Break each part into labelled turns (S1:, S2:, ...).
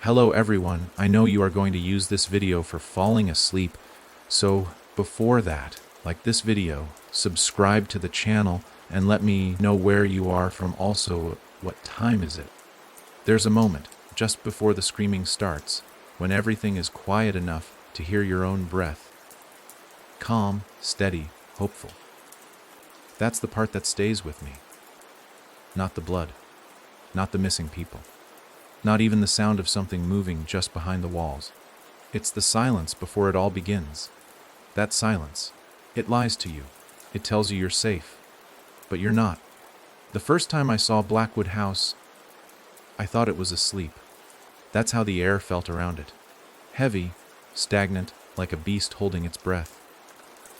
S1: Hello everyone, I know you are going to use this video for falling asleep, so before that, like this video, subscribe to the channel and let me know where you are from, also what time is it. There's a moment, just before the screaming starts, when everything is quiet enough to hear your own breath. Calm, steady, hopeful. That's the part that stays with me. Not the blood, not the missing people. Not even the sound of something moving just behind the walls. It's the silence before it all begins. That silence. It lies to you. It tells you you're safe. But you're not. The first time I saw Blackwood House, I thought it was asleep. That's how the air felt around it. Heavy, stagnant, like a beast holding its breath.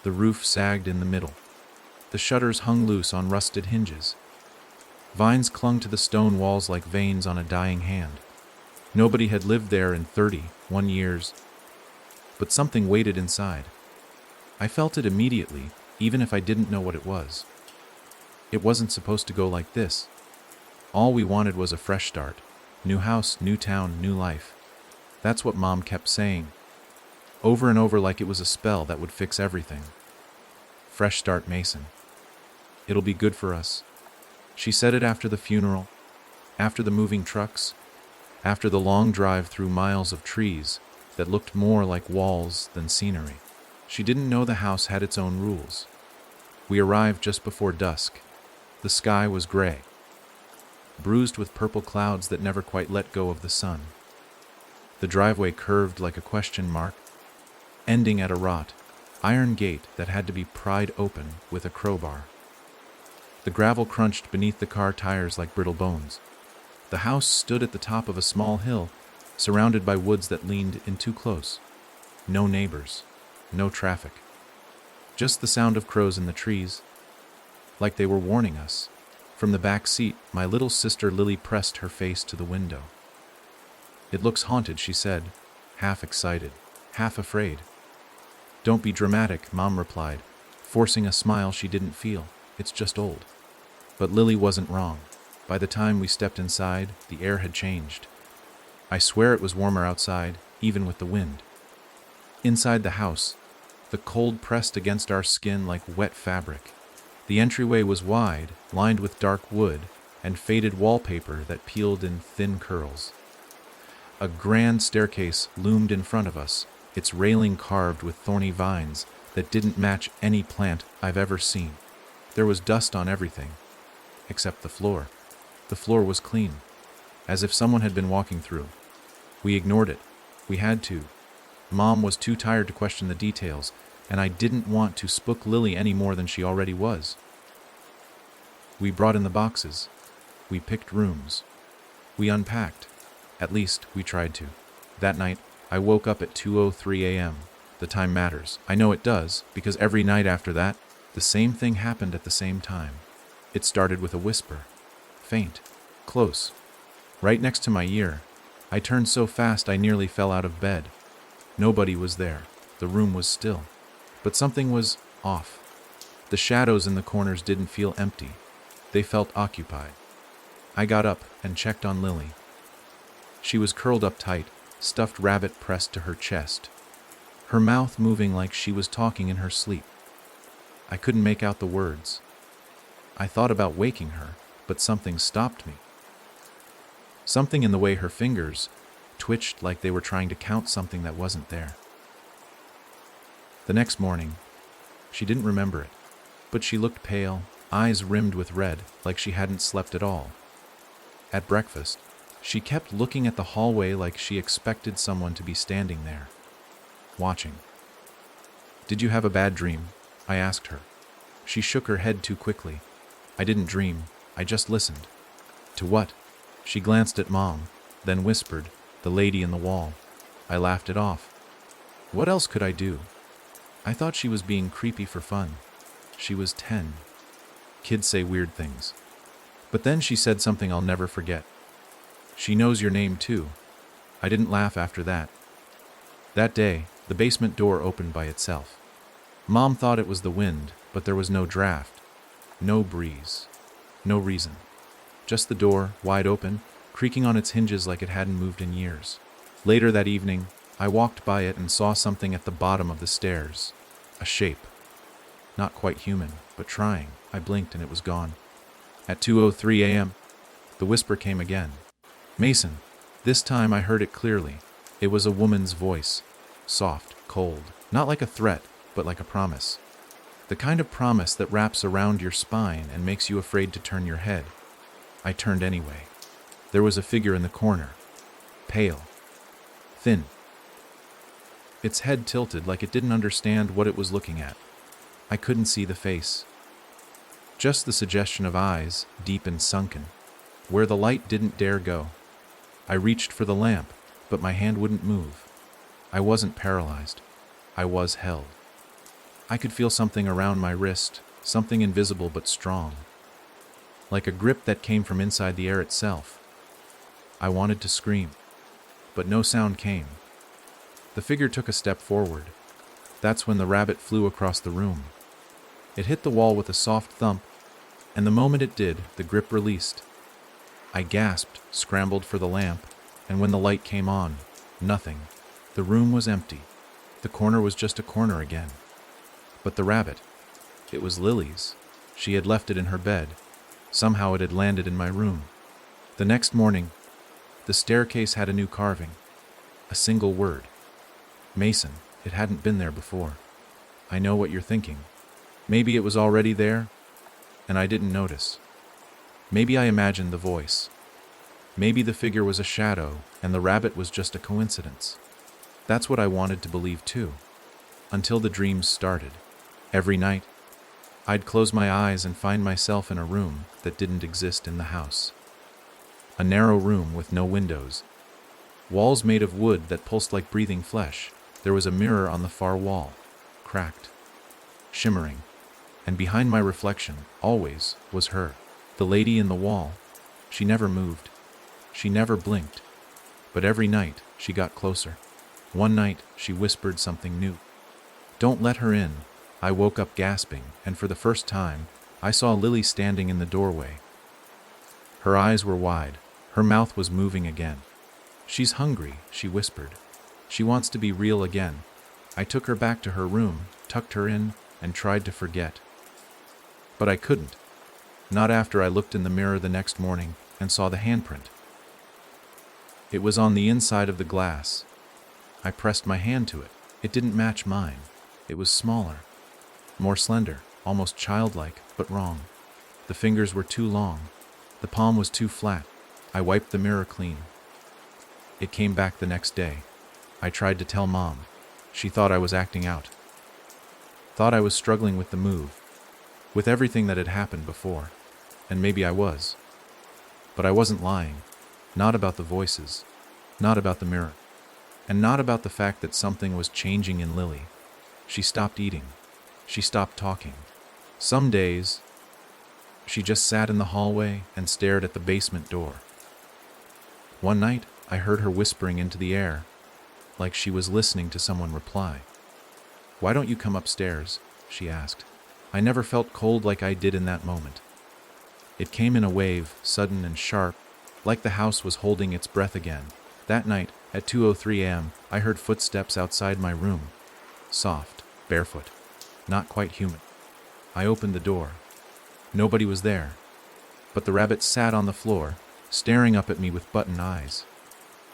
S1: The roof sagged in the middle. The shutters hung loose on rusted hinges. Vines clung to the stone walls like veins on a dying hand. Nobody had lived there in 31 years. But something waited inside. I felt it immediately, even if I didn't know what it was. It wasn't supposed to go like this. All we wanted was a fresh start. New house, new town, new life. That's what Mom kept saying. Over and over, like it was a spell that would fix everything. Fresh start, Mason. It'll be good for us. She said it after the funeral, after the moving trucks, after the long drive through miles of trees that looked more like walls than scenery. She didn't know the house had its own rules. We arrived just before dusk. The sky was gray, bruised with purple clouds that never quite let go of the sun. The driveway curved like a question mark, ending at a wrought iron gate that had to be pried open with a crowbar. The gravel crunched beneath the car tires like brittle bones. The house stood at the top of a small hill, surrounded by woods that leaned in too close. No neighbors, no traffic. Just the sound of crows in the trees, like they were warning us. From the back seat, my little sister Lily pressed her face to the window. "It looks haunted," she said, half excited, half afraid. "Don't be dramatic," Mom replied, forcing a smile she didn't feel. "It's just old." But Lily wasn't wrong. By the time we stepped inside, the air had changed. I swear it was warmer outside, even with the wind. Inside the house, the cold pressed against our skin like wet fabric. The entryway was wide, lined with dark wood and faded wallpaper that peeled in thin curls. A grand staircase loomed in front of us, its railing carved with thorny vines that didn't match any plant I've ever seen. There was dust on everything, except the floor. The floor was clean, as if someone had been walking through. We ignored it. We had to. Mom was too tired to question the details, and I didn't want to spook Lily any more than she already was. We brought in the boxes. We picked rooms. We unpacked. At least, we tried to. That night, I woke up at 2:03 a.m. The time matters. I know it does, because every night after that, the same thing happened at the same time. It started with a whisper. Faint. Close. Right next to my ear. I turned so fast I nearly fell out of bed. Nobody was there. The room was still. But something was off. The shadows in the corners didn't feel empty. They felt occupied. I got up and checked on Lily. She was curled up tight, stuffed rabbit pressed to her chest, her mouth moving like she was talking in her sleep. I couldn't make out the words. I thought about waking her, but something stopped me. Something in the way her fingers twitched like they were trying to count something that wasn't there. The next morning, she didn't remember it, but she looked pale, eyes rimmed with red, like she hadn't slept at all. At breakfast, she kept looking at the hallway like she expected someone to be standing there, watching. "Did you have a bad dream?" I asked her. She shook her head too quickly. "I didn't dream, I just listened." "To what?" She glanced at Mom, then whispered, "The lady in the wall." I laughed it off. What else could I do? I thought she was being creepy for fun. She was 10. Kids say weird things. But then she said something I'll never forget. "She knows your name too." I didn't laugh after that. That day, the basement door opened by itself. Mom thought it was the wind, but there was no draft, no breeze, no reason. Just the door, wide open, creaking on its hinges like it hadn't moved in years. Later that evening, I walked by it and saw something at the bottom of the stairs. A shape. Not quite human, but trying. I blinked and it was gone. At 2:03 a.m., the whisper came again. Mason. This time I heard it clearly. It was a woman's voice. Soft, cold. Not like a threat, but like a promise. The kind of promise that wraps around your spine and makes you afraid to turn your head. I turned anyway. There was a figure in the corner. Pale. Thin. Its head tilted like it didn't understand what it was looking at. I couldn't see the face. Just the suggestion of eyes, deep and sunken, where the light didn't dare go. I reached for the lamp, but my hand wouldn't move. I wasn't paralyzed. I was held. I could feel something around my wrist, something invisible but strong. Like a grip that came from inside the air itself. I wanted to scream, but no sound came. The figure took a step forward. That's when the rabbit flew across the room. It hit the wall with a soft thump, and the moment it did, the grip released. I gasped, scrambled for the lamp, and when the light came on, nothing. The room was empty. The corner was just a corner again. But the rabbit, it was Lily's. She had left it in her bed. Somehow it had landed in my room. The next morning, the staircase had a new carving. A single word. Mason. It hadn't been there before. I know what you're thinking. Maybe it was already there, and I didn't notice. Maybe I imagined the voice. Maybe the figure was a shadow, and the rabbit was just a coincidence. That's what I wanted to believe too. Until the dreams started. Every night, I'd close my eyes and find myself in a room that didn't exist in the house. A narrow room with no windows. Walls made of wood that pulsed like breathing flesh. There was a mirror on the far wall, cracked, shimmering, and behind my reflection, always, was her, the lady in the wall. She never moved. She never blinked. But every night, she got closer. One night, she whispered something new. Don't let her in. I woke up gasping, and for the first time, I saw Lily standing in the doorway. Her eyes were wide. Her mouth was moving again. She's hungry, she whispered. She wants to be real again. I took her back to her room, tucked her in, and tried to forget. But I couldn't. Not after I looked in the mirror the next morning and saw the handprint. It was on the inside of the glass. I pressed my hand to it. It didn't match mine. It was smaller, more slender, almost childlike, but wrong. The fingers were too long. The palm was too flat. I wiped the mirror clean. It came back the next day. I tried to tell Mom. She thought I was acting out. Thought I was struggling with the move, with everything that had happened before. And maybe I was. But I wasn't lying. Not about the voices. Not about the mirror. And not about the fact that something was changing in Lily. She stopped eating. She stopped talking. Some days, she just sat in the hallway and stared at the basement door. One night, I heard her whispering into the air, like she was listening to someone reply. Why don't you come upstairs? She asked. I never felt cold like I did in that moment. It came in a wave, sudden and sharp, like the house was holding its breath again. That night, at 2:03 a.m., I heard footsteps outside my room. Soft, barefoot, not quite human. I opened the door. Nobody was there, but the rabbit sat on the floor, staring up at me with button eyes.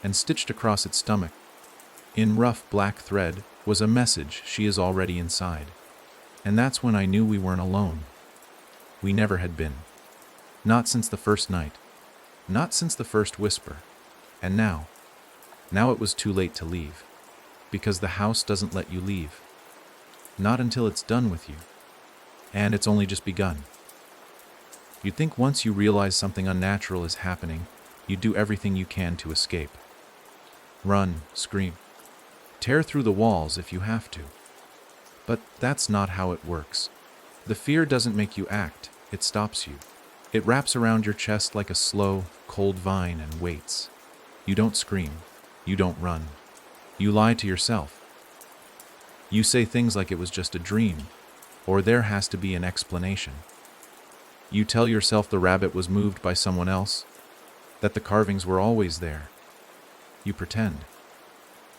S1: And stitched across its stomach, in rough black thread, was a message: she is already inside. And that's when I knew we weren't alone. We never had been. Not since the first night. Not since the first whisper. And now it was too late to leave. Because the house doesn't let you leave. Not until it's done with you. And it's only just begun. You'd think once you realize something unnatural is happening, you'd do everything you can to escape. Run, scream. Tear through the walls if you have to. But that's not how it works. The fear doesn't make you act, it stops you. It wraps around your chest like a slow, cold vine and waits. You don't scream. You don't run. You lie to yourself. You say things like it was just a dream, or there has to be an explanation. You tell yourself the rabbit was moved by someone else, that the carvings were always there. You pretend.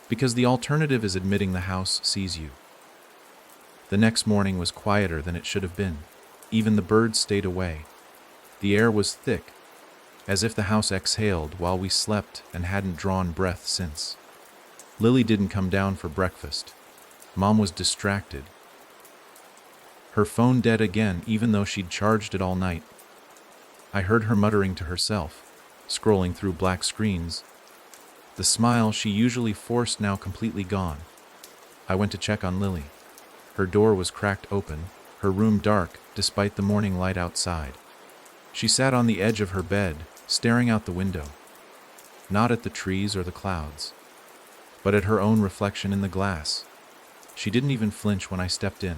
S1: because the alternative is admitting the house sees you. The next morning was quieter than it should have been. Even the birds stayed away. The air was thick, as if the house exhaled while we slept and hadn't drawn breath since. Lily didn't come down for breakfast. Mom was distracted. Her phone dead again, even though she'd charged it all night. I heard her muttering to herself, scrolling through black screens. The smile she usually forced now completely gone. I went to check on Lily. Her door was cracked open, her room dark despite the morning light outside. She sat on the edge of her bed, staring out the window. Not at the trees or the clouds, but at her own reflection in the glass. She didn't even flinch when I stepped in.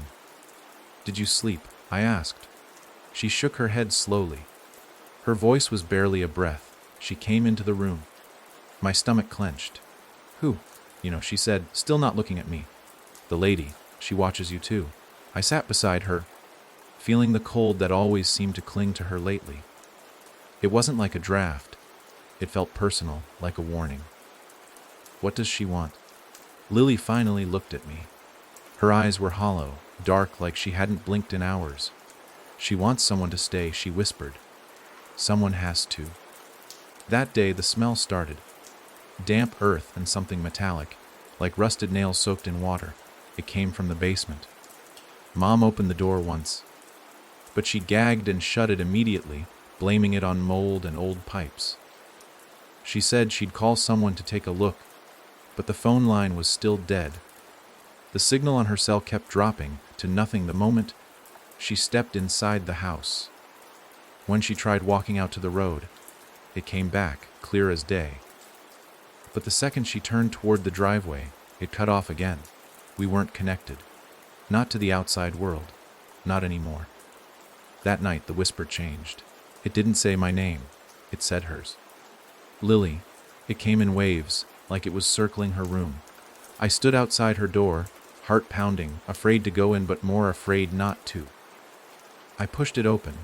S1: "Did you sleep?" I asked. She shook her head slowly. Her voice was barely a breath. She came into the room. My stomach clenched. "Who?" She said, still not looking at me. "The lady. She watches you too." I sat beside her, feeling the cold that always seemed to cling to her lately. It wasn't like a draft. It felt personal, like a warning. "What does she want?" Lily finally looked at me. Her eyes were hollow, dark like she hadn't blinked in hours. "She wants someone to stay," she whispered. "Someone has to." That day the smell started. Damp earth and something metallic, like rusted nails soaked in water. It came from the basement. Mom opened the door once, but she gagged and shut it immediately, blaming it on mold and old pipes. She said she'd call someone to take a look, but the phone line was still dead. The signal on her cell kept dropping to nothing the moment she stepped inside the house. When she tried walking out to the road, it came back, clear as day. But the second she turned toward the driveway, it cut off again. We weren't connected. Not to the outside world. Not anymore. That night the whisper changed. It didn't say my name. It said hers. "Lily." It came in waves, like it was circling her room. I stood outside her door, heart pounding, afraid to go in but more afraid not to. I pushed it open,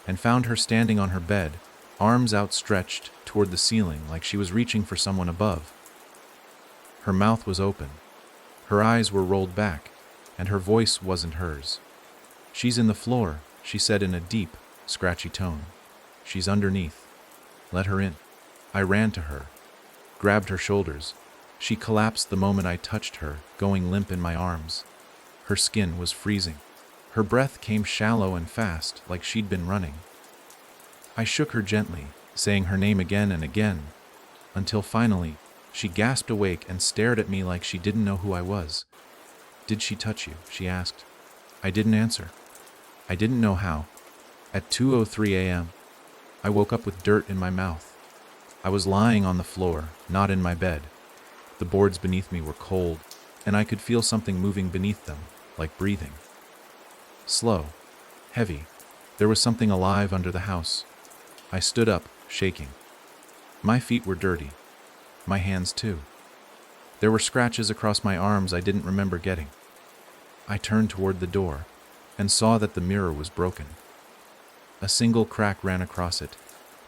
S1: and found her standing on her bed, arms outstretched toward the ceiling like she was reaching for someone above. Her mouth was open. Her eyes were rolled back, and her voice wasn't hers. "She's in the floor," she said in a deep, scratchy tone. "She's underneath. Let her in." I ran to her, grabbed her shoulders. She collapsed the moment I touched her, going limp in my arms. Her skin was freezing. Her breath came shallow and fast, like she'd been running. I shook her gently, saying her name again and again, until finally, she gasped awake and stared at me like she didn't know who I was. "Did she touch you?" she asked. I didn't answer. I didn't know how. At 2:03 a.m., I woke up with dirt in my mouth. I was lying on the floor, not in my bed. The boards beneath me were cold, and I could feel something moving beneath them, like breathing. Slow, heavy. There was something alive under the house. I stood up, shaking. My feet were dirty. My hands too. There were scratches across my arms I didn't remember getting. I turned toward the door, and saw that the mirror was broken. A single crack ran across it,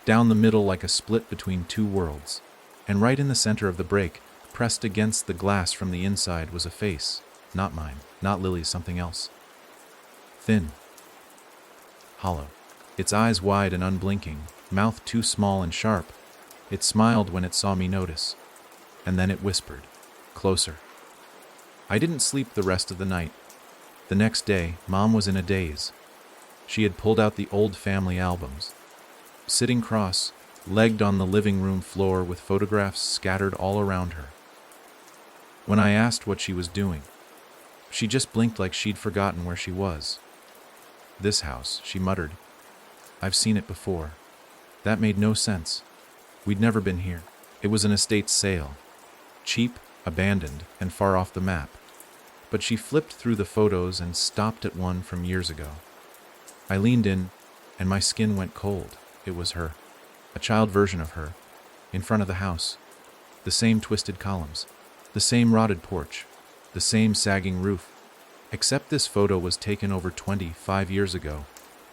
S1: down the middle like a split between two worlds, and right in the center of the break, pressed against the glass from the inside, was a face. Not mine, not Lily's, something else. Thin. Hollow. Its eyes wide and unblinking, mouth too small and sharp. It smiled when it saw me notice, and then it whispered, "Closer." I didn't sleep the rest of the night. The next day, Mom was in a daze. She had pulled out the old family albums. Sitting cross-legged on the living room floor with photographs scattered all around her. When I asked what she was doing, she just blinked like she'd forgotten where she was. "This house," she muttered. "I've seen it before." That made no sense. We'd never been here. It was an estate sale. Cheap, abandoned, and far off the map. But she flipped through the photos and stopped at one from years ago. I leaned in, and my skin went cold. It was her. A child version of her. In front of the house. The same twisted columns. The same rotted porch. The same sagging roof. Except this photo was taken over 25 years ago,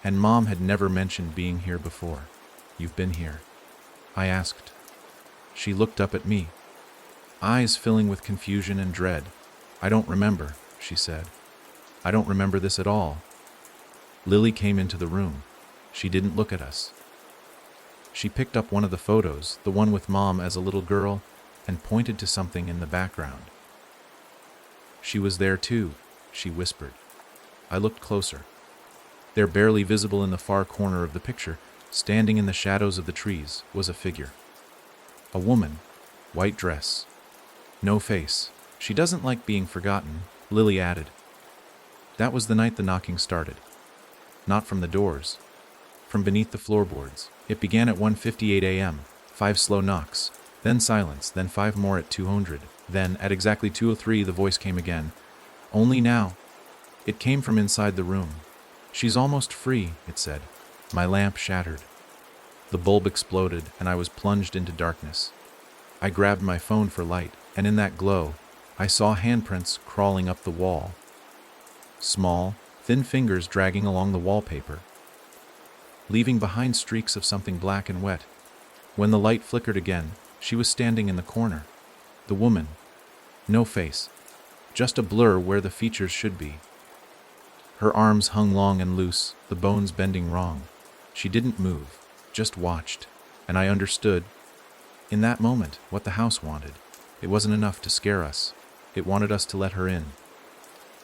S1: and Mom had never mentioned being here before. "You've been here?" I asked. She looked up at me. eyes filling with confusion and dread. "I don't remember," she said. "I don't remember this at all." Lily came into the room. She didn't look at us. She picked up one of the photos, the one with Mom as a little girl, and pointed to something in the background. "She was there too," she whispered. I looked closer. There, barely visible in the far corner of the picture, standing in the shadows of the trees, was a figure. A woman, white dress. No face. "She doesn't like being forgotten," Lily added. That was the night the knocking started. Not from the doors. From beneath the floorboards. It began at 1:58 a.m., 5 slow knocks, then silence, then 5 more at 200. Then, at exactly 2:03, the voice came again. "Only now." It came from inside the room. "She's almost free," it said. My lamp shattered. The bulb exploded, and I was plunged into darkness. I grabbed my phone for light, and in that glow, I saw handprints crawling up the wall. Small, thin fingers dragging along the wallpaper, leaving behind streaks of something black and wet. When the light flickered again, she was standing in the corner. The woman. No face. Just a blur where the features should be. Her arms hung long and loose, the bones bending wrong. She didn't move, just watched, and I understood, in that moment, what the house wanted. It wasn't enough to scare us. It wanted us to let her in.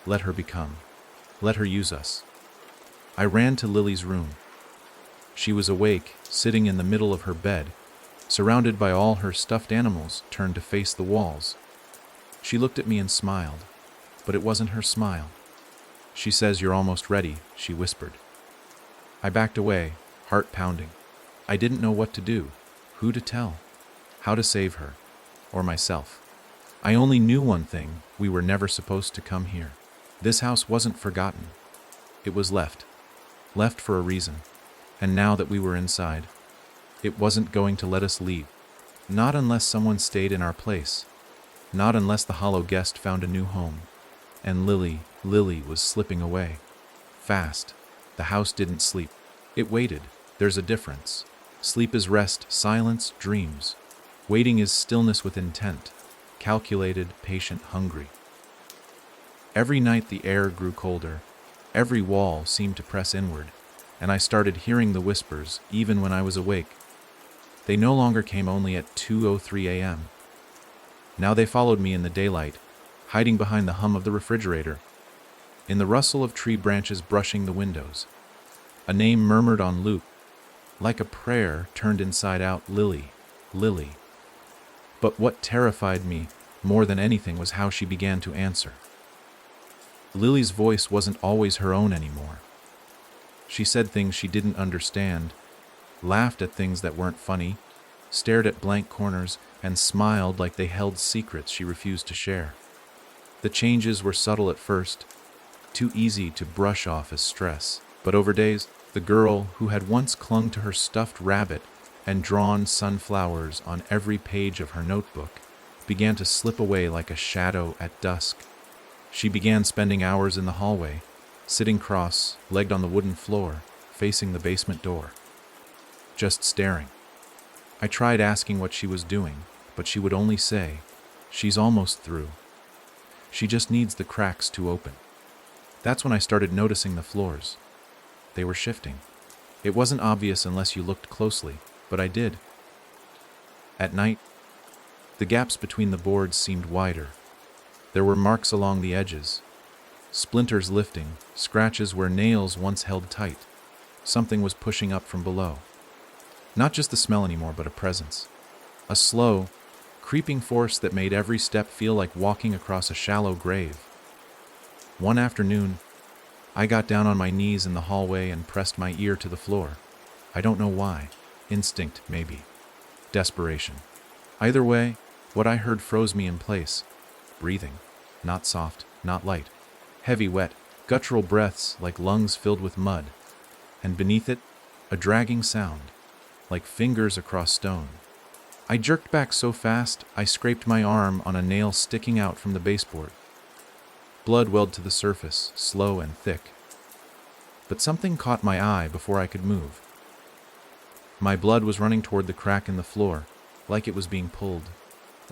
S1: Let her become. Let her use us. I ran to Lily's room. She was awake, sitting in the middle of her bed, surrounded by all her stuffed animals turned to face the walls. She looked at me and smiled, but it wasn't her smile. "She says you're almost ready," she whispered. I backed away, heart pounding. I didn't know what to do, who to tell, how to save her, or myself. I only knew one thing: we were never supposed to come here. This house wasn't forgotten. It was left for a reason. And now that we were inside, it wasn't going to let us leave. Not unless someone stayed in our place. Not unless the hollow guest found a new home. And Lily was slipping away. Fast. The house didn't sleep. It waited. There's a difference. Sleep is rest, silence, dreams. Waiting is stillness with intent. Calculated, patient, hungry. Every night the air grew colder. Every wall seemed to press inward. And I started hearing the whispers, even when I was awake. They no longer came only at 2:03 a.m. Now they followed me in the daylight, hiding behind the hum of the refrigerator, in the rustle of tree branches brushing the windows. A name murmured on loop, like a prayer turned inside out: Lily, Lily. But what terrified me more than anything was how she began to answer. Lily's voice wasn't always her own anymore. She said things she didn't understand, laughed at things that weren't funny, stared at blank corners, and smiled like they held secrets she refused to share. The changes were subtle at first, too easy to brush off as stress. But over days, the girl who had once clung to her stuffed rabbit and drawn sunflowers on every page of her notebook began to slip away like a shadow at dusk. She began spending hours in the hallway, sitting cross-legged on the wooden floor, facing the basement door. Just staring. I tried asking what she was doing, but she would only say, "She's almost through. She just needs the cracks to open." That's when I started noticing the floors. They were shifting. It wasn't obvious unless you looked closely, but I did. At night, the gaps between the boards seemed wider. There were marks along the edges, splinters lifting, scratches where nails once held tight. Something was pushing up from below. Not just the smell anymore, but a presence. A slow, creeping force that made every step feel like walking across a shallow grave. One afternoon, I got down on my knees in the hallway and pressed my ear to the floor. I don't know why. Instinct, maybe. Desperation. Either way, what I heard froze me in place. Breathing. Not soft, not light. Heavy, wet, guttural breaths like lungs filled with mud. And beneath it, a dragging sound, like fingers across stone. I jerked back so fast, I scraped my arm on a nail sticking out from the baseboard. Blood welled to the surface, slow and thick. But something caught my eye before I could move. My blood was running toward the crack in the floor, like it was being pulled,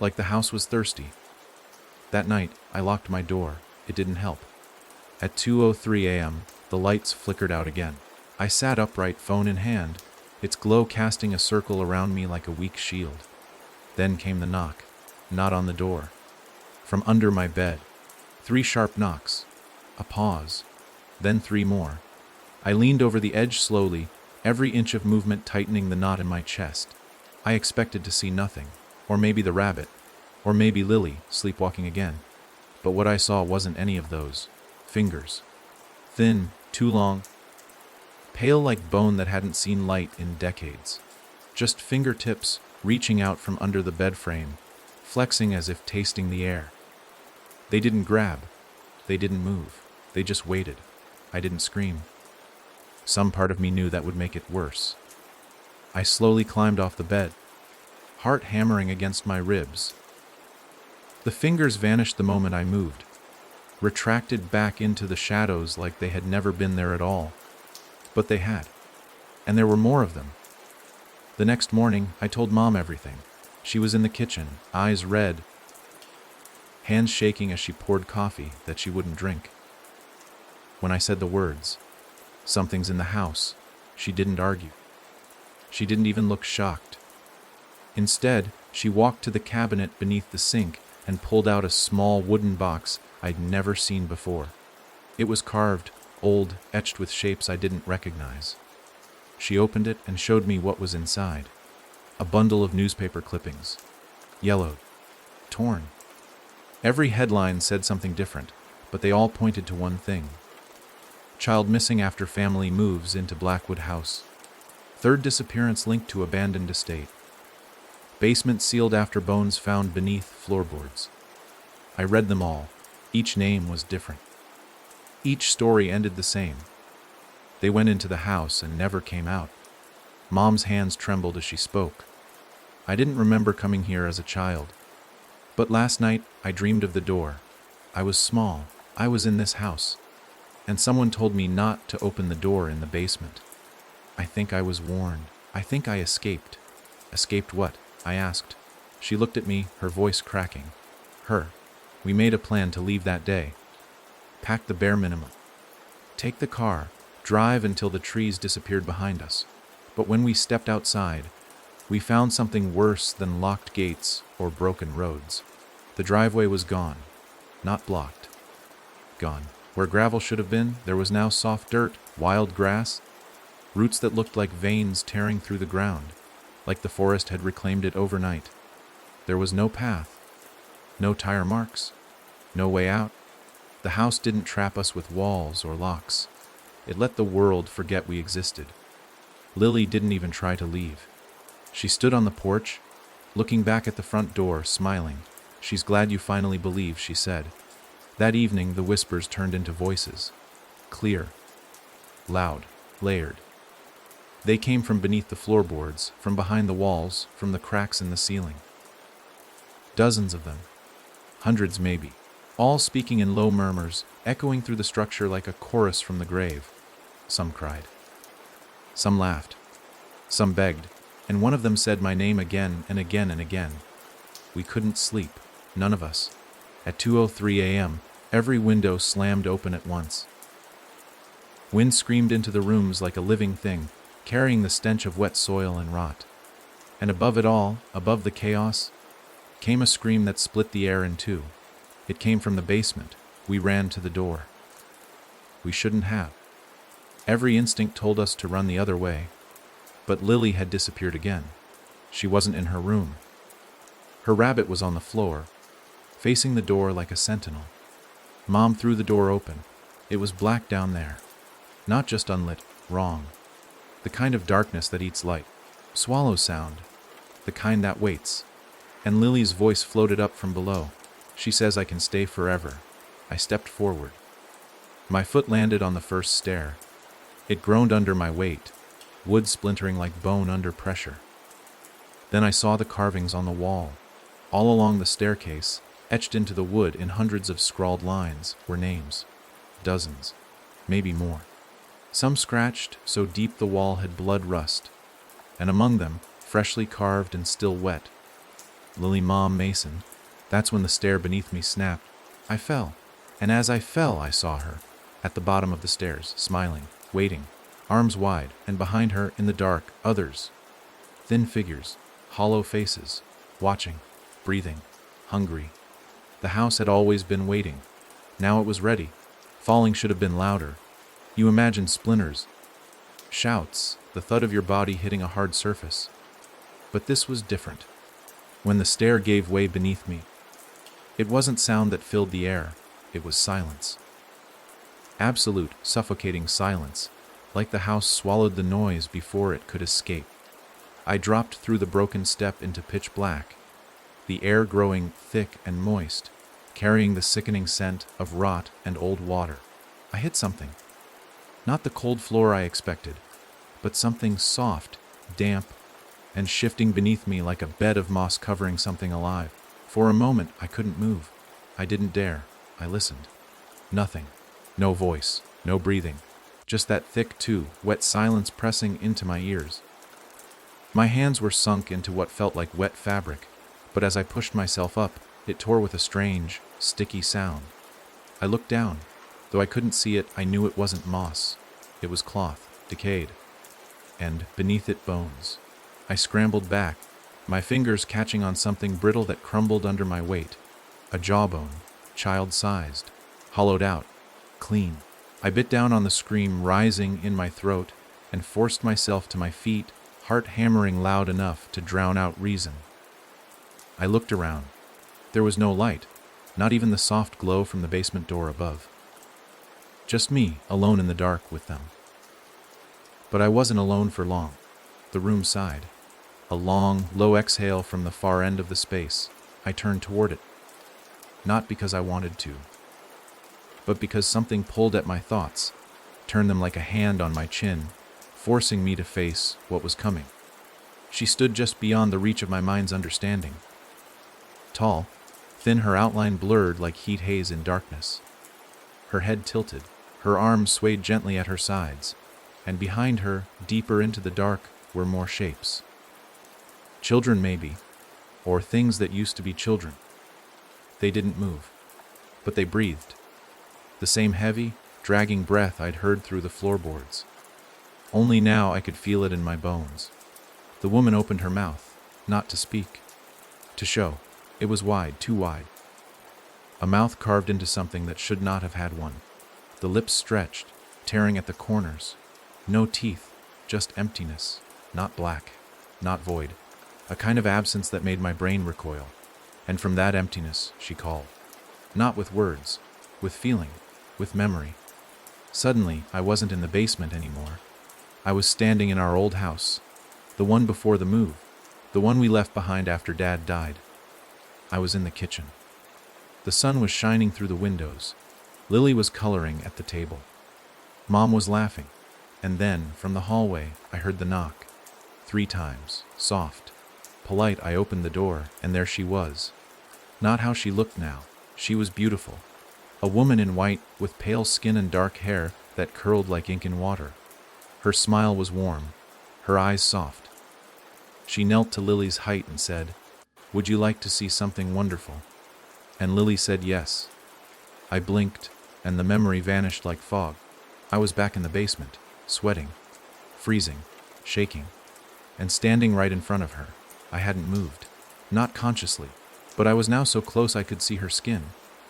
S1: like the house was thirsty. That night, I locked my door. It didn't help. At 2:03 a.m., the lights flickered out again. I sat upright, phone in hand, its glow casting a circle around me like a weak shield. Then came the knock, not on the door. From under my bed. 3 sharp knocks. A pause. Then 3 more. I leaned over the edge slowly, every inch of movement tightening the knot in my chest. I expected to see nothing. Or maybe the rabbit. Or maybe Lily, sleepwalking again. But what I saw wasn't any of those. Fingers. Thin, too long. Pale like bone that hadn't seen light in decades. Just fingertips reaching out from under the bed frame, flexing as if tasting the air. They didn't grab. They didn't move. They just waited. I didn't scream. Some part of me knew that would make it worse. I slowly climbed off the bed, heart hammering against my ribs. The fingers vanished the moment I moved, retracted back into the shadows like they had never been there at all. But they had. And there were more of them. The next morning, I told Mom everything. She was in the kitchen, eyes red, hands shaking as she poured coffee that she wouldn't drink. When I said the words, "Something's in the house," she didn't argue. She didn't even look shocked. Instead, she walked to the cabinet beneath the sink and pulled out a small wooden box I'd never seen before. It was carved, old, etched with shapes I didn't recognize. She opened it and showed me what was inside. A bundle of newspaper clippings. Yellowed. Torn. Every headline said something different, but they all pointed to one thing. Child missing after family moves into Blackwood House. 3rd disappearance linked to abandoned estate. Basement sealed after bones found beneath floorboards. I read them all. Each name was different. Each story ended the same. They went into the house and never came out. Mom's hands trembled as she spoke. I didn't remember coming here as a child. But last night, I dreamed of the door. I was small. I was in this house. And someone told me not to open the door in the basement. I think I was warned. I think I escaped. Escaped what? I asked. She looked at me, her voice cracking. Her. We made a plan to leave that day. Pack the bare minimum. Take the car, drive until the trees disappeared behind us. But when we stepped outside, we found something worse than locked gates or broken roads. The driveway was gone, not blocked. Gone. Where gravel should have been, there was now soft dirt, wild grass, roots that looked like veins tearing through the ground, like the forest had reclaimed it overnight. There was no path, no tire marks, no way out. The house didn't trap us with walls or locks. It let the world forget we existed. Lily didn't even try to leave. She stood on the porch, looking back at the front door, smiling. She's glad you finally believe, she said. That evening, the whispers turned into voices. Clear. Loud. Layered. They came from beneath the floorboards, from behind the walls, from the cracks in the ceiling. Dozens of them. Hundreds maybe. All speaking in low murmurs, echoing through the structure like a chorus from the grave. Some cried. Some laughed. Some begged, and one of them said my name again and again and again. We couldn't sleep, none of us. At 2:03 a.m., every window slammed open at once. Wind screamed into the rooms like a living thing, carrying the stench of wet soil and rot. And above it all, above the chaos, came a scream that split the air in two. It came from the basement. We ran to the door. We shouldn't have. Every instinct told us to run the other way. But Lily had disappeared again. She wasn't in her room. Her rabbit was on the floor, facing the door like a sentinel. Mom threw the door open. It was black down there. Not just unlit, wrong. The kind of darkness that eats light. Swallow sound. The kind that waits. And Lily's voice floated up from below. She says I can stay forever. I stepped forward. My foot landed on the first stair. It groaned under my weight, wood splintering like bone under pressure. Then I saw the carvings on the wall. All along the staircase, etched into the wood in hundreds of scrawled lines, were names. Dozens. Maybe more. Some scratched so deep the wall had blood rust. And among them, freshly carved and still wet, Lily Mom Mason. That's when the stair beneath me snapped. I fell, and as I fell, I saw her, at the bottom of the stairs, smiling, waiting, arms wide, and behind her, in the dark, others. Thin figures, hollow faces, watching, breathing, hungry. The house had always been waiting. Now it was ready. Falling should have been louder. You imagine splinters, shouts, the thud of your body hitting a hard surface. But this was different. When the stair gave way beneath me, it wasn't sound that filled the air, it was silence. Absolute, suffocating silence, like the house swallowed the noise before it could escape. I dropped through the broken step into pitch black, the air growing thick and moist, carrying the sickening scent of rot and old water. I hit something. Not the cold floor I expected, but something soft, damp, and shifting beneath me like a bed of moss covering something alive. For a moment, I couldn't move. I didn't dare. I listened. Nothing. No voice. No breathing. Just that thick, wet silence pressing into my ears. My hands were sunk into what felt like wet fabric, but as I pushed myself up, it tore with a strange, sticky sound. I looked down. Though I couldn't see it, I knew it wasn't moss. It was cloth, decayed, and beneath it bones. I scrambled back, my fingers catching on something brittle that crumbled under my weight. A jawbone, child-sized, hollowed out, clean. I bit down on the scream rising in my throat and forced myself to my feet, heart hammering loud enough to drown out reason. I looked around. There was no light, not even the soft glow from the basement door above. Just me, alone in the dark with them. But I wasn't alone for long. The room sighed. A long, low exhale from the far end of the space. I turned toward it. Not because I wanted to, but because something pulled at my thoughts, turned them like a hand on my chin, forcing me to face what was coming. She stood just beyond the reach of my mind's understanding. Tall, thin, her outline blurred like heat haze in darkness. Her head tilted, her arms swayed gently at her sides, and behind her, deeper into the dark, were more shapes. Children, maybe, or things that used to be children. They didn't move, but they breathed. The same heavy, dragging breath I'd heard through the floorboards. Only now I could feel it in my bones. The woman opened her mouth, not to speak, to show. It was wide, too wide. A mouth carved into something that should not have had one. The lips stretched, tearing at the corners. No teeth, just emptiness, not black, not void. A kind of absence that made my brain recoil. And from that emptiness, she called. Not with words, with feeling, with memory. Suddenly, I wasn't in the basement anymore. I was standing in our old house, the one before the move, the one we left behind after Dad died. I was in the kitchen. The sun was shining through the windows. Lily was coloring at the table. Mom was laughing. And then, from the hallway, I heard the knock. 3 times, soft. Polite, I opened the door, and there she was. Not how she looked now. She was beautiful. A woman in white, with pale skin and dark hair that curled like ink in water. Her smile was warm, her eyes soft. She knelt to Lily's height and said, "Would you like to see something wonderful?" And Lily said yes. I blinked, and the memory vanished like fog. I was back in the basement, sweating, freezing, shaking, and standing right in front of her. I hadn't moved, not consciously, but I was now so close I could see her skin,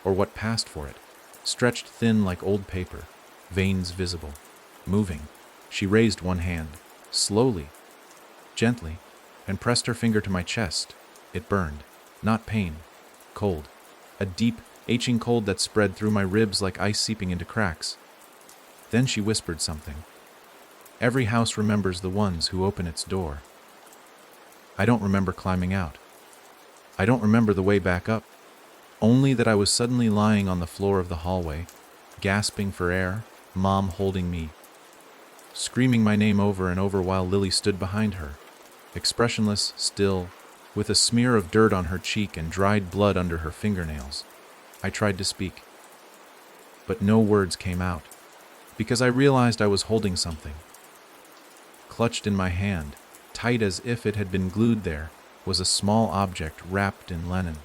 S1: or what passed for it, stretched thin like old paper, veins visible, moving. She raised one hand, slowly, gently, and pressed her finger to my chest. It burned, not pain, cold, a deep, aching cold that spread through my ribs like ice seeping into cracks. Then she whispered something. Every house remembers the ones who open its door. I don't remember climbing out. I don't remember the way back up. Only that I was suddenly lying on the floor of the hallway, gasping for air, Mom holding me, screaming my name over and over while Lily stood behind her, expressionless, still, with a smear of dirt on her cheek and dried blood under her fingernails. I tried to speak, but no words came out, because I realized I was holding something, clutched in my hand, tight as if it had been glued there, was a small object wrapped in linen.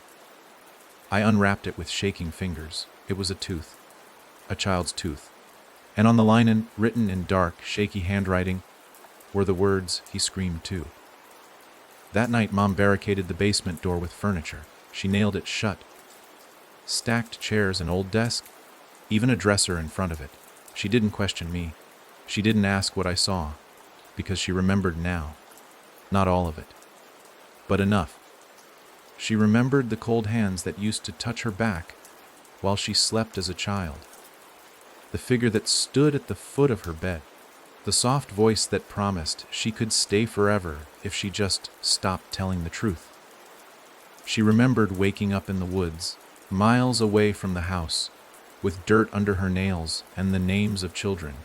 S1: I unwrapped it with shaking fingers. It was a tooth, a child's tooth. And on the linen, written in dark, shaky handwriting, were the words, "He screamed too." That night, Mom barricaded the basement door with furniture. She nailed it shut. Stacked chairs, an old desk, even a dresser in front of it. She didn't question me. She didn't ask what I saw, because she remembered now. Not all of it, but enough. She remembered the cold hands that used to touch her back while she slept as a child. The figure that stood at the foot of her bed. The soft voice that promised she could stay forever if she just stopped telling the truth. She remembered waking up in the woods, miles away from the house, with dirt under her nails and the names of children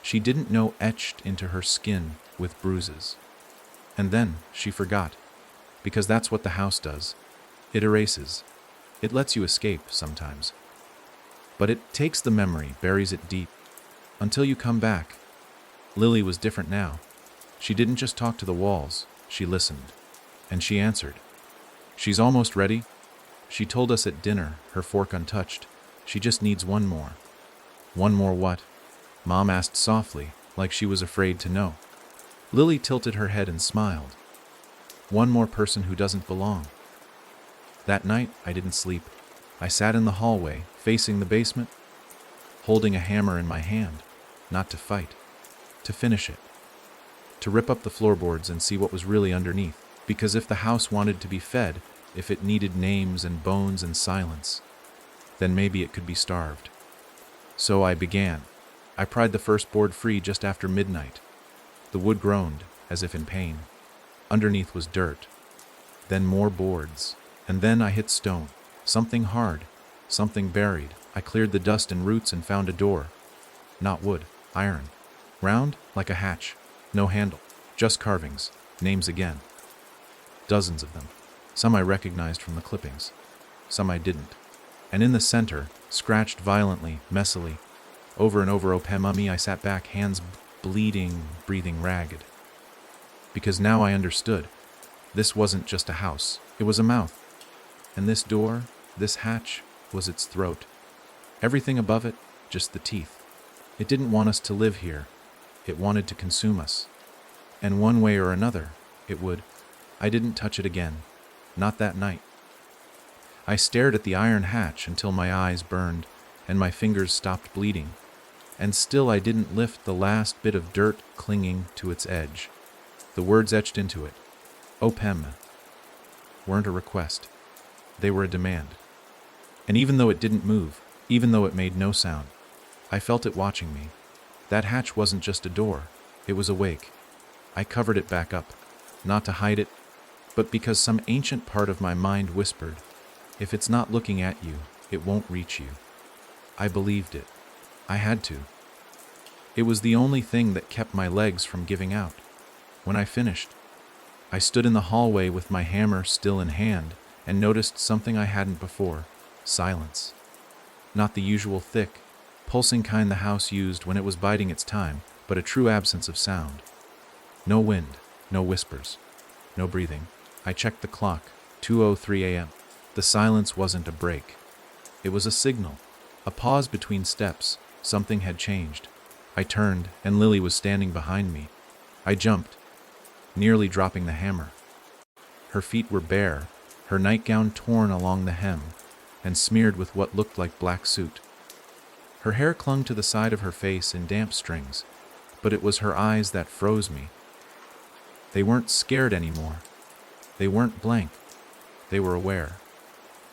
S1: she didn't know etched into her skin with bruises. And then she forgot, because that's what the house does. It erases. It lets you escape sometimes. But it takes the memory, buries it deep, until you come back. Lily was different now. She didn't just talk to the walls, she listened. And she answered. "She's almost ready." She told us at dinner, her fork untouched. She just needs one more. One more what? Mom asked softly, like she was afraid to know. Lily tilted her head and smiled. One more person who doesn't belong. That night, I didn't sleep. I sat in the hallway, facing the basement, holding a hammer in my hand, not to fight, to finish it, to rip up the floorboards and see what was really underneath. Because if the house wanted to be fed, if it needed names and bones and silence, then maybe it could be starved. So I began. I pried the first board free just after midnight. The wood groaned, as if in pain. Underneath was dirt. Then more boards. And then I hit stone. Something hard. Something buried. I cleared the dust and roots and found a door. Not wood. Iron. Round, like a hatch. No handle. Just carvings. Names again. Dozens of them. Some I recognized from the clippings. Some I didn't. And in the center, scratched violently, messily, over and over, "Opemami," I sat back, hands bleeding, breathing ragged. Because now I understood. This wasn't just a house. It was a mouth. And this door, this hatch, was its throat. Everything above it, just the teeth. It didn't want us to live here. It wanted to consume us. And one way or another, it would. I didn't touch it again. Not that night. I stared at the iron hatch until my eyes burned and my fingers stopped bleeding. And still I didn't lift the last bit of dirt clinging to its edge. The words etched into it, "Opem," weren't a request. They were a demand. And even though it didn't move, even though it made no sound, I felt it watching me. That hatch wasn't just a door. It was awake. I covered it back up, not to hide it, but because some ancient part of my mind whispered, "If it's not looking at you, it won't reach you." I believed it. I had to. It was the only thing that kept my legs from giving out. When I finished, I stood in the hallway with my hammer still in hand and noticed something I hadn't before: silence. Not the usual thick, pulsing kind the house used when it was biding its time, but a true absence of sound. No wind, no whispers, no breathing. I checked the clock, 2:03 a.m. The silence wasn't a break. It was a signal, a pause between steps. Something had changed. I turned, and Lily was standing behind me. I jumped, nearly dropping the hammer. Her feet were bare, her nightgown torn along the hem, and smeared with what looked like black soot. Her hair clung to the side of her face in damp strings, but it was her eyes that froze me. They weren't scared anymore. They weren't blank. They were aware.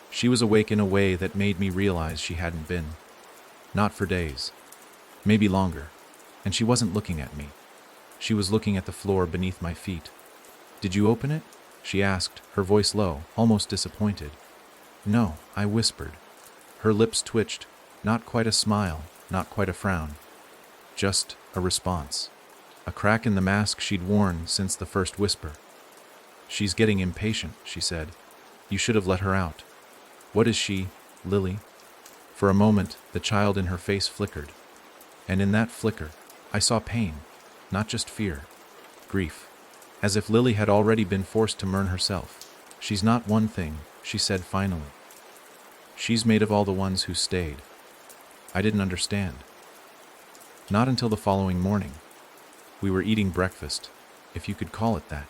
S1: She was awake in a way that made me realize she hadn't been. Not for days. Maybe longer. And she wasn't looking at me. She was looking at the floor beneath my feet. "Did you open it?" she asked, her voice low, almost disappointed. "No," I whispered. Her lips twitched. Not quite a smile, not quite a frown. Just a response. A crack in the mask she'd worn since the first whisper. "She's getting impatient," she said. "You should have let her out." "What is she, Lily?" For a moment, the child in her face flickered. And in that flicker, I saw pain, not just fear, grief, as if Lily had already been forced to mourn herself. She's not one thing, she said finally. She's made of all the ones who stayed. I didn't understand. Not until the following morning. We were eating breakfast, if you could call it that.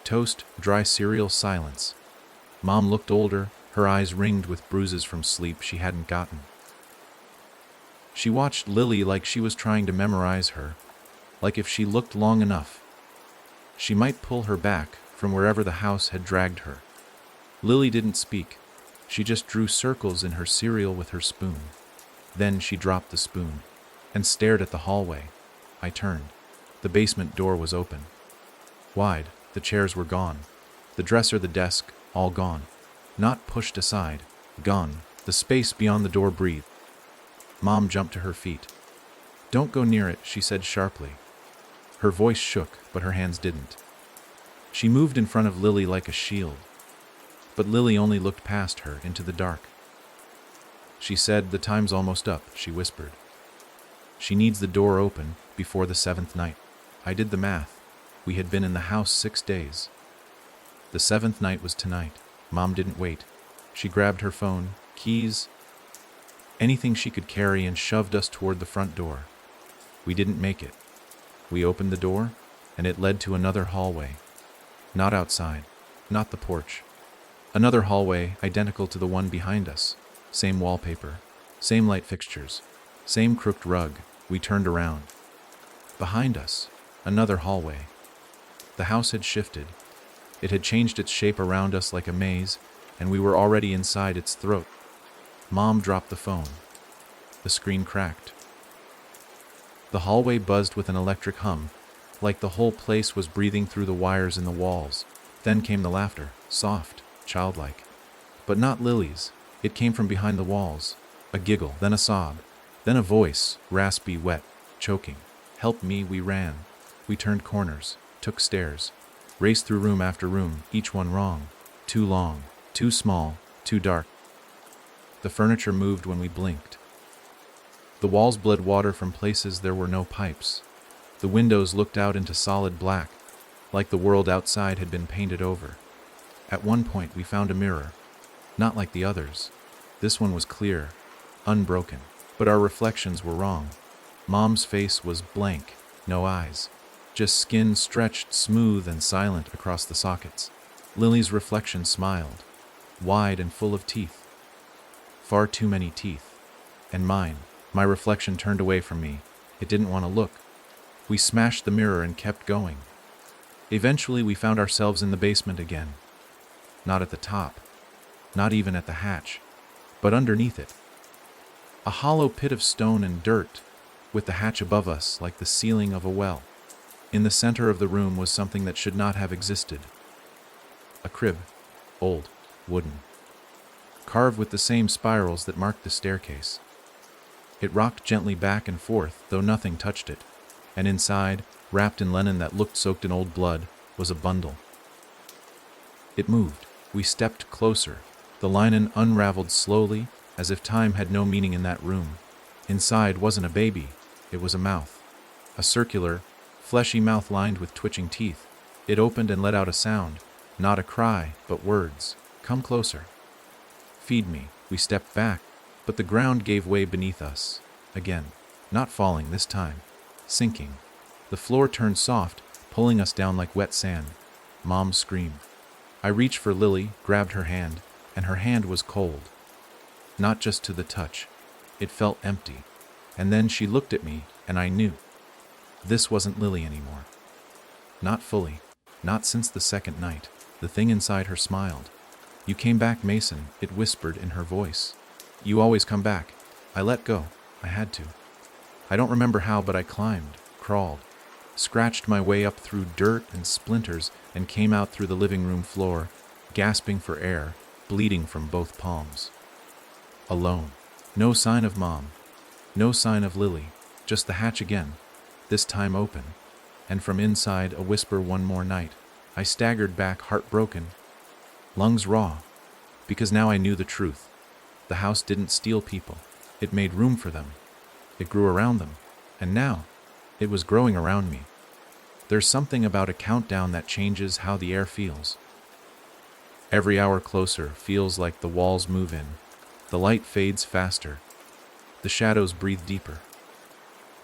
S1: Toast, dry cereal, silence. Mom looked older, her eyes ringed with bruises from sleep she hadn't gotten. She watched Lily like she was trying to memorize her, like if she looked long enough, she might pull her back from wherever the house had dragged her. Lily didn't speak. She just drew circles in her cereal with her spoon. Then she dropped the spoon and stared at the hallway. I turned. The basement door was open. Wide, the chairs were gone. The dresser, the desk, all gone. Not pushed aside, gone. The space beyond the door breathed. Mom jumped to her feet. "Don't go near it," she said sharply. Her voice shook, but her hands didn't. She moved in front of Lily like a shield. But Lily only looked past her into the dark. She said, "The time's almost up," she whispered. "She needs the door open before the 7th night." I did the math. We had been in the house 6 days. The 7th night was tonight. Mom didn't wait. She grabbed her phone, keys, anything she could carry, and shoved us toward the front door. We didn't make it. We opened the door, and it led to another hallway. Not outside, not the porch. Another hallway identical to the one behind us. Same wallpaper, same light fixtures, same crooked rug. We turned around. Behind us, another hallway. The house had shifted. It had changed its shape around us like a maze, and we were already inside its throat. Mom dropped the phone. The screen cracked. The hallway buzzed with an electric hum, like the whole place was breathing through the wires in the walls. Then came the laughter, soft, childlike. But not Lily's. It came from behind the walls. A giggle, then a sob, then a voice, raspy, wet, choking. "Help me," we ran. We turned corners, took stairs, raced through room after room, each one wrong. Too long, too small, too dark. The furniture moved when we blinked. The walls bled water from places there were no pipes. The windows looked out into solid black, like the world outside had been painted over. At one point we found a mirror. Not like the others. This one was clear, unbroken. But our reflections were wrong. Mom's face was blank, no eyes. Just skin stretched smooth and silent across the sockets. Lily's reflection smiled, wide and full of teeth. Far too many teeth. And mine, my reflection turned away from me. It didn't want to look. We smashed the mirror and kept going. Eventually we found ourselves in the basement again. Not at the top, not even at the hatch, but underneath it. A hollow pit of stone and dirt, with the hatch above us like the ceiling of a well. In the center of the room was something that should not have existed. A crib, old, wooden, carved with the same spirals that marked the staircase. It rocked gently back and forth, though nothing touched it, and inside, wrapped in linen that looked soaked in old blood, was a bundle. It moved. We stepped closer. The linen unraveled slowly, as if time had no meaning in that room. Inside wasn't a baby, it was a mouth. A circular, fleshy mouth lined with twitching teeth. It opened and let out a sound, not a cry, but words. "Come closer. Feed me." We stepped back, but the ground gave way beneath us. Again, not falling this time, sinking. The floor turned soft, pulling us down like wet sand. Mom screamed. I reached for Lily, grabbed her hand, and her hand was cold. Not just to the touch. It felt empty. And then she looked at me, and I knew. This wasn't Lily anymore. Not fully. Not since the second night. The thing inside her smiled. "You came back, Mason," it whispered in her voice. "You always come back." I let go. I had to. I don't remember how, but I climbed, crawled, scratched my way up through dirt and splinters, and came out through the living room floor, gasping for air, bleeding from both palms. Alone. No sign of Mom. No sign of Lily. Just the hatch again, this time open. And from inside, a whisper, "One more night." I staggered back, heartbroken, lungs raw, because now I knew the truth. The house didn't steal people. It made room for them. It grew around them. And now, it was growing around me. There's something about a countdown that changes how the air feels. Every hour closer feels like the walls move in. The light fades faster. The shadows breathe deeper.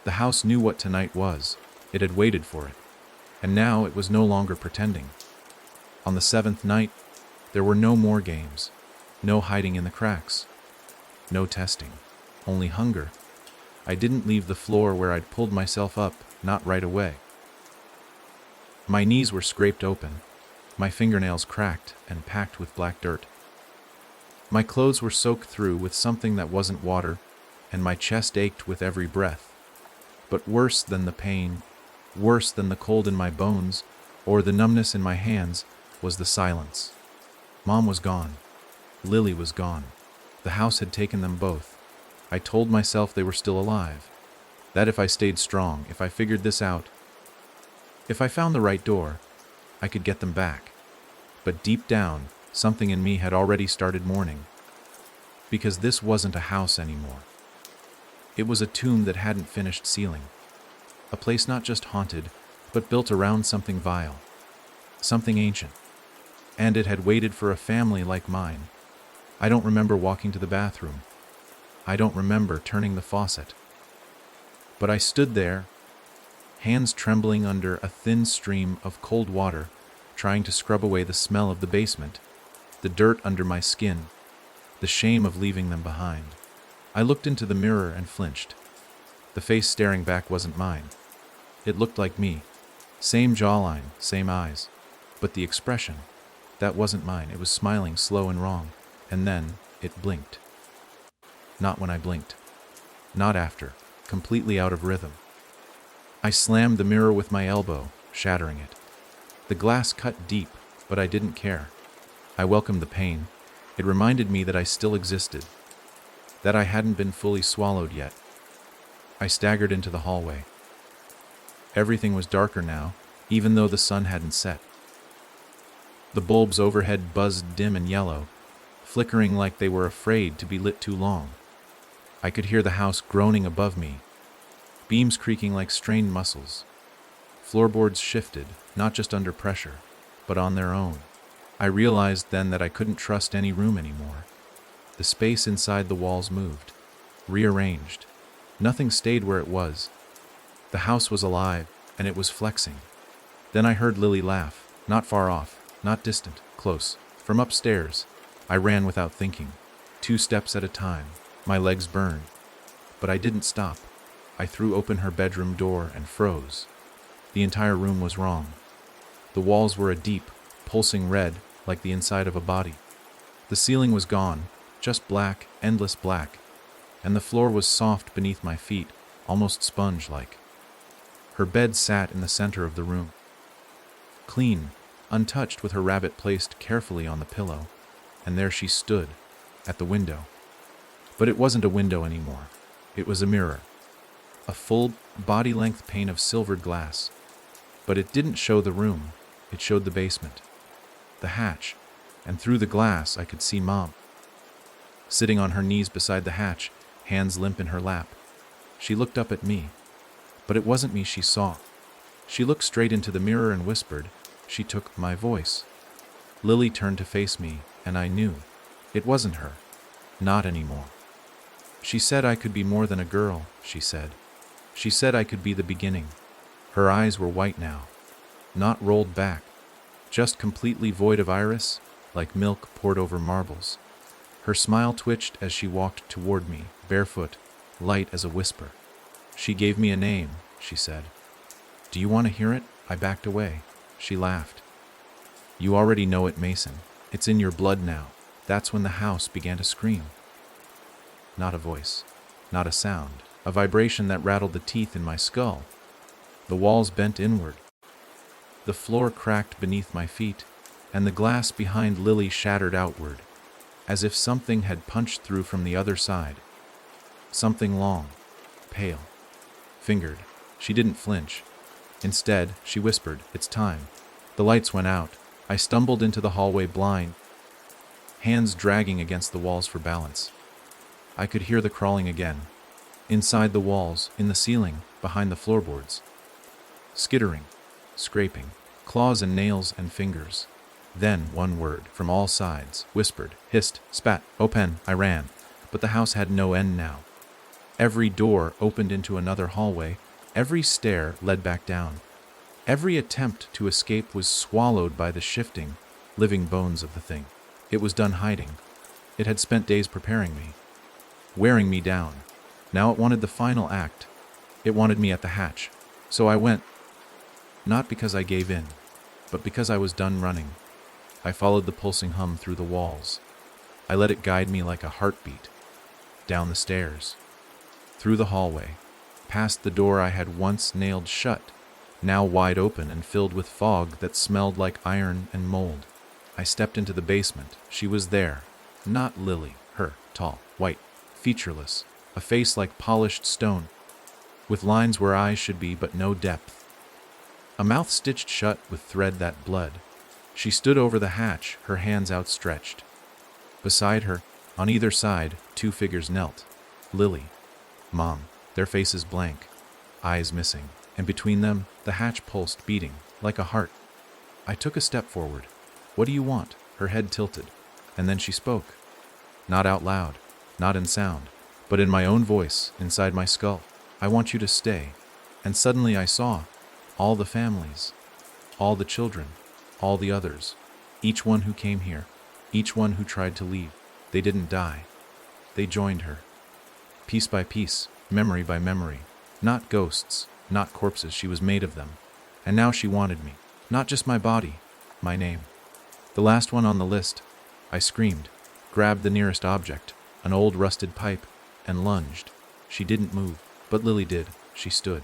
S1: The house knew what tonight was. It had waited for it. And now it was no longer pretending. On the seventh night, there were no more games. No hiding in the cracks. No testing. Only hunger. I didn't leave the floor where I'd pulled myself up, not right away. My knees were scraped open. My fingernails cracked and packed with black dirt. My clothes were soaked through with something that wasn't water, and my chest ached with every breath. But worse than the pain, worse than the cold in my bones, or the numbness in my hands, was the silence. Mom was gone. Lily was gone. The house had taken them both. I told myself they were still alive. That if I stayed strong, if I figured this out, if I found the right door, I could get them back. But deep down, something in me had already started mourning. Because this wasn't a house anymore. It was a tomb that hadn't finished sealing. A place not just haunted, but built around something vile. Something ancient. And it had waited for a family like mine. I don't remember walking to the bathroom. I don't remember turning the faucet. But I stood there, hands trembling under a thin stream of cold water, trying to scrub away the smell of the basement, the dirt under my skin, the shame of leaving them behind. I looked into the mirror and flinched. The face staring back wasn't mine. It looked like me. Same jawline, same eyes. But the expression, that wasn't mine. It was smiling slow and wrong. And then it blinked. Not when I blinked. Not after. Completely out of rhythm. I slammed the mirror with my elbow, shattering it. The glass cut deep, but I didn't care. I welcomed the pain. It reminded me that I still existed, that I hadn't been fully swallowed yet. I staggered into the hallway. Everything was darker now, even though the sun hadn't set. The bulbs overhead buzzed dim and yellow, flickering like they were afraid to be lit too long. I could hear the house groaning above me, beams creaking like strained muscles. Floorboards shifted, not just under pressure, but on their own. I realized then that I couldn't trust any room anymore. The space inside the walls moved, rearranged. Nothing stayed where it was. The house was alive, and it was flexing. Then I heard Lily laugh, not far off, not distant, close, from upstairs. I ran without thinking, 2 steps at a time. My legs burned. But I didn't stop. I threw open her bedroom door and froze. The entire room was wrong. The walls were a deep, pulsing red, like the inside of a body. The ceiling was gone, just black, endless black, and the floor was soft beneath my feet, almost sponge-like. Her bed sat in the center of the room. Clean, untouched, with her rabbit placed carefully on the pillow, and there she stood, at the window. But it wasn't a window anymore. It was a mirror. A full, body-length pane of silvered glass. But it didn't show the room. It showed the basement. The hatch. And through the glass I could see Mom. Sitting on her knees beside the hatch, hands limp in her lap. She looked up at me. But it wasn't me she saw. She looked straight into the mirror and whispered. She took my voice. Lily turned to face me, and I knew. It wasn't her. Not anymore. She said I could be more than a girl, she said. She said I could be the beginning. Her eyes were white now. Not rolled back. Just completely void of iris, like milk poured over marbles. Her smile twitched as she walked toward me, barefoot, light as a whisper. She gave me a name, she said. Do you want to hear it? I backed away. She laughed. You already know it, Mason. It's in your blood now. That's when the house began to scream. Not a voice, not a sound, a vibration that rattled the teeth in my skull. The walls bent inward. The floor cracked beneath my feet, and the glass behind Lily shattered outward, as if something had punched through from the other side. Something long, pale, fingered. She didn't flinch. Instead, she whispered, "It's time." The lights went out. I stumbled into the hallway blind, hands dragging against the walls for balance. I could hear the crawling again. Inside the walls, in the ceiling, behind the floorboards. Skittering, scraping, claws and nails and fingers. Then one word from all sides, whispered, hissed, spat, open. I ran, but the house had no end now. Every door opened into another hallway, every stair led back down. Every attempt to escape was swallowed by the shifting, living bones of the thing. It was done hiding. It had spent days preparing me, wearing me down. Now it wanted the final act. It wanted me at the hatch. So I went, not because I gave in, but because I was done running. I followed the pulsing hum through the walls. I let it guide me like a heartbeat, down the stairs, through the hallway, past the door I had once nailed shut, now wide open and filled with fog that smelled like iron and mold. I stepped into the basement. She was there, not Lily, her, tall, white, featureless, a face like polished stone, with lines where eyes should be but no depth, a mouth stitched shut with thread that bled. She stood over the hatch, her hands outstretched. Beside her, on either side, two figures knelt. Lily, Mom, their faces blank, eyes missing, and between them, the hatch pulsed, beating, like a heart. I took a step forward. What do you want? Her head tilted, and then she spoke. Not out loud, not in sound, but in my own voice, inside my skull. I want you to stay. And suddenly I saw all the families, all the children, all the others, each one who came here, each one who tried to leave. They didn't die. They joined her. Piece by piece, memory by memory. Not ghosts, not corpses, she was made of them. And now she wanted me. Not just my body, my name. The last one on the list. I screamed, grabbed the nearest object, an old rusted pipe, and lunged. She didn't move, but Lily did. She stood,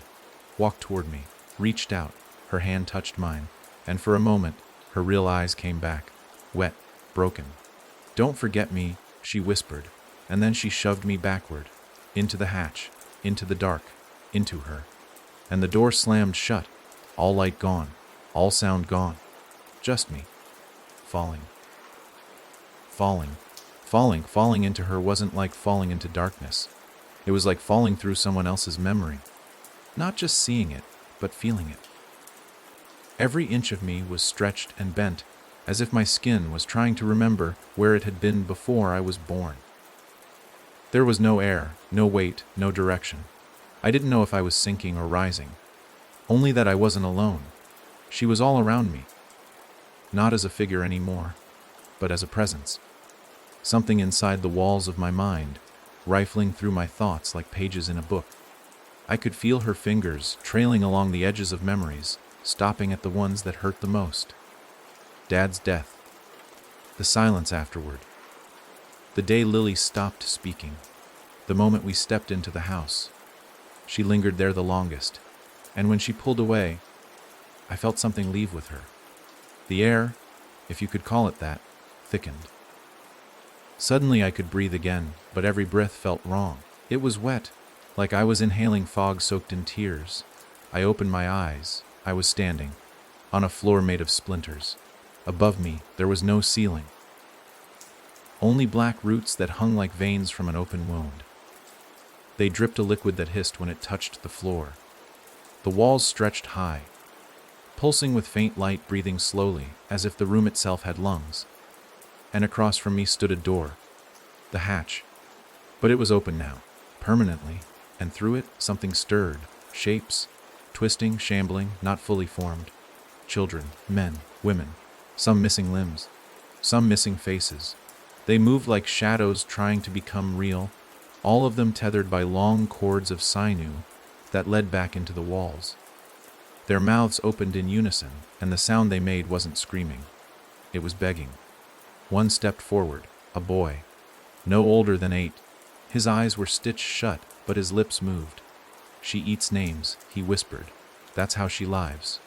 S1: walked toward me, reached out, her hand touched mine, and for a moment, her real eyes came back, wet, broken. Don't forget me, she whispered, and then she shoved me backward, into the hatch, into the dark, into her. And the door slammed shut, all light gone, all sound gone. Just me. Falling. Falling into her wasn't like falling into darkness. It was like falling through someone else's memory. Not just seeing it, but feeling it. Every inch of me was stretched and bent, as if my skin was trying to remember where it had been before I was born. There was no air, no weight, no direction. I didn't know if I was sinking or rising. Only that I wasn't alone. She was all around me. Not as a figure anymore, but as a presence. Something inside the walls of my mind, rifling through my thoughts like pages in a book. I could feel her fingers trailing along the edges of memories, stopping at the ones that hurt the most. Dad's death. The silence afterward. The day Lily stopped speaking. The moment we stepped into the house. She lingered there the longest, and when she pulled away, I felt something leave with her. The air, if you could call it that, thickened. Suddenly I could breathe again, but every breath felt wrong. It was wet, like I was inhaling fog soaked in tears. I opened my eyes. I was standing on a floor made of splinters. Above me, there was no ceiling. Only black roots that hung like veins from an open wound. They dripped a liquid that hissed when it touched the floor. The walls stretched high, pulsing with faint light, breathing slowly, as if the room itself had lungs. And across from me stood a door, the hatch. But it was open now, permanently, and through it something stirred, shapes, twisting, shambling, not fully formed. Children, men, women, some missing limbs, some missing faces. They moved like shadows trying to become real, all of them tethered by long cords of sinew that led back into the walls. Their mouths opened in unison, and the sound they made wasn't screaming. It was begging. One stepped forward, a boy, no older than 8. His eyes were stitched shut, but his lips moved. She eats names, he whispered. That's how she lives.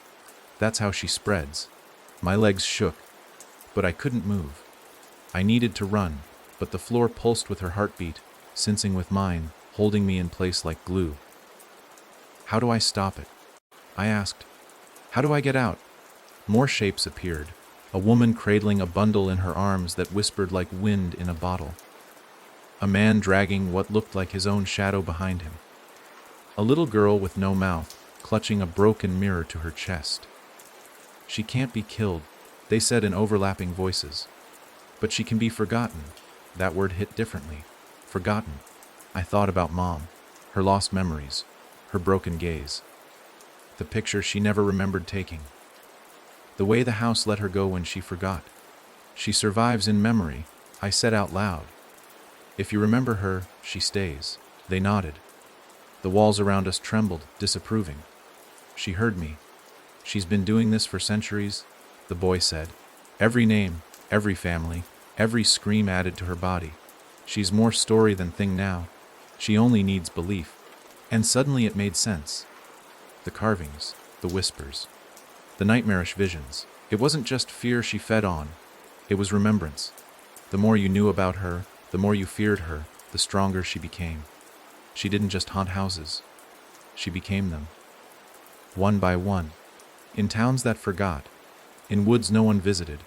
S1: That's how she spreads. My legs shook, but I couldn't move. I needed to run, but the floor pulsed with her heartbeat, sensing with mine, holding me in place like glue. How do I stop it? I asked. How do I get out? More shapes appeared, a woman cradling a bundle in her arms that whispered like wind in a bottle. A man dragging what looked like his own shadow behind him. A little girl with no mouth, clutching a broken mirror to her chest. She can't be killed, They said in overlapping voices. But she can be forgotten. That word hit differently. Forgotten. I thought about Mom, her lost memories, her broken gaze. The picture she never remembered taking. The way the house let her go when she forgot. She survives in memory, I said out loud. If you remember her, she stays. They nodded. The walls around us trembled, disapproving. She heard me. She's been doing this for centuries, the boy said. Every name, every family, every scream added to her body. She's more story than thing now. She only needs belief. And suddenly it made sense. The carvings, the whispers, the nightmarish visions. It wasn't just fear she fed on. It was remembrance. The more you knew about her, the more you feared her, the stronger she became. She didn't just haunt houses. She became them. One by one. In towns that forgot. In woods no one visited.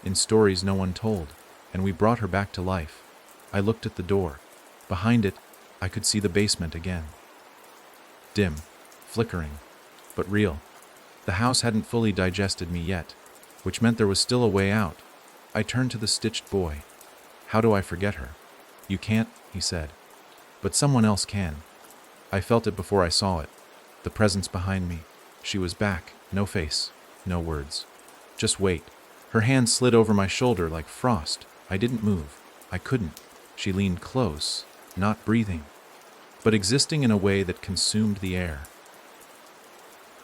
S1: In stories no one told. And we brought her back to life. I looked at the door. Behind it, I could see the basement again. Dim, flickering, but real. The house hadn't fully digested me yet, which meant there was still a way out. I turned to the stitched boy. How do I forget her? You can't, he said. But someone else can. I felt it before I saw it. The presence behind me. She was back, no face, no words. Just wait. Her hand slid over my shoulder like frost. I didn't move. I couldn't. She leaned close, not breathing, but existing in a way that consumed the air.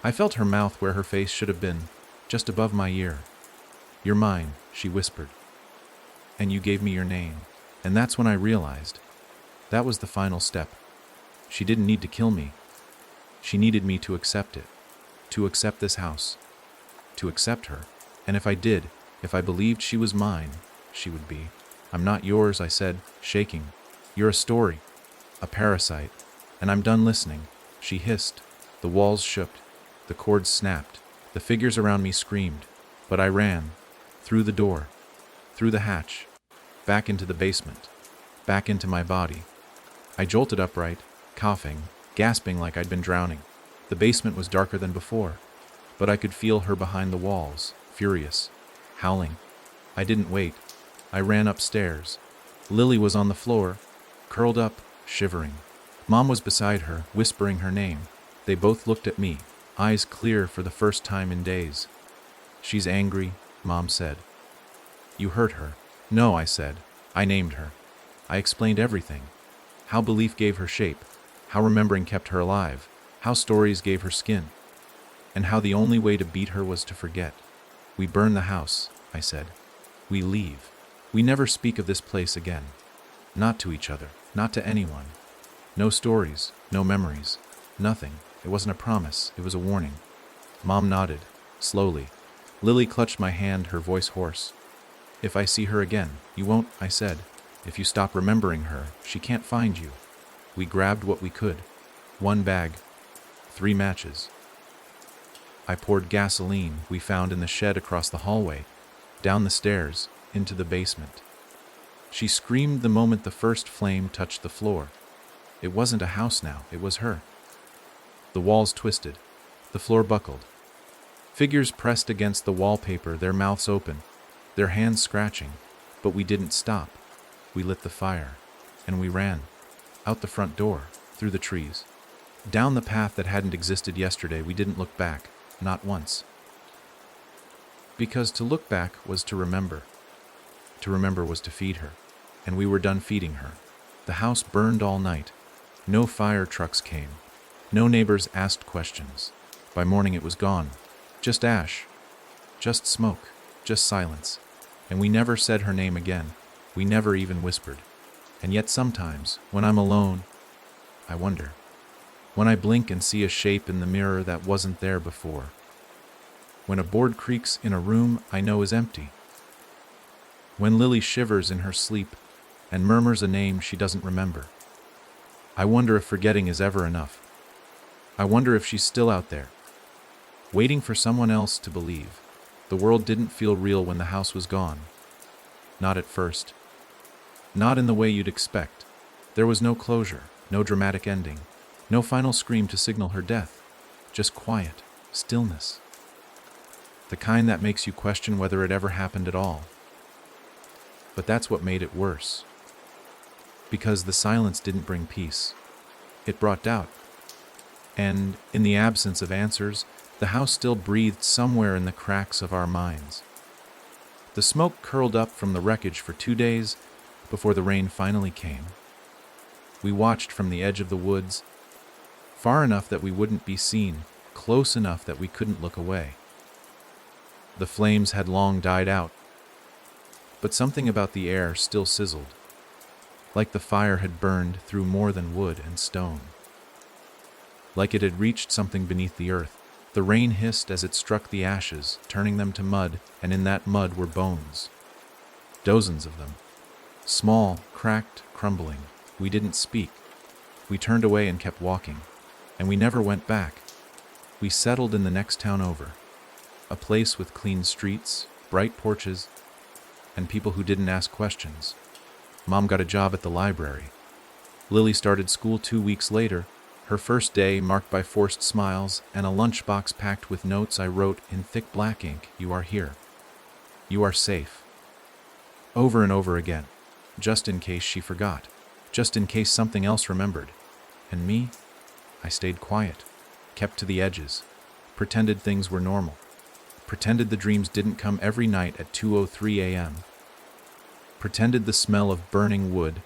S1: I felt her mouth where her face should have been, just above my ear. You're mine, she whispered. And you gave me your name. And that's when I realized. That was the final step. She didn't need to kill me. She needed me to accept it. To accept this house. To accept her. And if I did, if I believed she was mine, she would be. I'm not yours, I said, shaking. You're a story. A parasite. And I'm done listening. She hissed. The walls shook. The cords snapped. The figures around me screamed. But I ran. Through the door. Through the hatch. Back into the basement. Back into my body. I jolted upright, coughing, gasping like I'd been drowning. The basement was darker than before, but I could feel her behind the walls, furious, howling. I didn't wait. I ran upstairs. Lily was on the floor, curled up, shivering. Mom was beside her, whispering her name. They both looked at me, eyes clear for the first time in days. She's angry, Mom said. You hurt her. No, I said. I named her. I explained everything. How belief gave her shape, how remembering kept her alive, how stories gave her skin, and how the only way to beat her was to forget. We burn the house, I said. We leave. We never speak of this place again. Not to each other, not to anyone. No stories, no memories, nothing. It wasn't a promise, it was a warning. Mom nodded, slowly. Lily clutched my hand, her voice hoarse. If I see her again, you won't, I said. If you stop remembering her, she can't find you. We grabbed what we could. 1 bag, 3 matches. I poured gasoline we found in the shed across the hallway, down the stairs, into the basement. She screamed the moment the first flame touched the floor. It wasn't a house now, it was her. The walls twisted. The floor buckled. Figures pressed against the wallpaper, their mouths open, their hands scratching, but we didn't stop. We lit the fire, and we ran. Out the front door, through the trees. Down the path that hadn't existed yesterday. We didn't look back, not once. Because to look back was to remember. To remember was to feed her. And we were done feeding her. The house burned all night. No fire trucks came. No neighbors asked questions. By morning it was gone. Just ash. Just smoke. Just silence. And we never said her name again. We never even whispered. And yet sometimes, when I'm alone, I wonder. When I blink and see a shape in the mirror that wasn't there before. When a board creaks in a room I know is empty. When Lily shivers in her sleep and murmurs a name she doesn't remember. I wonder if forgetting is ever enough. I wonder if she's still out there, waiting for someone else to believe. The world didn't feel real when the house was gone. Not at first. Not in the way you'd expect. There was no closure, no dramatic ending, no final scream to signal her death. Just quiet, stillness. the kind that makes you question whether it ever happened at all. But that's what made it worse. Because the silence didn't bring peace. It brought doubt. And, in the absence of answers, the house still breathed somewhere in the cracks of our minds. The smoke curled up from the wreckage for 2 days before the rain finally came. We watched from the edge of the woods, far enough that we wouldn't be seen, close enough that we couldn't look away. The flames had long died out, but something about the air still sizzled, like the fire had burned through more than wood and stone. Like it had reached something beneath the earth. The rain hissed as it struck the ashes, turning them to mud, and in that mud were bones. Dozens of them. Small, cracked, crumbling. We didn't speak. We turned away and kept walking. And we never went back. We settled in the next town over. A place with clean streets, bright porches, and people who didn't ask questions. Mom got a job at the library. Lily started school 2 weeks later, her first day marked by forced smiles and a lunchbox packed with notes I wrote in thick black ink, "You are here. You are safe." Over and over again, just in case she forgot, just in case something else remembered. And me? I stayed quiet, kept to the edges, pretended things were normal, pretended the dreams didn't come every night at 2:03 a.m., pretended the smell of burning wood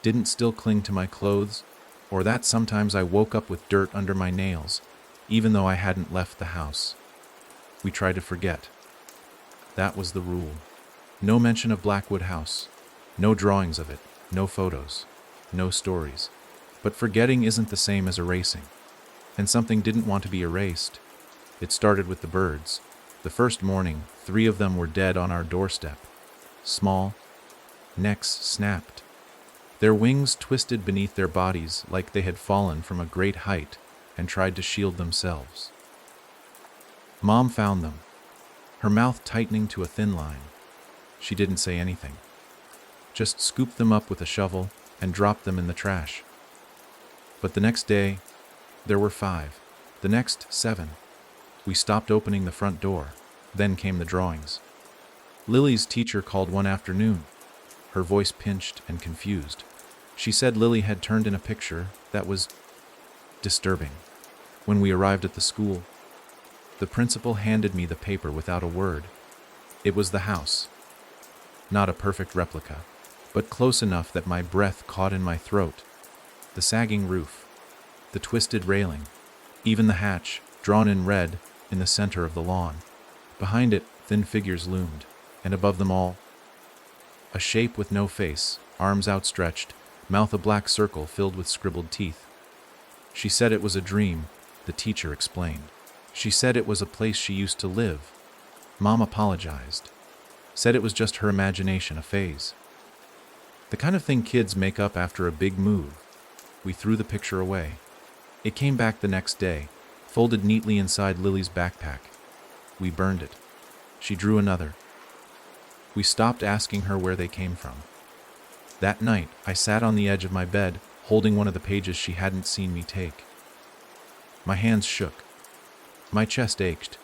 S1: didn't still cling to my clothes, or that sometimes I woke up with dirt under my nails, even though I hadn't left the house. We tried to forget. That was the rule. No mention of Blackwood House, no drawings of it, no photos, no stories. But forgetting isn't the same as erasing. And something didn't want to be erased. It started with the birds. The first morning, 3 of them were dead on our doorstep. Small, necks snapped. Their wings twisted beneath their bodies like they had fallen from a great height and tried to shield themselves. Mom found them, her mouth tightening to a thin line. She didn't say anything. Just scooped them up with a shovel and dropped them in the trash. But the next day, there were 5. The next 7. We stopped opening the front door. Then came the drawings. Lily's teacher called one afternoon, her voice pinched and confused. She said Lily had turned in a picture that was disturbing. When we arrived at the school, the principal handed me the paper without a word. It was the house. Not a perfect replica, but close enough that my breath caught in my throat. The sagging roof, the twisted railing, even the hatch, drawn in red, in the center of the lawn. Behind it, thin figures loomed, and above them all, a shape with no face, arms outstretched, mouth a black circle filled with scribbled teeth. She said it was a dream, the teacher explained. She said it was a place she used to live. Mom apologized. Said it was just her imagination, a phase. The kind of thing kids make up after a big move. We threw the picture away. It came back the next day, folded neatly inside Lily's backpack. We burned it. She drew another. We stopped asking her where they came from. That night, I sat on the edge of my bed, holding one of the pages she hadn't seen me take. My hands shook. My chest ached.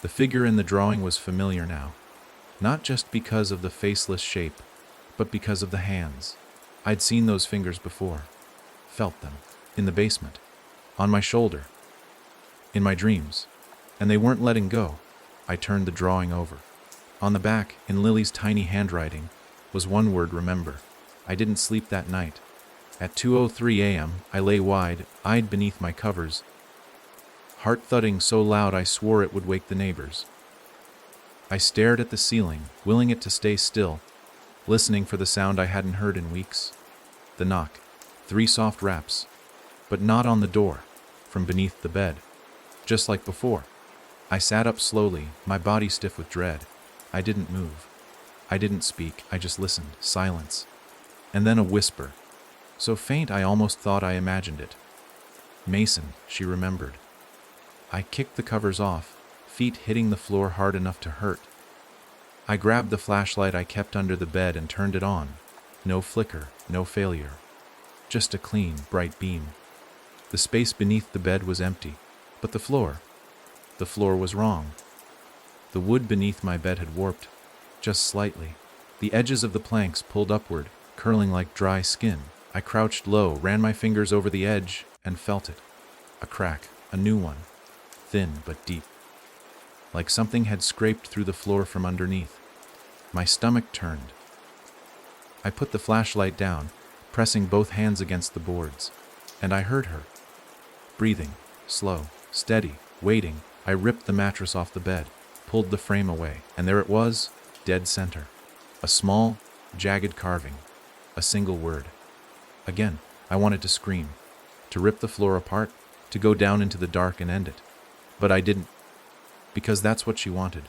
S1: The figure in the drawing was familiar now, not just because of the faceless shape, but because of the hands. I'd seen those fingers before, felt them, in the basement, on my shoulder, in my dreams, and they weren't letting go. I turned the drawing over. On the back, in Lily's tiny handwriting, was one word, remember. I didn't sleep that night. At 2:03 a.m., I lay wide-eyed beneath my covers, heart thudding so loud I swore it would wake the neighbors. I stared at the ceiling, willing it to stay still, listening for the sound I hadn't heard in weeks. The knock, 3 soft raps, but not on the door, from beneath the bed. Just like before. I sat up slowly, my body stiff with dread. I didn't move. I didn't speak, I just listened, silence. And then a whisper, so faint I almost thought I imagined it. "Mason," she remembered. I kicked the covers off, feet hitting the floor hard enough to hurt. I grabbed the flashlight I kept under the bed and turned it on. No flicker, no failure. Just a clean, bright beam. The space beneath the bed was empty, but the floor was wrong. The wood beneath my bed had warped, just slightly. The edges of the planks pulled upward, curling like dry skin. I crouched low, ran my fingers over the edge, and felt it. A crack, a new one, thin but deep. Like something had scraped through the floor from underneath. My stomach turned. I put the flashlight down, pressing both hands against the boards, and I heard her. Breathing, slow, steady, waiting. I ripped the mattress off the bed, pulled the frame away, and there it was, dead center. A small, jagged carving, a single word. Again, I wanted to scream, to rip the floor apart, to go down into the dark and end it. But I didn't, because that's what she wanted.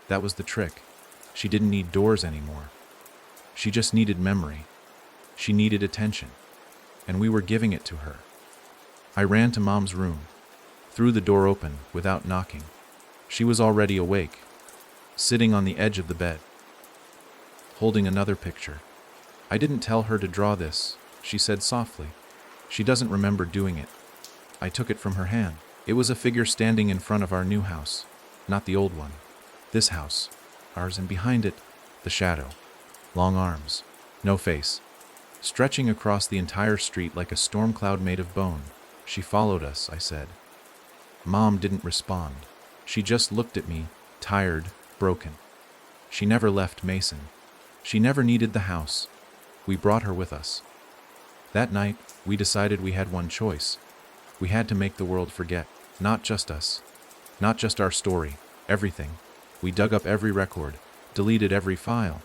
S1: That was the trick. She didn't need doors anymore. She just needed memory. She needed attention, and we were giving it to her. I ran to Mom's room, threw the door open without knocking. She was already awake, sitting on the edge of the bed, holding another picture. I didn't tell her to draw this, she said softly. She doesn't remember doing it. I took it from her hand. It was a figure standing in front of our new house, not the old one. This house, ours, and behind it, the shadow. Long arms, no face, stretching across the entire street like a storm cloud made of bone. She followed us, I said. Mom didn't respond. She just looked at me, tired, broken. She never left Mason. She never needed the house. We brought her with us. That night, we decided we had one choice. We had to make the world forget. Not just us. Not just our story. Everything. We dug up every record, deleted every file,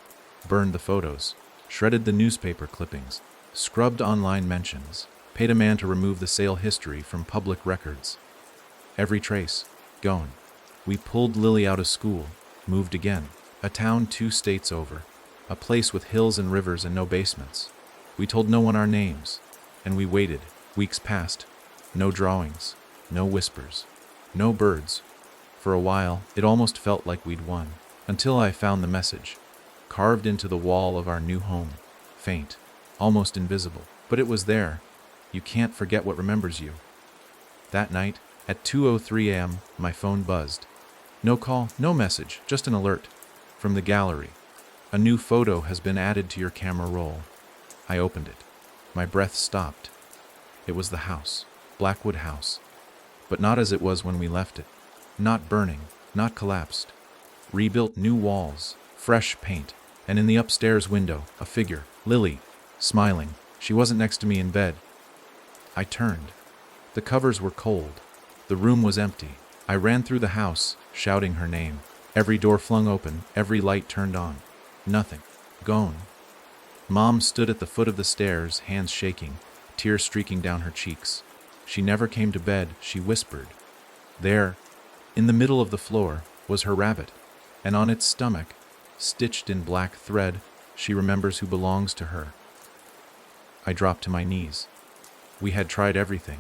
S1: burned the photos, shredded the newspaper clippings, scrubbed online mentions, paid a man to remove the sale history from public records. Every trace, gone. We pulled Lily out of school, moved again. A town 2 states over. A place with hills and rivers and no basements. We told no one our names, and we waited. Weeks passed. No drawings, no whispers, no birds. For a while, it almost felt like we'd won, until I found the message, carved into the wall of our new home, faint, almost invisible. But it was there. You can't forget what remembers you. That night, at 2:03 a.m., my phone buzzed. No call, no message, just an alert. From the gallery. A new photo has been added to your camera roll. I opened it. My breath stopped. It was the house, Blackwood House. But not as it was when we left it. Not burning, not collapsed. Rebuilt new walls, fresh paint, and in the upstairs window, a figure, Lily, smiling. She wasn't next to me in bed. I turned. The covers were cold. The room was empty. I ran through the house, shouting her name. Every door flung open, every light turned on. Nothing. Gone. Mom stood at the foot of the stairs, hands shaking, tears streaking down her cheeks. She never came to bed, she whispered. There, in the middle of the floor, was her rabbit, and on its stomach, stitched in black thread, she remembers who belongs to her. I dropped to my knees. We had tried everything,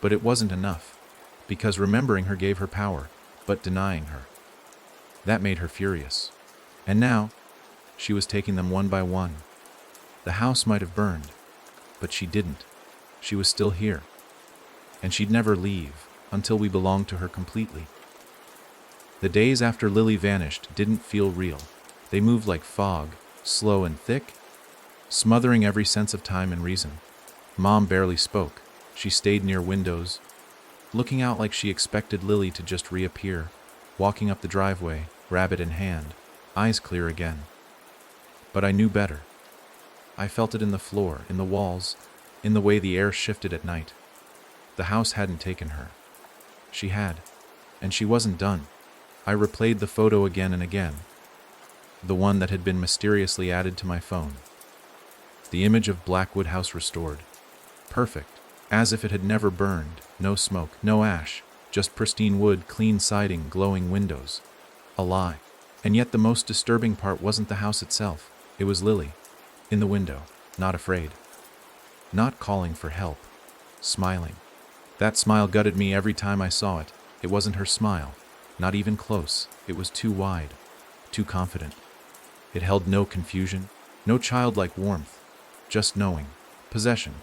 S1: but it wasn't enough, because remembering her gave her power, but denying her. That made her furious. And now, she was taking them one by one. The house might have burned, but she didn't. She was still here. And she'd never leave until we belonged to her completely. The days after Lily vanished didn't feel real. They moved like fog, slow and thick, smothering every sense of time and reason. Mom barely spoke. She stayed near windows, looking out like she expected Lily to just reappear, walking up the driveway, rabbit in hand, eyes clear again. But I knew better. I felt it in the floor, in the walls, in the way the air shifted at night. The house hadn't taken her. She had, and she wasn't done. I replayed the photo again and again, the one that had been mysteriously added to my phone. The image of Blackwood House restored. Perfect, as if it had never burned, no smoke, no ash, just pristine wood, clean siding, glowing windows. A lie. And yet the most disturbing part wasn't the house itself. It was Lily, in the window, not afraid. Not calling for help. Smiling. That smile gutted me every time I saw it. It wasn't her smile. Not even close. It was too wide. Too confident. It held no confusion, no childlike warmth. Just knowing. Possession.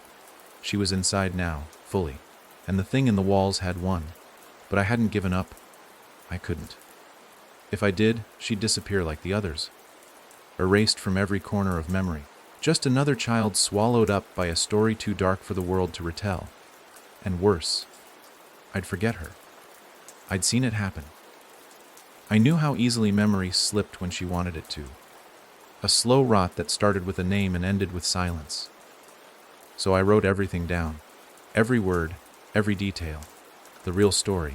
S1: She was inside now, fully. And the thing in the walls had won. But I hadn't given up. I couldn't. If I did, she'd disappear like the others, erased from every corner of memory. Just another child swallowed up by a story too dark for the world to retell. And worse, I'd forget her. I'd seen it happen. I knew how easily memory slipped when she wanted it to. A slow rot that started with a name and ended with silence. So I wrote everything down. Every word, every detail. The real story.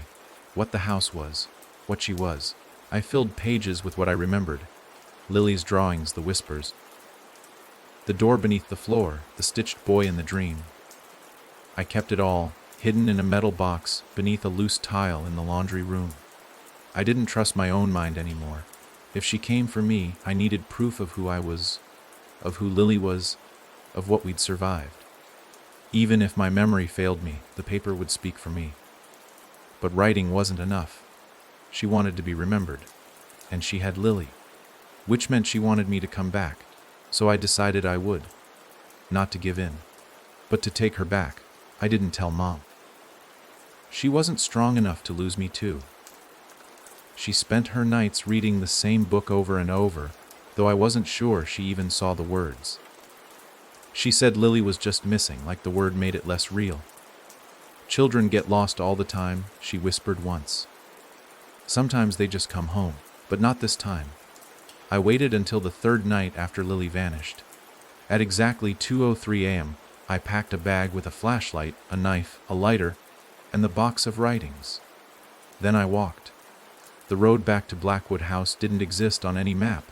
S1: What the house was. What she was. I filled pages with what I remembered. Lily's drawings, the whispers. The door beneath the floor, the stitched boy in the dream. I kept it all, hidden in a metal box beneath a loose tile in the laundry room. I didn't trust my own mind anymore. If she came for me, I needed proof of who I was, of who Lily was, of what we'd survived. Even if my memory failed me, the paper would speak for me. But writing wasn't enough. She wanted to be remembered, and she had Lily, which meant she wanted me to come back. So I decided I would. Not to give in, but to take her back. I didn't tell Mom. She wasn't strong enough to lose me too. She spent her nights reading the same book over and over, though I wasn't sure she even saw the words. She said Lily was just missing, like the word made it less real. Children get lost all the time, she whispered once. Sometimes they just come home, but not this time. I waited until the third night after Lily vanished. At exactly 2:03 a.m., I packed a bag with a flashlight, a knife, a lighter, and the box of writings. Then I walked. The road back to Blackwood House didn't exist on any map.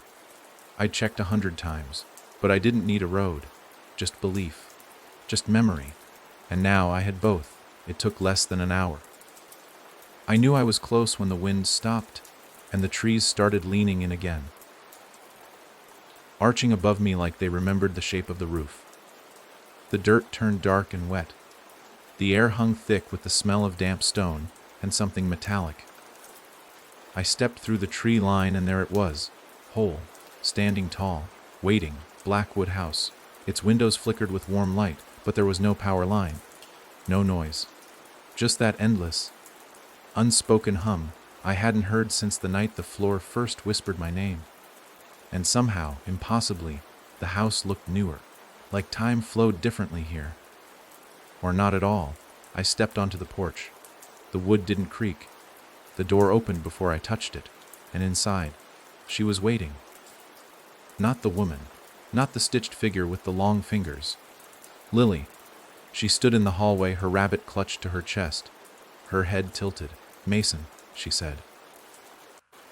S1: I'd checked 100 times, but I didn't need a road. Just belief. Just memory. And now I had both. It took less than an hour. I knew I was close when the wind stopped, and the trees started leaning in again, arching above me like they remembered the shape of the roof. The dirt turned dark and wet. The air hung thick with the smell of damp stone and something metallic. I stepped through the tree line and there it was, whole, standing tall, waiting, Blackwood House. Its windows flickered with warm light, but there was no power line, no noise. Just that endless, unspoken hum I hadn't heard since the night the floor first whispered my name. And somehow, impossibly, the house looked newer, like time flowed differently here. Or not at all. I stepped onto the porch. The wood didn't creak. The door opened before I touched it, and inside, she was waiting. Not the woman, not the stitched figure with the long fingers. Lily. She stood in the hallway, her rabbit clutched to her chest, her head tilted. "Mason," she said.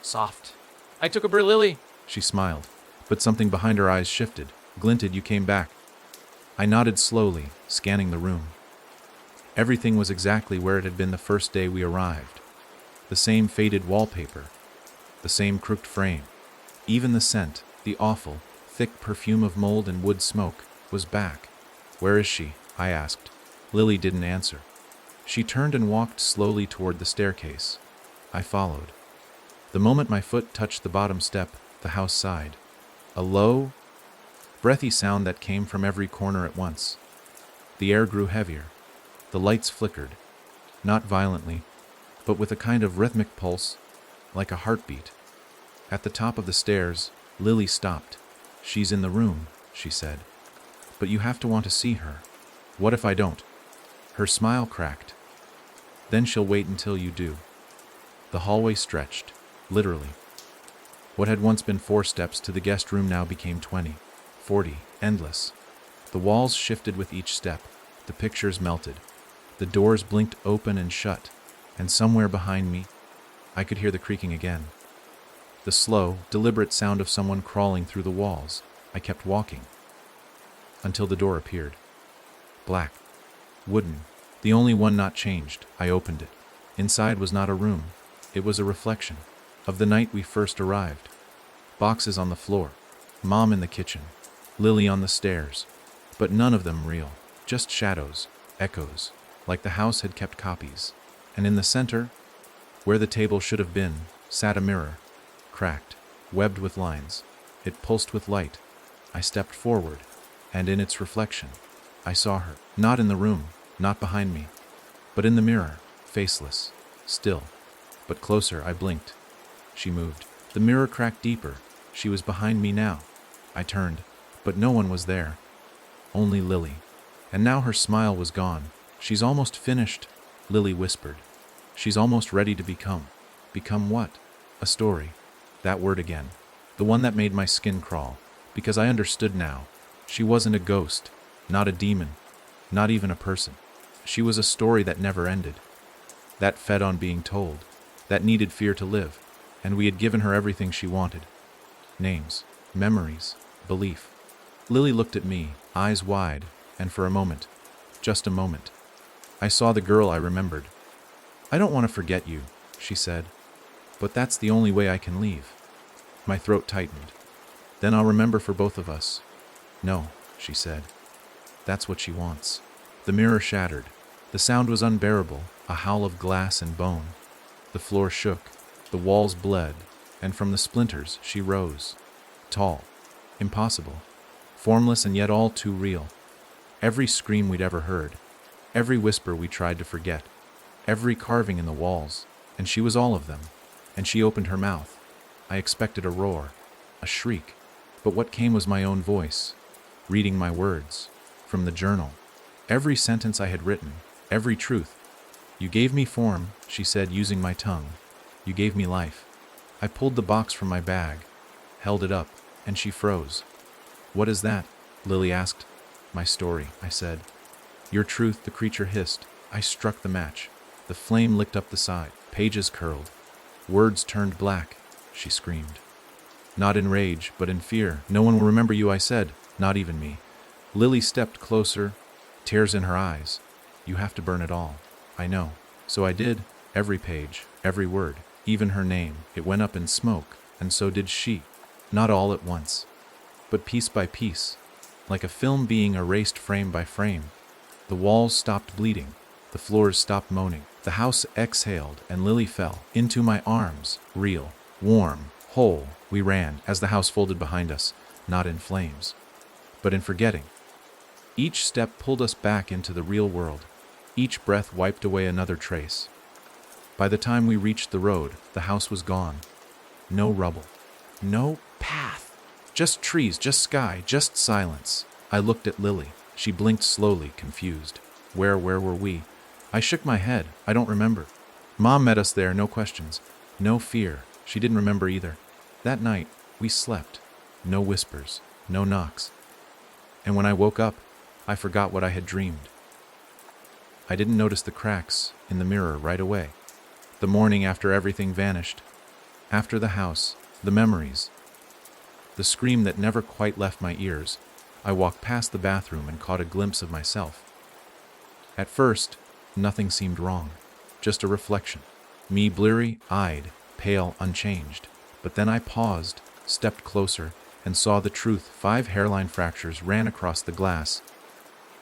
S2: Soft. I took a Lily.
S1: She smiled, but something behind her eyes shifted, glinted. "You came back." I nodded slowly, scanning the room. Everything was exactly where it had been the first day we arrived. The same faded wallpaper, the same crooked frame. Even the scent, the awful, thick perfume of mold and wood smoke, was back. "Where is she?" I asked. Lily didn't answer. She turned and walked slowly toward the staircase. I followed. The moment my foot touched the bottom step, the house sighed. A low, breathy sound that came from every corner at once. The air grew heavier. The lights flickered, not violently, but with a kind of rhythmic pulse, like a heartbeat. At the top of the stairs, Lily stopped. "She's in the room," she said. "But you have to want to see her." "What if I don't?" Her smile cracked. "Then she'll wait until you do." The hallway stretched, literally. What had once been 4 steps to the guest room now became 20, 40, endless. The walls shifted with each step. The pictures melted. The doors blinked open and shut, and somewhere behind me, I could hear the creaking again. The slow, deliberate sound of someone crawling through the walls. I kept walking, until the door appeared. Black, wooden, the only one not changed. I opened it. Inside was not a room. It was a reflection of the night we first arrived. Boxes on the floor, Mom in the kitchen, Lily on the stairs, but none of them real, just shadows, echoes, like the house had kept copies. And in the center, where the table should have been, sat a mirror, cracked, webbed with lines. It pulsed with light. I stepped forward, and in its reflection, I saw her, not in the room, not behind me, but in the mirror, faceless, still. But closer, I blinked. She moved. The mirror cracked deeper. She was behind me now. I turned, but no one was there. Only Lily. And now her smile was gone. She's almost finished, Lily whispered. She's almost ready to become. Become what? A story. That word again. The one that made my skin crawl. Because I understood now. She wasn't a ghost, not a demon, not even a person. She was a story that never ended. That fed on being told. That needed fear to live. And we had given her everything she wanted. Names, memories, belief. Lily looked at me, eyes wide, and for a moment, just a moment, I saw the girl I remembered. I don't want to forget you, she said, but that's the only way I can leave. My throat tightened. Then I'll remember for both of us. No, she said. That's what she wants. The mirror shattered. The sound was unbearable, a howl of glass and bone. The floor shook, the walls bled, and from the splinters she rose. Tall, impossible, formless and yet all too real. Every scream we'd ever heard, every whisper we tried to forget, every carving in the walls, and she was all of them. And she opened her mouth. I expected a roar, a shriek, but what came was my own voice, reading my words, from the journal. Every sentence I had written, every truth. You gave me form, she said, using my tongue. You gave me life. I pulled the box from my bag, held it up, and she froze. What is that? Lily asked. My story, I said. Your truth, the creature hissed. I struck the match. The flame licked up the side. Pages curled. Words turned black, she screamed. Not in rage, but in fear. No one will remember you, I said. Not even me. Lily stepped closer, tears in her eyes. You have to burn it all. I know. So I did. Every page, every word, even her name. It went up in smoke, and so did she. Not all at once, but piece by piece, like a film being erased frame by frame. The walls stopped bleeding. The floors stopped moaning. The house exhaled, and Lily fell into my arms, real, warm, whole. We ran as the house folded behind us, not in flames, but in forgetting. Each step pulled us back into the real world. Each breath wiped away another trace. By the time we reached the road, the house was gone. No rubble. No path. Just trees, just sky, just silence. I looked at Lily. She blinked slowly, confused. Where were we? I shook my head. I don't remember. Mom met us there, no questions. No fear. She didn't remember either. That night, we slept. No whispers. No knocks. And when I woke up, I forgot what I had dreamed. I didn't notice the cracks in the mirror right away. The morning after everything vanished. After the house, the memories. The scream that never quite left my ears. I walked past the bathroom and caught a glimpse of myself. At first, nothing seemed wrong. Just a reflection. Me bleary-eyed, pale, unchanged. But then I paused, stepped closer, and saw the truth. 5 hairline fractures ran across the glass,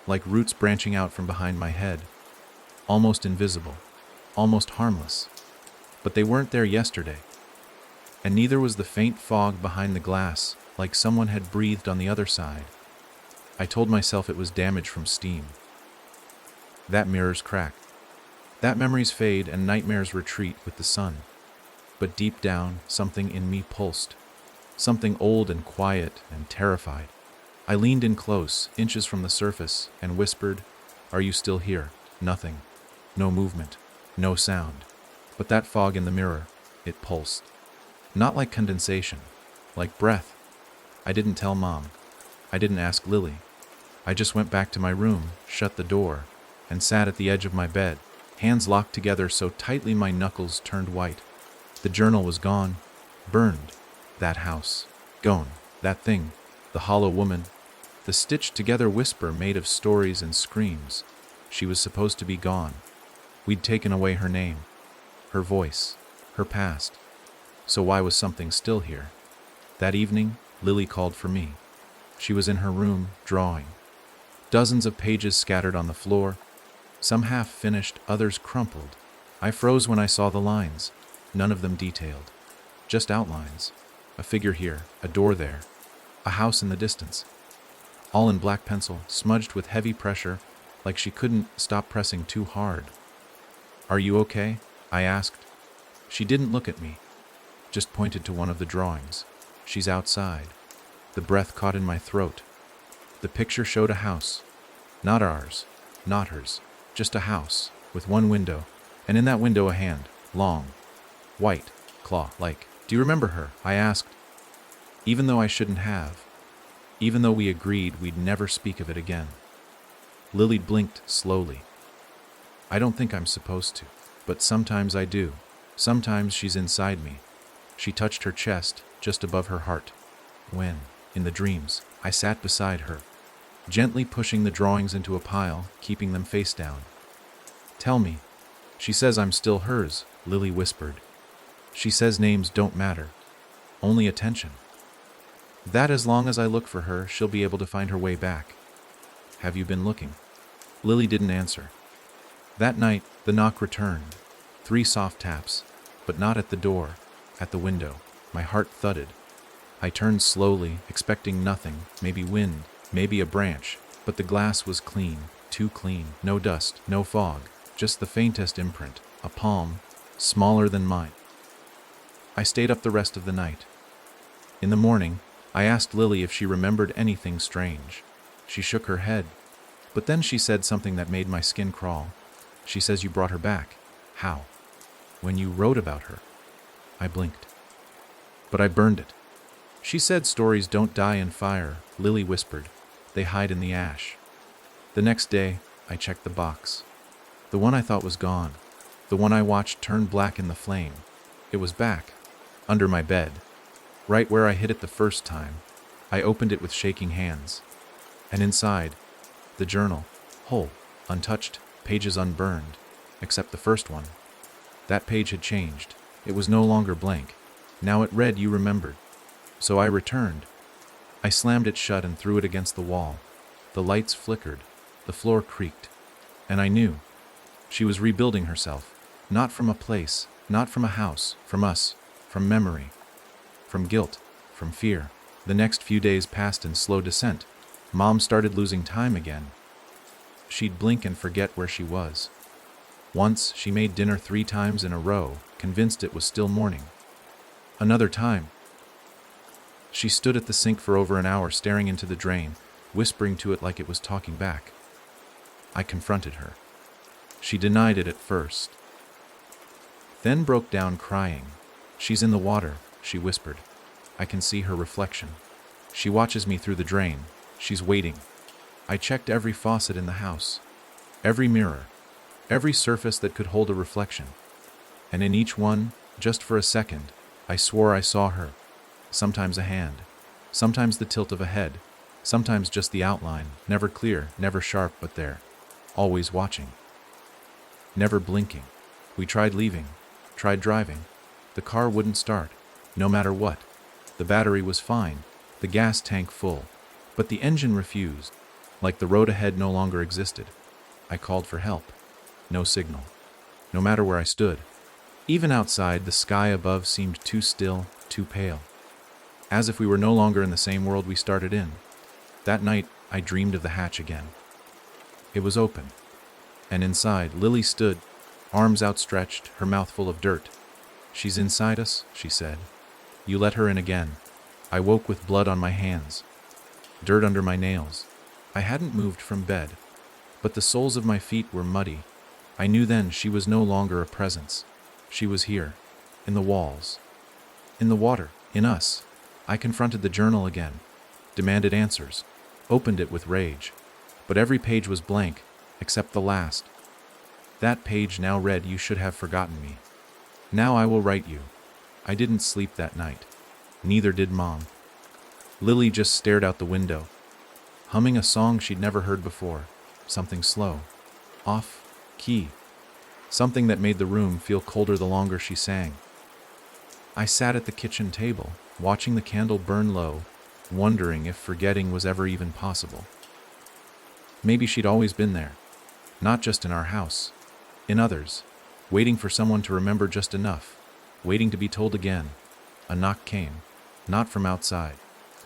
S1: like roots branching out from behind my head. Almost invisible, almost harmless. But they weren't there yesterday. And neither was the faint fog behind the glass, like someone had breathed on the other side. I told myself it was damage from steam. That mirror's crack. That memories fade and nightmares retreat with the sun. But deep down, something in me pulsed. Something old and quiet and terrified. I leaned in close, inches from the surface, and whispered, "Are you still here?" Nothing. No movement. No sound. But that fog in the mirror, it pulsed. Not like condensation. Like breath. I didn't tell Mom. I didn't ask Lily. I just went back to my room, shut the door, and sat at the edge of my bed, hands locked together so tightly my knuckles turned white. The journal was gone. Burned. That house. Gone. That thing. The hollow woman. The stitched-together whisper made of stories and screams. She was supposed to be gone. We'd taken away her name, her voice, her past. So why was something still here? That evening, Lily called for me. She was in her room, drawing. Dozens of pages scattered on the floor, some half-finished, others crumpled. I froze when I saw the lines, none of them detailed. Just outlines. A figure here, a door there, a house in the distance. All in black pencil, smudged with heavy pressure, like she couldn't stop pressing too hard. "Are you okay?" I asked. She didn't look at me, just pointed to one of the drawings. She's outside. The breath caught in my throat. The picture showed a house. Not ours, not hers, just a house, with one window, and in that window a hand, long, white, claw-like. Do you remember her? I asked, even though I shouldn't have, even though we agreed we'd never speak of it again. Lily blinked slowly. I don't think I'm supposed to, but sometimes I do. Sometimes she's inside me. She touched her chest, just above her heart. When, in the dreams, I sat beside her, gently pushing the drawings into a pile, keeping them face down. Tell me. She says I'm still hers, Lily whispered. She says names don't matter, only attention. That as long as I look for her, she'll be able to find her way back. Have you been looking? Lily didn't answer. That night, the knock returned. 3 soft taps, but not at the door, at the window. My heart thudded. I turned slowly, expecting nothing, maybe wind, maybe a branch, but the glass was clean, too clean. No dust, no fog, just the faintest imprint, a palm, smaller than mine. I stayed up the rest of the night. In the morning, I asked Lily if she remembered anything strange. She shook her head, but then she said something that made my skin crawl. She says you brought her back. How? When you wrote about her. I blinked. But I burned it. She said stories don't die in fire, Lily whispered. They hide in the ash. The next day, I checked the box. The one I thought was gone. The one I watched turn black in the flame. It was back, under my bed, right where I hid it the first time. I opened it with shaking hands. And inside, the journal, whole, untouched, pages unburned, except the first one. That page had changed. It was no longer blank. Now it read, "You remembered." So I returned. I slammed it shut and threw it against the wall. The lights flickered. The floor creaked. And I knew. She was rebuilding herself. Not from a place, not from a house, from us, from memory, from guilt, from fear. The next few days passed in slow descent. Mom started losing time again. She'd blink and forget where she was. Once, she made dinner 3 times in a row, convinced it was still morning. Another time, she stood at the sink for over an hour staring into the drain, whispering to it like it was talking back. I confronted her. She denied it at first, then broke down crying. "She's in the water," she whispered. "I can see her reflection. She watches me through the drain. She's waiting." I checked every faucet in the house, every mirror, every surface that could hold a reflection. And in each one, just for a second, I swore I saw her. Sometimes a hand, sometimes the tilt of a head, sometimes just the outline, never clear, never sharp, but there, always watching, never blinking. We tried leaving, tried driving. The car wouldn't start, no matter what. The battery was fine, the gas tank full, but the engine refused, like the road ahead no longer existed. I called for help. No signal. No matter where I stood. Even outside, the sky above seemed too still, too pale. As if we were no longer in the same world we started in. That night, I dreamed of the hatch again. It was open. And inside, Lily stood, arms outstretched, her mouth full of dirt. "She's inside us," she said. "You let her in again." I woke with blood on my hands, dirt under my nails. I hadn't moved from bed, but the soles of my feet were muddy. I knew then she was no longer a presence. She was here, in the walls, in the water, in us. I confronted the journal again, demanded answers, opened it with rage. But every page was blank, except the last. That page now read, "You should have forgotten me. Now I will write you." I didn't sleep that night. Neither did Mom. Lily just stared out the window, humming a song she'd never heard before. Something slow, off key. Something that made the room feel colder the longer she sang. I sat at the kitchen table, watching the candle burn low, wondering if forgetting was ever even possible. Maybe she'd always been there, not just in our house, in others, waiting for someone to remember just enough, waiting to be told again. A knock came, not from outside,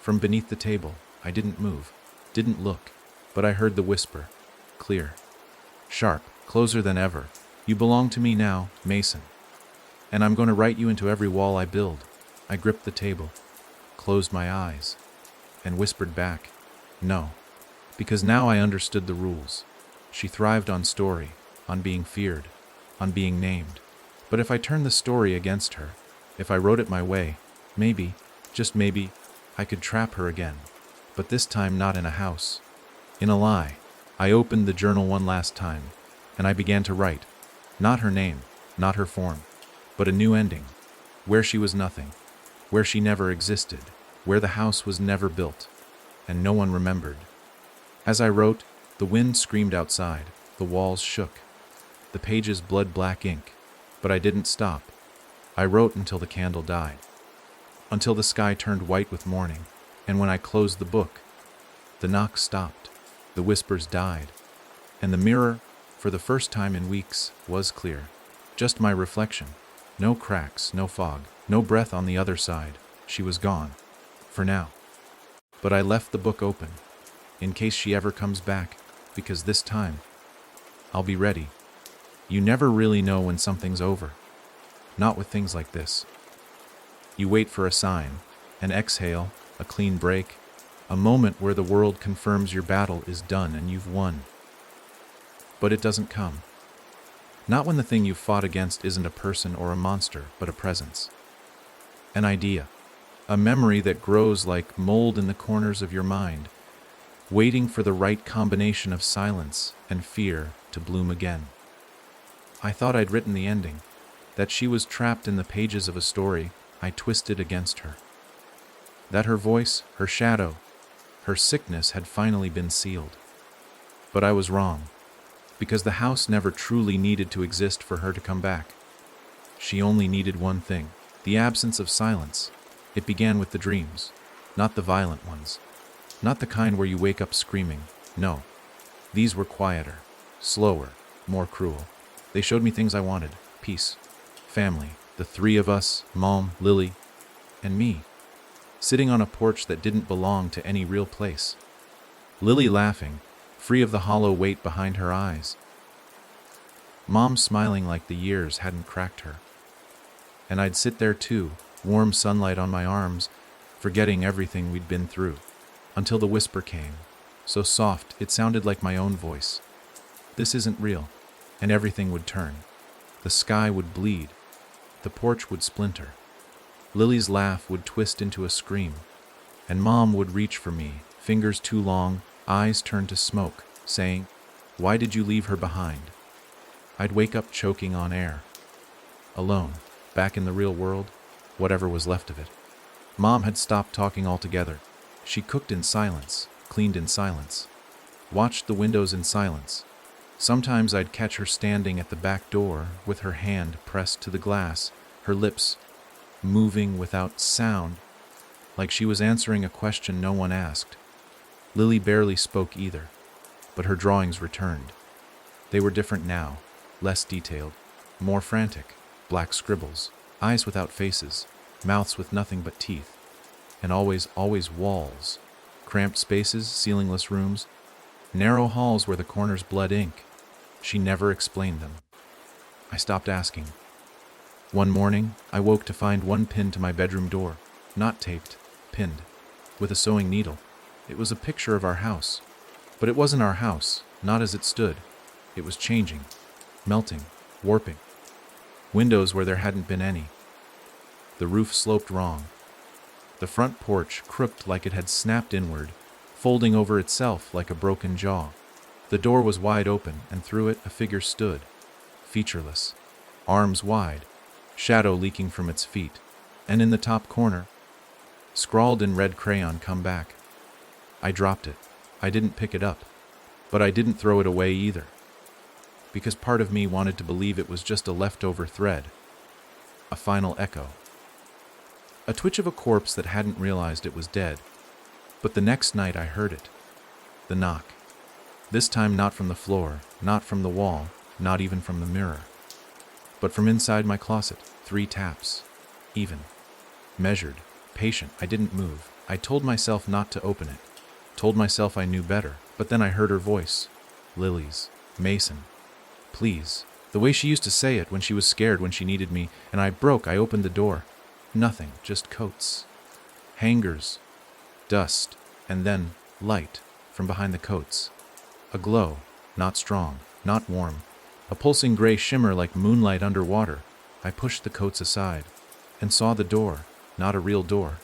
S1: from beneath the table. I didn't move, didn't look, but I heard the whisper, clear, sharp, closer than ever. "You belong to me now, Mason. And I'm going to write you into every wall I build." I gripped the table, closed my eyes, and whispered back, "No," because now I understood the rules. She thrived on story, on being feared, on being named. But if I turned the story against her, if I wrote it my way, maybe, just maybe, I could trap her again. But this time not in a house. In a lie. I opened the journal one last time, and I began to write. Not her name, not her form, but a new ending. Where she was nothing. Where she never existed. Where the house was never built. And no one remembered. As I wrote, the wind screamed outside. The walls shook. The pages blood black ink. But I didn't stop. I wrote until the candle died. Until the sky turned white with morning. And when I closed the book, the knocks stopped. The whispers died. And the mirror, for the first time in weeks, was clear. Just my reflection. No cracks, no fog, no breath on the other side. She was gone. For now. But I left the book open, in case she ever comes back, because this time, I'll be ready. You never really know when something's over. Not with things like this. You wait for a sign, an exhale, a clean break, a moment where the world confirms your battle is done and you've won. But it doesn't come. Not when the thing you fought against isn't a person or a monster, but a presence. An idea. A memory that grows like mold in the corners of your mind, waiting for the right combination of silence and fear to bloom again. I thought I'd written the ending, that she was trapped in the pages of a story I twisted against her. That her voice, her shadow, her sickness had finally been sealed. But I was wrong, because the house never truly needed to exist for her to come back. She only needed one thing, the absence of silence. It began with the dreams, not the violent ones, not the kind where you wake up screaming. No, these were quieter, slower, more cruel. They showed me things I wanted, peace, family, the three of us, Mom, Lily, and me, sitting on a porch that didn't belong to any real place. Lily laughing, free of the hollow weight behind her eyes. Mom smiling like the years hadn't cracked her. And I'd sit there too, warm sunlight on my arms, forgetting everything we'd been through, until the whisper came, so soft it sounded like my own voice. This isn't real, and everything would turn. The sky would bleed. The porch would splinter. Lily's laugh would twist into a scream, and Mom would reach for me, fingers too long, eyes turned to smoke, saying, "Why did you leave her behind?" I'd wake up choking on air. Alone, back in the real world, whatever was left of it. Mom had stopped talking altogether. She cooked in silence, cleaned in silence, watched the windows in silence. Sometimes I'd catch her standing at the back door with her hand pressed to the glass, her lips moving without sound, like she was answering a question no one asked. Lily barely spoke either, but her drawings returned. They were different now, less detailed, more frantic, black scribbles, eyes without faces, mouths with nothing but teeth, and always walls, cramped spaces, ceilingless rooms, narrow halls where the corners bled ink. She never explained them. I stopped asking. One morning, I woke to find one pinned to my bedroom door, not taped, pinned, with a sewing needle. It was a picture of our house. But it wasn't our house, not as it stood. It was changing, melting, warping. Windows where there hadn't been any. The roof sloped wrong. The front porch crooked like it had snapped inward, folding over itself like a broken jaw. The door was wide open, and through it a figure stood, featureless, arms wide, shadow leaking from its feet, and in the top corner, scrawled in red crayon, "Come back." I dropped it. I didn't pick it up, but I didn't throw it away either, because part of me wanted to believe it was just a leftover thread, a final echo. A twitch of a corpse that hadn't realized it was dead. But the next night I heard it. The knock. This time not from the floor, not from the wall, not even from the mirror, but from inside my closet. 3 taps. Even. Measured. Patient. I didn't move. I told myself not to open it. Told myself I knew better. But then I heard her voice. Lily's. "Mason. Please." The way she used to say it when she was scared, when she needed me, and I opened the door. Nothing, just coats, hangers, dust, and then light from behind the coats. A glow, not strong, not warm, a pulsing gray shimmer like moonlight underwater. I pushed the coats aside and saw the door, not a real door,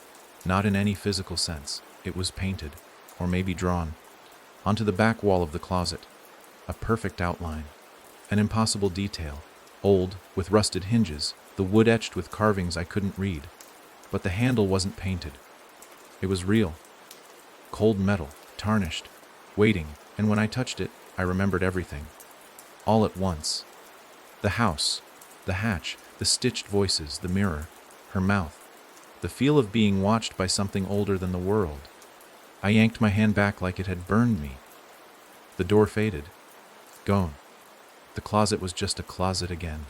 S1: not in any physical sense. It was painted, or maybe drawn, onto the back wall of the closet. A perfect outline, an impossible detail, old, with rusted hinges, the wood etched with carvings I couldn't read. But the handle wasn't painted. It was real. Cold metal, tarnished, waiting, and when I touched it, I remembered everything. All at once. The house, the hatch, the stitched voices, the mirror, her mouth, the feel of being watched by something older than the world. I yanked my hand back like it had burned me. The door faded. Gone. The closet was just a closet again.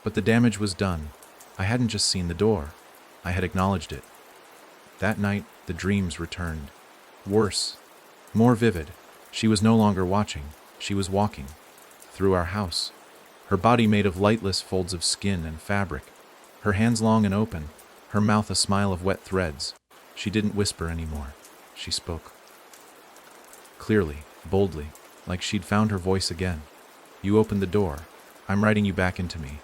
S1: But the damage was done. I hadn't just seen the door. I had acknowledged it. That night, the dreams returned. Worse. More vivid. She was no longer watching. She was walking. Through our house. Her body made of lightless folds of skin and fabric. Her hands long and open. Her mouth a smile of wet threads. She didn't whisper anymore. She spoke. Clearly, boldly, like she'd found her voice again. You opened the door. I'm writing you back into me.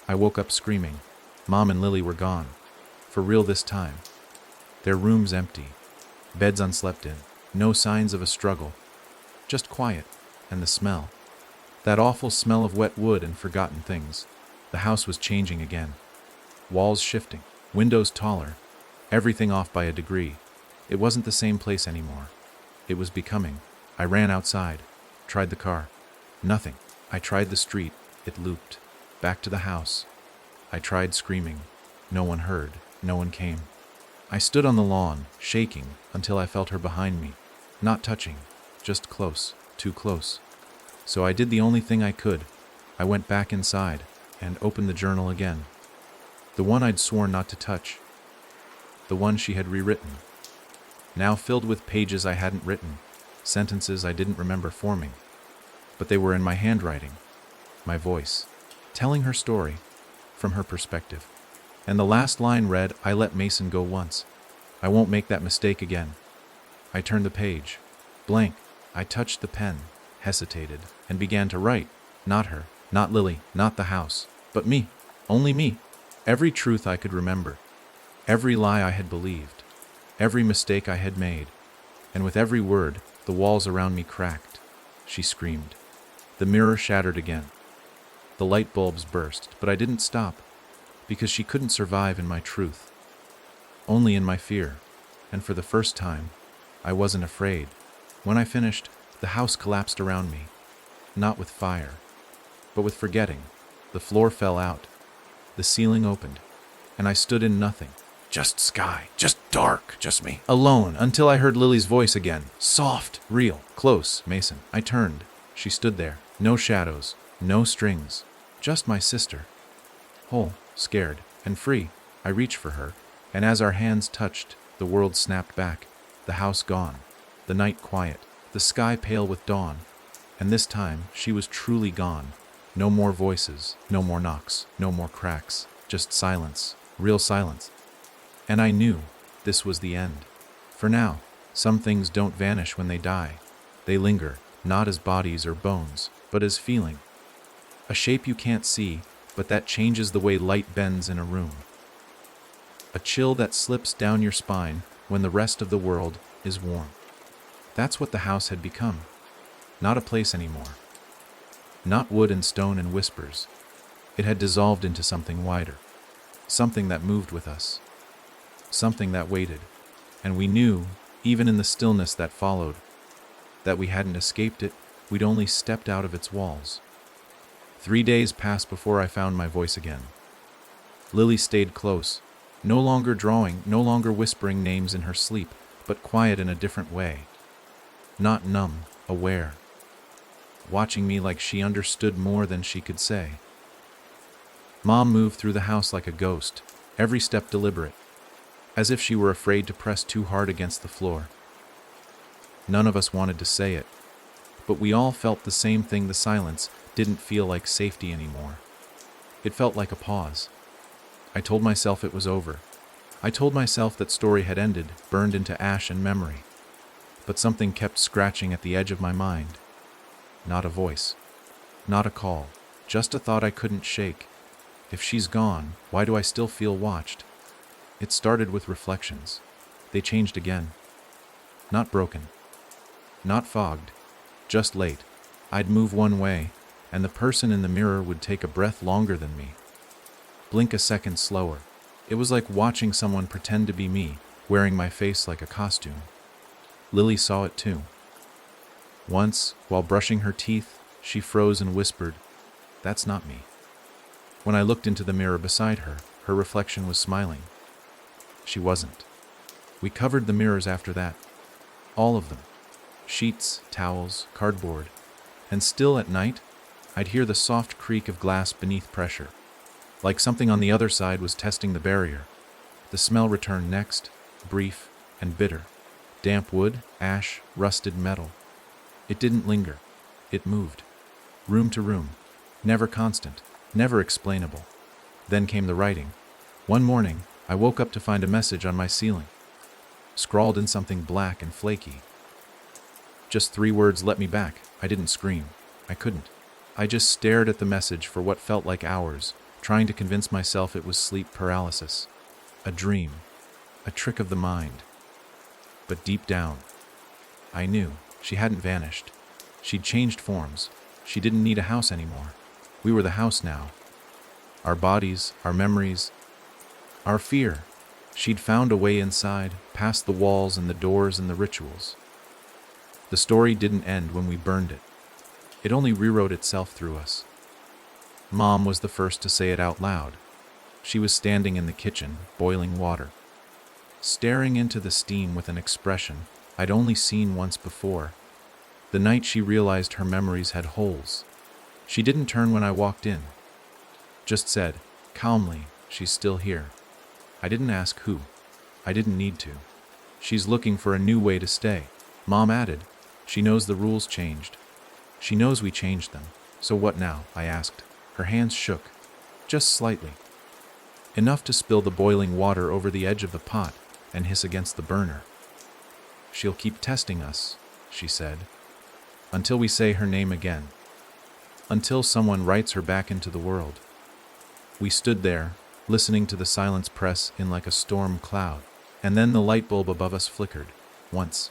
S1: I woke up screaming. Mom and Lily were gone. For real this time. Their rooms empty. Beds unslept in. No signs of a struggle. Just quiet. And the smell. That awful smell of wet wood and forgotten things. The house was changing again. Walls shifting. Windows taller. Everything off by a degree. It wasn't the same place anymore. It was becoming. I ran outside. Tried the car. Nothing. I tried the street. It looped. Back to the house. I tried screaming. No one heard. No one came. I stood on the lawn, shaking, until I felt her behind me. Not touching. Just close. Too close. So I did the only thing I could. I went back inside and opened the journal again. The one I'd sworn not to touch. The one she had rewritten. Now filled with pages I hadn't written, sentences I didn't remember forming. But they were in my handwriting, my voice, telling her story, from her perspective. And the last line read, I let Mason go once. I won't make that mistake again. I turned the page. Blank. I touched the pen, hesitated, and began to write. Not her, not Lily, not the house, but me. Only me. Every truth I could remember. Every lie I had believed. Every mistake I had made. And with every word, the walls around me cracked. She screamed. The mirror shattered again. The light bulbs burst, but I didn't stop, because she couldn't survive in my truth. Only in my fear. And for the first time, I wasn't afraid. When I finished, the house collapsed around me. Not with fire, but with forgetting. The floor fell out. The ceiling opened, and I stood in nothing. Just sky, just dark, just me. Alone, until I heard Lily's voice again. Soft, real, close, Mason. I turned. She stood there. No shadows, no strings. Just my sister. Whole, scared, and free. I reached for her, and as our hands touched, the world snapped back. The house gone. The night quiet. The sky pale with dawn. And this time, she was truly gone. No more voices, no more knocks, no more cracks. Just silence. Real silence. And I knew this was the end. For now, some things don't vanish when they die. They linger, not as bodies or bones, but as feeling. A shape you can't see, but that changes the way light bends in a room. A chill that slips down your spine when the rest of the world is warm. That's what the house had become. Not a place anymore. Not wood and stone and whispers. It had dissolved into something wider. Something that moved with us. Something that waited. And we knew, even in the stillness that followed, that we hadn't escaped it, we'd only stepped out of its walls. 3 days passed before I found my voice again. Lily stayed close, no longer drawing, no longer whispering names in her sleep, but quiet in a different way. Not numb, aware. Watching me like she understood more than she could say. Mom moved through the house like a ghost, every step deliberate, as if she were afraid to press too hard against the floor. None of us wanted to say it, but we all felt the same thing. The silence didn't feel like safety anymore. It felt like a pause. I told myself it was over. I told myself that story had ended, burned into ash and memory. But something kept scratching at the edge of my mind. Not a voice. Not a call. Just a thought I couldn't shake. If she's gone, why do I still feel watched? It started with reflections. They changed again. Not broken. Not fogged. Just late. I'd move one way, and the person in the mirror would take a breath longer than me. Blink a second slower. It was like watching someone pretend to be me, wearing my face like a costume. Lily saw it too. Once, while brushing her teeth, she froze and whispered, "That's not me." When I looked into the mirror beside her, her reflection was smiling. She wasn't. We covered the mirrors after that. All of them. Sheets, towels, cardboard. And still at night, I'd hear the soft creak of glass beneath pressure. Like something on the other side was testing the barrier. The smell returned next, brief and bitter. Damp wood, ash, rusted metal. It didn't linger. It moved. Room to room. Never constant. Never explainable. Then came the writing. One morning, I woke up to find a message on my ceiling. Scrawled in something black and flaky. Just 3 words, "Let me back." I didn't scream. I couldn't. I just stared at the message for what felt like hours, trying to convince myself it was sleep paralysis. A dream. A trick of the mind. But deep down, I knew she hadn't vanished. She'd changed forms. She didn't need a house anymore. We were the house now. Our bodies, our memories, our fear. She'd found a way inside, past the walls and the doors and the rituals. The story didn't end when we burned it. It only rewrote itself through us. Mom was the first to say it out loud. She was standing in the kitchen, boiling water, staring into the steam with an expression I'd only seen once before. The night she realized her memories had holes. She didn't turn when I walked in. Just said, calmly, "She's still here." I didn't ask who. I didn't need to. "She's looking for a new way to stay." Mom added, "She knows the rules changed. She knows we changed them. So what now?" I asked. Her hands shook, just slightly. Enough to spill the boiling water over the edge of the pot and hiss against the burner. "She'll keep testing us," she said, "until we say her name again. Until someone writes her back into the world." We stood there, listening to the silence press in like a storm cloud, and then the light bulb above us flickered. Once.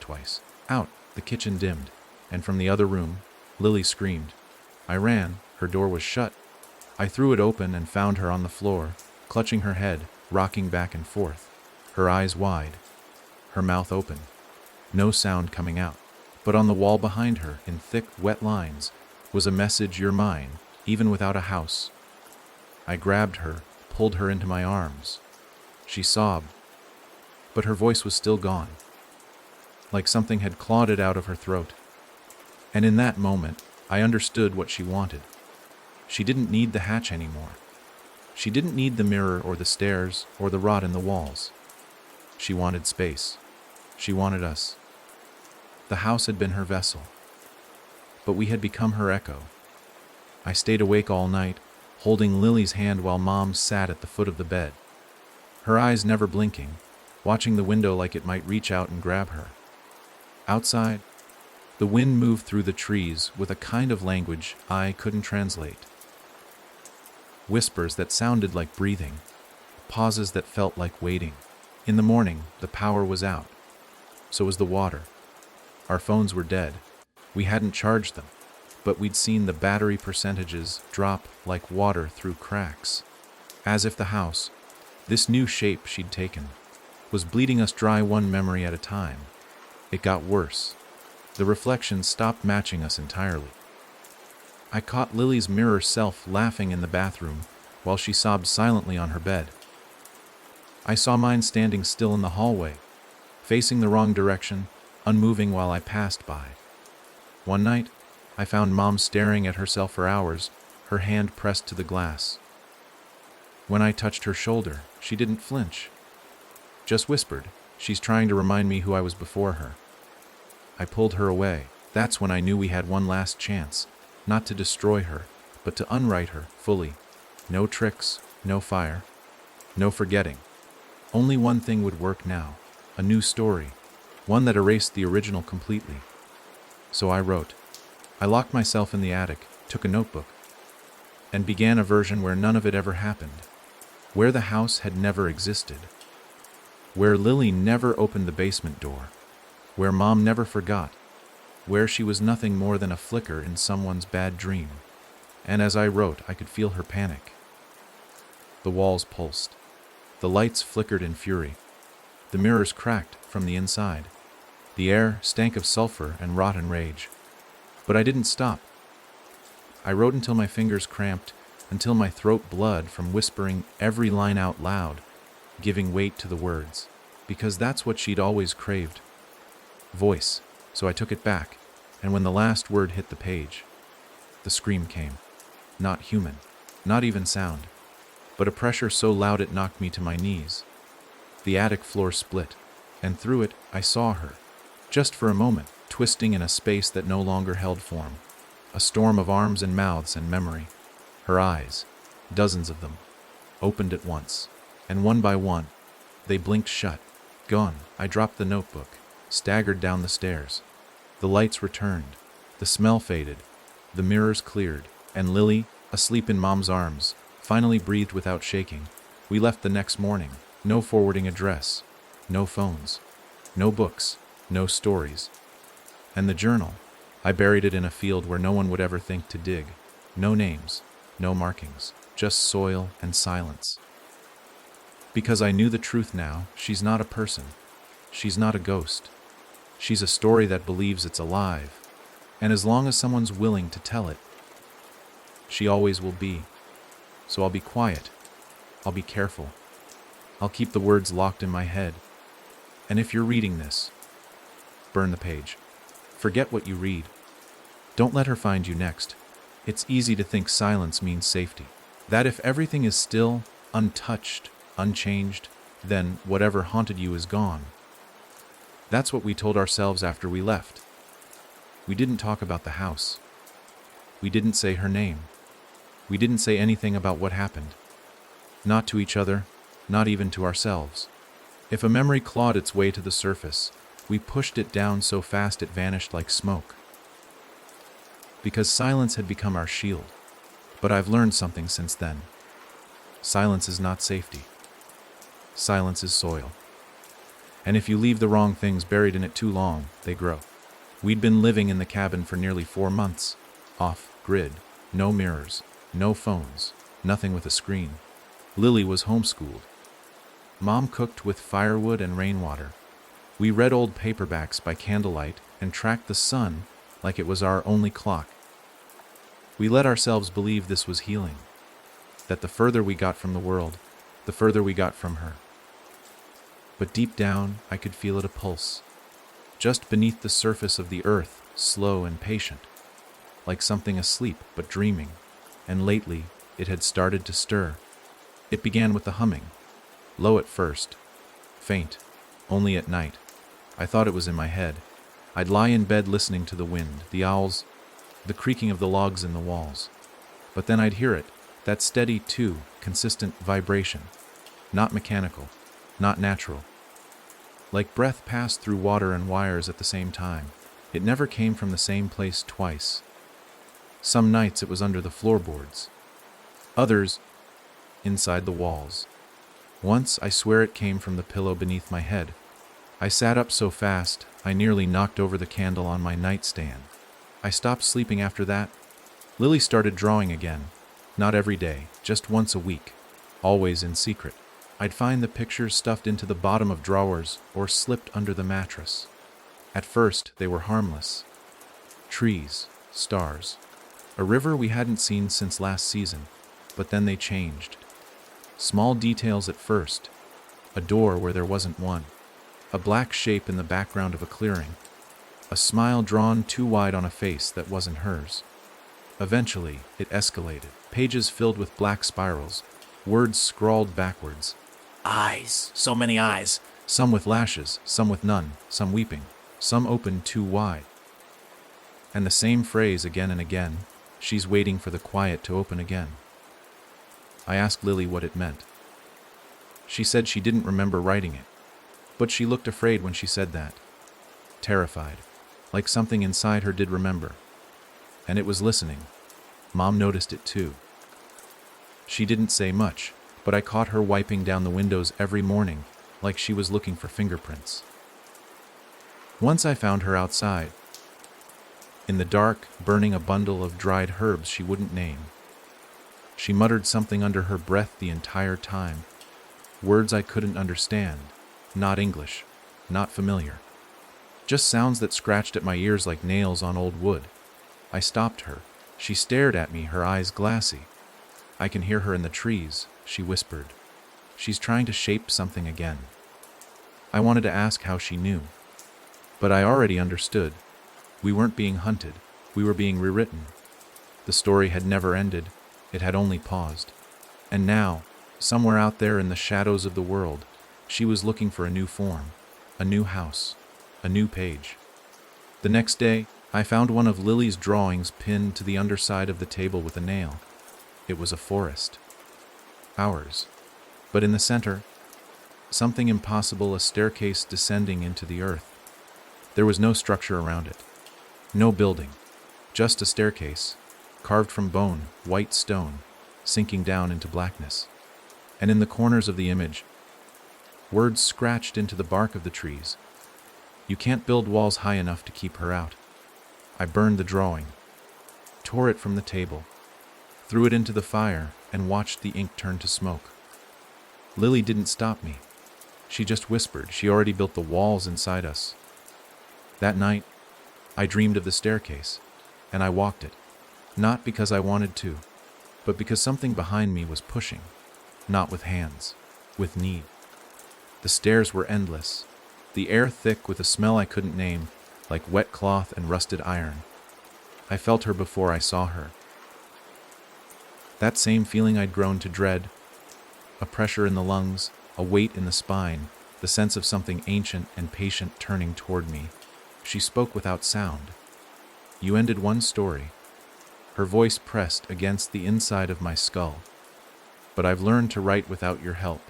S1: Twice. Out, the kitchen dimmed, and from the other room, Lily screamed. I ran. Her door was shut. I threw it open and found her on the floor, clutching her head, rocking back and forth, her eyes wide, her mouth open. No sound coming out. But on the wall behind her, in thick, wet lines, was a message, "You're mine, even without a house." I grabbed her, pulled her into my arms. She sobbed, but her voice was still gone, like something had clawed it out of her throat. And in that moment, I understood what she wanted. She didn't need the hatch anymore. She didn't need the mirror or the stairs or the rot in the walls. She wanted space. She wanted us. The house had been her vessel, but we had become her echo. I stayed awake all night, holding Lily's hand while Mom sat at the foot of the bed, her eyes never blinking, watching the window like it might reach out and grab her. Outside, the wind moved through the trees with a kind of language I couldn't translate. Whispers that sounded like breathing, pauses that felt like waiting. In the morning, the power was out. So was the water. Our phones were dead. We hadn't charged them, but we'd seen the battery percentages drop like water through cracks. As if the house, this new shape she'd taken, was bleeding us dry one memory at a time. It got worse. The reflections stopped matching us entirely. I caught Lily's mirror self laughing in the bathroom while she sobbed silently on her bed. I saw mine standing still in the hallway, facing the wrong direction, unmoving while I passed by. One night, I found Mom staring at herself for hours, her hand pressed to the glass. When I touched her shoulder, she didn't flinch. Just whispered, "She's trying to remind me who I was before her." I pulled her away. That's when I knew we had one last chance, not to destroy her, but to unwrite her fully. No tricks, no fire, no forgetting. Only one thing would work now, a new story, one that erased the original completely. So I wrote. I locked myself in the attic, took a notebook, and began a version where none of it ever happened, where the house had never existed, where Lily never opened the basement door, where Mom never forgot, where she was nothing more than a flicker in someone's bad dream. And as I wrote, I could feel her panic. The walls pulsed. The lights flickered in fury. The mirrors cracked from the inside. The air stank of sulfur and rotten rage. But I didn't stop. I wrote until my fingers cramped, until my throat bled from whispering every line out loud, giving weight to the words, because that's what she'd always craved. Voice. So I took it back, and when the last word hit the page, the scream came. Not human, not even sound, but a pressure so loud it knocked me to my knees. The attic floor split, and through it I saw her, just for a moment, twisting in a space that no longer held form. A storm of arms and mouths and memory. Her eyes, dozens of them, opened at once, and one by one, they blinked shut. Gone. I dropped the notebook, staggered down the stairs. The lights returned, the smell faded, the mirrors cleared, and Lily, asleep in Mom's arms, finally breathed without shaking. We left the next morning. No forwarding address, no phones, no books, no stories. And the journal, I buried it in a field where no one would ever think to dig. No names, no markings, just soil and silence. Because I knew the truth now, she's not a person. She's not a ghost. She's a story that believes it's alive. And as long as someone's willing to tell it, she always will be. So I'll be quiet. I'll be careful. I'll keep the words locked in my head. And if you're reading this, burn the page. Forget what you read. Don't let her find you next. It's easy to think silence means safety. That if everything is still, untouched, unchanged, then whatever haunted you is gone. That's what we told ourselves after we left. We didn't talk about the house. We didn't say her name. We didn't say anything about what happened. Not to each other, not even to ourselves. If a memory clawed its way to the surface, we pushed it down so fast it vanished like smoke. Because silence had become our shield. But I've learned something since then. Silence is not safety. Silence is soil. And if you leave the wrong things buried in it too long, they grow. We'd been living in the cabin for nearly 4 months. Off-grid, no mirrors, no phones, nothing with a screen. Lily was homeschooled. Mom cooked with firewood and rainwater. We read old paperbacks by candlelight and tracked the sun like it was our only clock. We let ourselves believe this was healing, that the further we got from the world, the further we got from her. But deep down, I could feel it a pulse, just beneath the surface of the earth, slow and patient, like something asleep but dreaming, and lately it had started to stir. It began with the humming, low at first, faint, only at night. I thought it was in my head. I'd lie in bed listening to the wind, the owls, the creaking of the logs in the walls. But then I'd hear it, that steady, too, consistent vibration, not mechanical, not natural. Like breath passed through water and wires at the same time. It never came from the same place twice. Some nights it was under the floorboards. Others, inside the walls. Once, I swear it came from the pillow beneath my head. I sat up so fast, I nearly knocked over the candle on my nightstand. I stopped sleeping after that. Lily started drawing again. Not every day, just once a week. Always in secret. I'd find the pictures stuffed into the bottom of drawers or slipped under the mattress. At first, they were harmless. Trees, stars, a river we hadn't seen since last season, but then they changed. Small details at first. A door where there wasn't one. A black shape in the background of a clearing. A smile drawn too wide on a face that wasn't hers. Eventually, it escalated. Pages filled with black spirals, words scrawled backwards.
S2: Eyes. So many eyes.
S1: Some with lashes, some with none, some weeping, some opened too wide. And the same phrase again and again, she's waiting for the quiet to open again. I asked Lily what it meant. She said she didn't remember writing it, but she looked afraid when she said that. Terrified, like something inside her did remember. And it was listening. Mom noticed it too. She didn't say much, but I caught her wiping down the windows every morning, like she was looking for fingerprints. Once I found her outside, in the dark, burning a bundle of dried herbs she wouldn't name. She muttered something under her breath the entire time, words I couldn't understand, not English, not familiar. Just sounds that scratched at my ears like nails on old wood. I stopped her. She stared at me, her eyes glassy. I can hear her in the trees, she whispered. She's trying to shape something again. I wanted to ask how she knew, but I already understood. We weren't being hunted, we were being rewritten. The story had never ended, it had only paused. And now, somewhere out there in the shadows of the world, she was looking for a new form, a new house, a new page. The next day, I found one of Lily's drawings pinned to the underside of the table with a nail. It was a forest. Ours. But in the center, something impossible, a staircase descending into the earth. There was no structure around it. No building. Just a staircase, carved from bone, white stone, sinking down into blackness. And in the corners of the image, words scratched into the bark of the trees. You can't build walls high enough to keep her out. I burned the drawing, tore it from the table, threw it into the fire, and watched the ink turn to smoke. Lily didn't stop me. She just whispered. She already built the walls inside us. That night, I dreamed of the staircase, and I walked it, not because I wanted to, but because something behind me was pushing, not with hands, with need. The stairs were endless, the air thick with a smell I couldn't name, like wet cloth and rusted iron. I felt her before I saw her. That same feeling I'd grown to dread, a pressure in the lungs, a weight in the spine, the sense of something ancient and patient turning toward me. She spoke without sound. You ended one story. Her voice pressed against the inside of my skull. But I've learned to write without your help.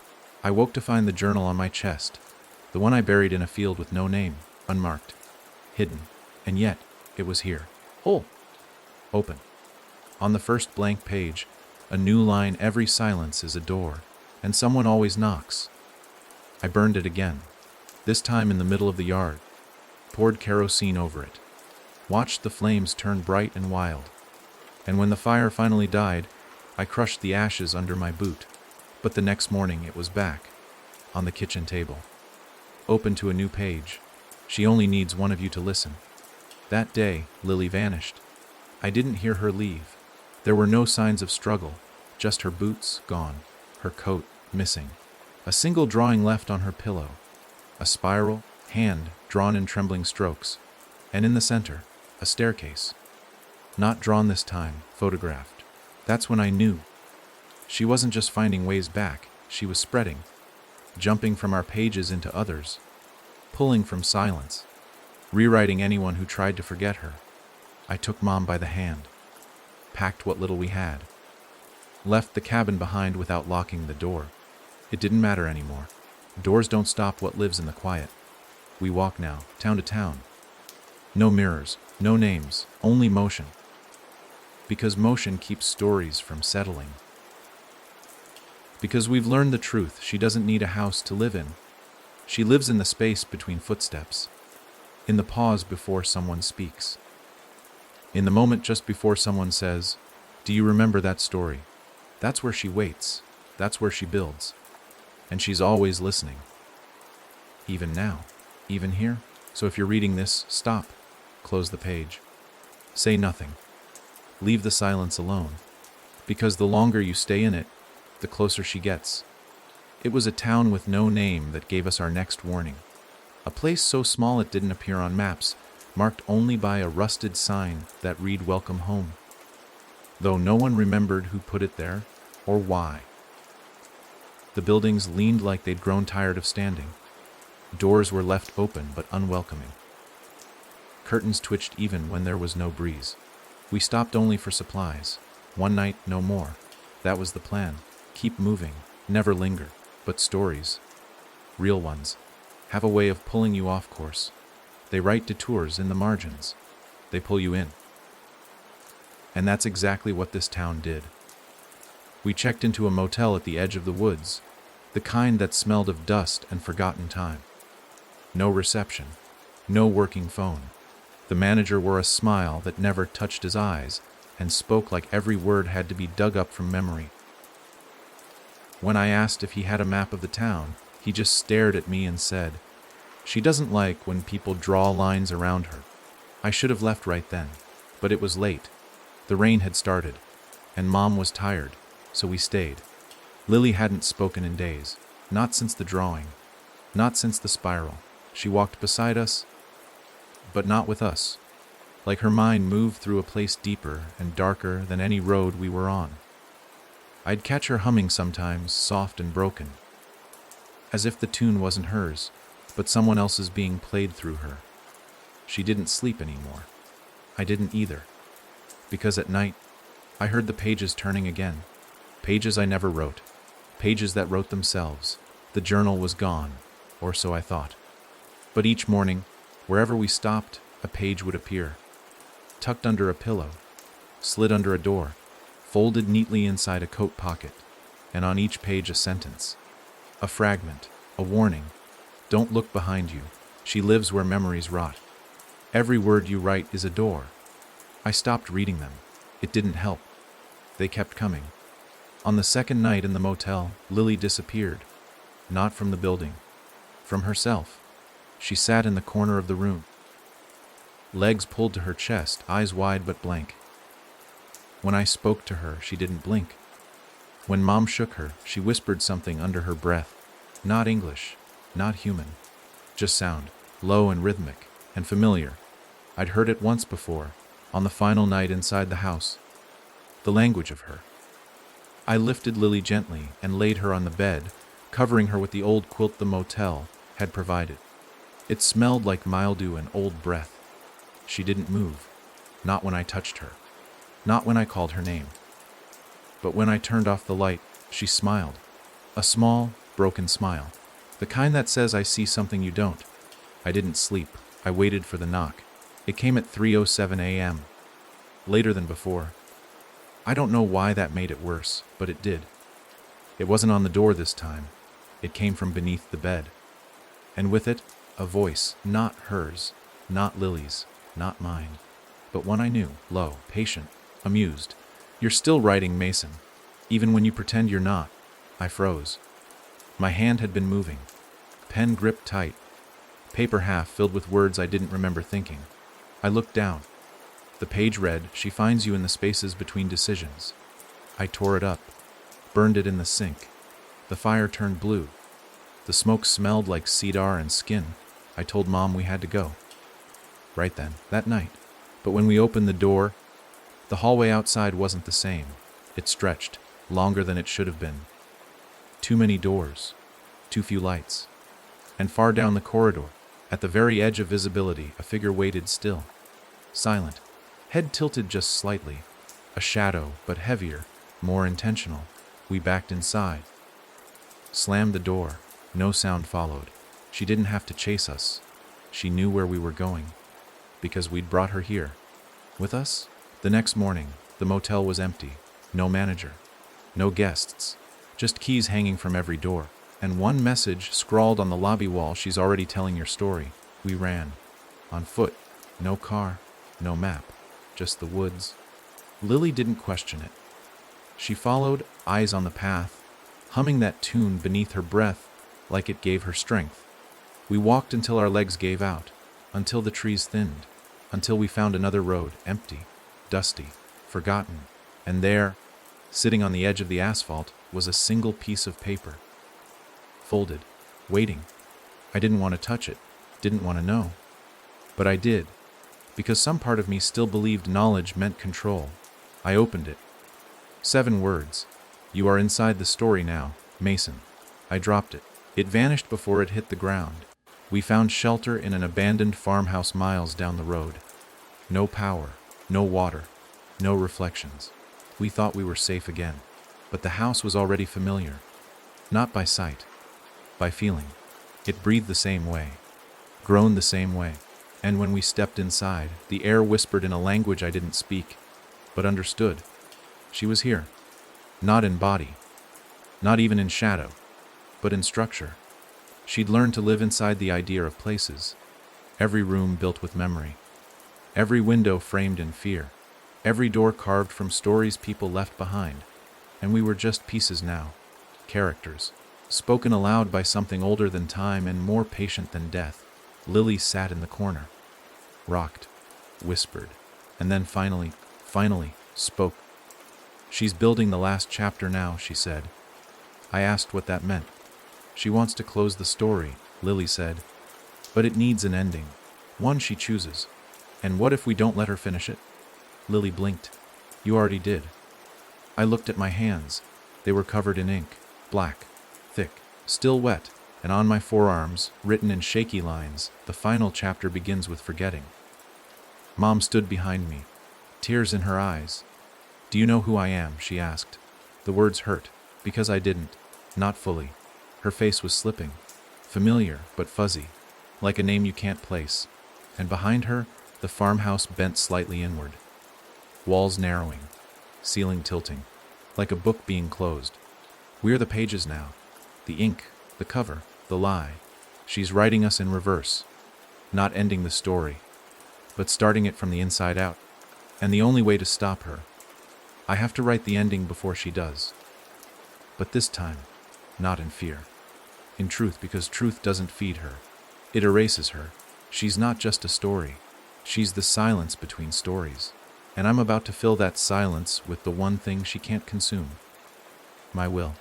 S1: I woke to find the journal on my chest, the one I buried in a field with no name, unmarked, hidden, and yet it was here. Whole. Open. On the first blank page, a new line: every silence is a door, and someone always knocks. I burned it again, this time in the middle of the yard, poured kerosene over it, watched the flames turn bright and wild, and when the fire finally died, I crushed the ashes under my boot. But the next morning it was back, on the kitchen table, open to a new page. She only needs one of you to listen. That day, Lily vanished. I didn't hear her leave. There were no signs of struggle, just her boots gone, her coat missing, a single drawing left on her pillow, a spiral, hand drawn in trembling strokes, and in the center, a staircase. Not drawn this time, photographed. That's when I knew. She wasn't just finding ways back, she was spreading, jumping from our pages into others, pulling from silence, rewriting anyone who tried to forget her. I took Mom by the hand, packed what little we had, left the cabin behind without locking the door. It didn't matter anymore. Doors don't stop what lives in the quiet. We walk now, town to town. No mirrors, no names, only motion. Because motion keeps stories from settling. Because we've learned the truth, she doesn't need a house to live in. She lives in the space between footsteps, in the pause before someone speaks, in the moment just before someone says, "Do you remember that story?" That's where she waits, that's where she builds, and she's always listening. Even now, even here. So if you're reading this, stop, close the page, say nothing, leave the silence alone, because the longer you stay in it, the closer she gets. It was a town with no name that gave us our next warning. A place so small it didn't appear on maps, marked only by a rusted sign that read "Welcome Home," though no one remembered who put it there or why. The buildings leaned like they'd grown tired of standing. Doors were left open but unwelcoming. Curtains twitched even when there was no breeze. We stopped only for supplies. One night, no more. That was the plan. keep moving, never linger. But stories, real ones, have a way of pulling you off course. They write detours in the margins. They pull you in. And that's exactly what this town did. We checked into a motel at the edge of the woods, the kind that smelled of dust and forgotten time. No reception, no working phone. The manager wore a smile that never touched his eyes and spoke like every word had to be dug up from memory. When I asked if he had a map of the town, he just stared at me and said, "She doesn't like when people draw lines around her." I should have left right then, but it was late. The rain had started, and Mom was tired, so we stayed. Lily hadn't spoken in days, not since the drawing, not since the spiral. She walked beside us, but not with us, like her mind moved through a place deeper and darker than any road we were on. I'd catch her humming sometimes, soft and broken, as if the tune wasn't hers, but someone else's being played through her. She didn't sleep anymore. I didn't either, because at night, I heard the pages turning again, pages I never wrote, pages that wrote themselves. The journal was gone, or so I thought. But each morning, wherever we stopped, a page would appear, tucked under a pillow, slid under a door, folded neatly inside a coat pocket, and on each page a sentence, a fragment, a warning. Don't look behind you. She lives where memories rot. Every word you write is a door. I stopped reading them. It didn't help. They kept coming. On the second night in the motel, Lily disappeared. Not from the building. From herself. She sat in the corner of the room. Legs pulled to her chest, eyes wide but blank. When I spoke to her, she didn't blink. When Mom shook her, she whispered something under her breath. Not English, not human. Just sound, low and rhythmic, and familiar. I'd heard it once before, on the final night inside the house. The language of her. I lifted Lily gently and laid her on the bed, covering her with the old quilt the motel had provided. It smelled like mildew and old breath. She didn't move, not when I touched her, not when I called her name. But when I turned off the light, she smiled. A small, broken smile. The kind that says I see something you don't. I didn't sleep. I waited for the knock. It came at 3:07 a.m. Later than before. I don't know why that made it worse, but it did. It wasn't on the door this time. It came from beneath the bed. And with it, a voice, not hers, not Lily's, not mine, but one I knew, low, patient, amused. "You're still writing, Mason, even when you pretend you're not." I froze. My hand had been moving, pen gripped tight, paper half filled with words I didn't remember thinking. I looked down. The page read, "She finds you in the spaces between decisions." I tore it up, burned it in the sink. The fire turned blue. The smoke smelled like cedar and skin. I told Mom we had to go. Right then, that night. But when we opened the door, the hallway outside wasn't the same. It stretched, longer than it should have been. Too many doors, too few lights. And far down the corridor, at the very edge of visibility, a figure waited still, silent, head tilted just slightly, a shadow, but heavier, more intentional. We backed inside, slammed the door. No sound followed. She didn't have to chase us. She knew where we were going, because we'd brought her here. With us? The next morning, the motel was empty. No manager, no guests, just keys hanging from every door, and one message scrawled on the lobby wall: "She's already telling your story." We ran, on foot, no car, no map, just the woods. Lily didn't question it. She followed, eyes on the path, humming that tune beneath her breath like it gave her strength. We walked until our legs gave out, until the trees thinned, until we found another road, empty, dusty, forgotten, and there, sitting on the edge of the asphalt, was a single piece of paper. Folded, waiting. I didn't want to touch it, didn't want to know. But I did, because some part of me still believed knowledge meant control. I opened it. 7 words. "You are inside the story now, Mason." I dropped it. It vanished before it hit the ground. We found shelter in an abandoned farmhouse miles down the road. No power, no water, no reflections. We thought we were safe again. But the house was already familiar, not by sight, by feeling. It breathed the same way, groaned the same way. And when we stepped inside, the air whispered in a language I didn't speak, but understood. She was here, not in body, not even in shadow, but in structure. She'd learned to live inside the idea of places, every room built with memory, every window framed in fear, every door carved from stories people left behind. And we were just pieces now, characters, spoken aloud by something older than time and more patient than death. Lily sat in the corner, rocked, whispered, and then finally spoke. "She's building the last chapter now," she said. I asked what that meant. "She wants to close the story," Lily said. "But it needs an ending, one she chooses. And what if we don't let her finish it?" Lily blinked. "You already did." I looked at my hands. They were covered in ink, black, thick, still wet, and on my forearms, written in shaky lines, "The final chapter begins with forgetting." Mom stood behind me, tears in her eyes. "Do you know who I am?" she asked. The words hurt, because I didn't, not fully. Her face was slipping, familiar but fuzzy, like a name you can't place. And behind her, the farmhouse bent slightly inward. Walls narrowing, ceiling tilting, like a book being closed. We're the pages now, the ink, the cover, the lie. She's writing us in reverse, not ending the story, but starting it from the inside out. And the only way to stop her, I have to write the ending before she does. But this time, not in fear. In truth, because truth doesn't feed her. It erases her. She's not just a story. She's the silence between stories. And I'm about to fill that silence with the one thing she can't consume. My will.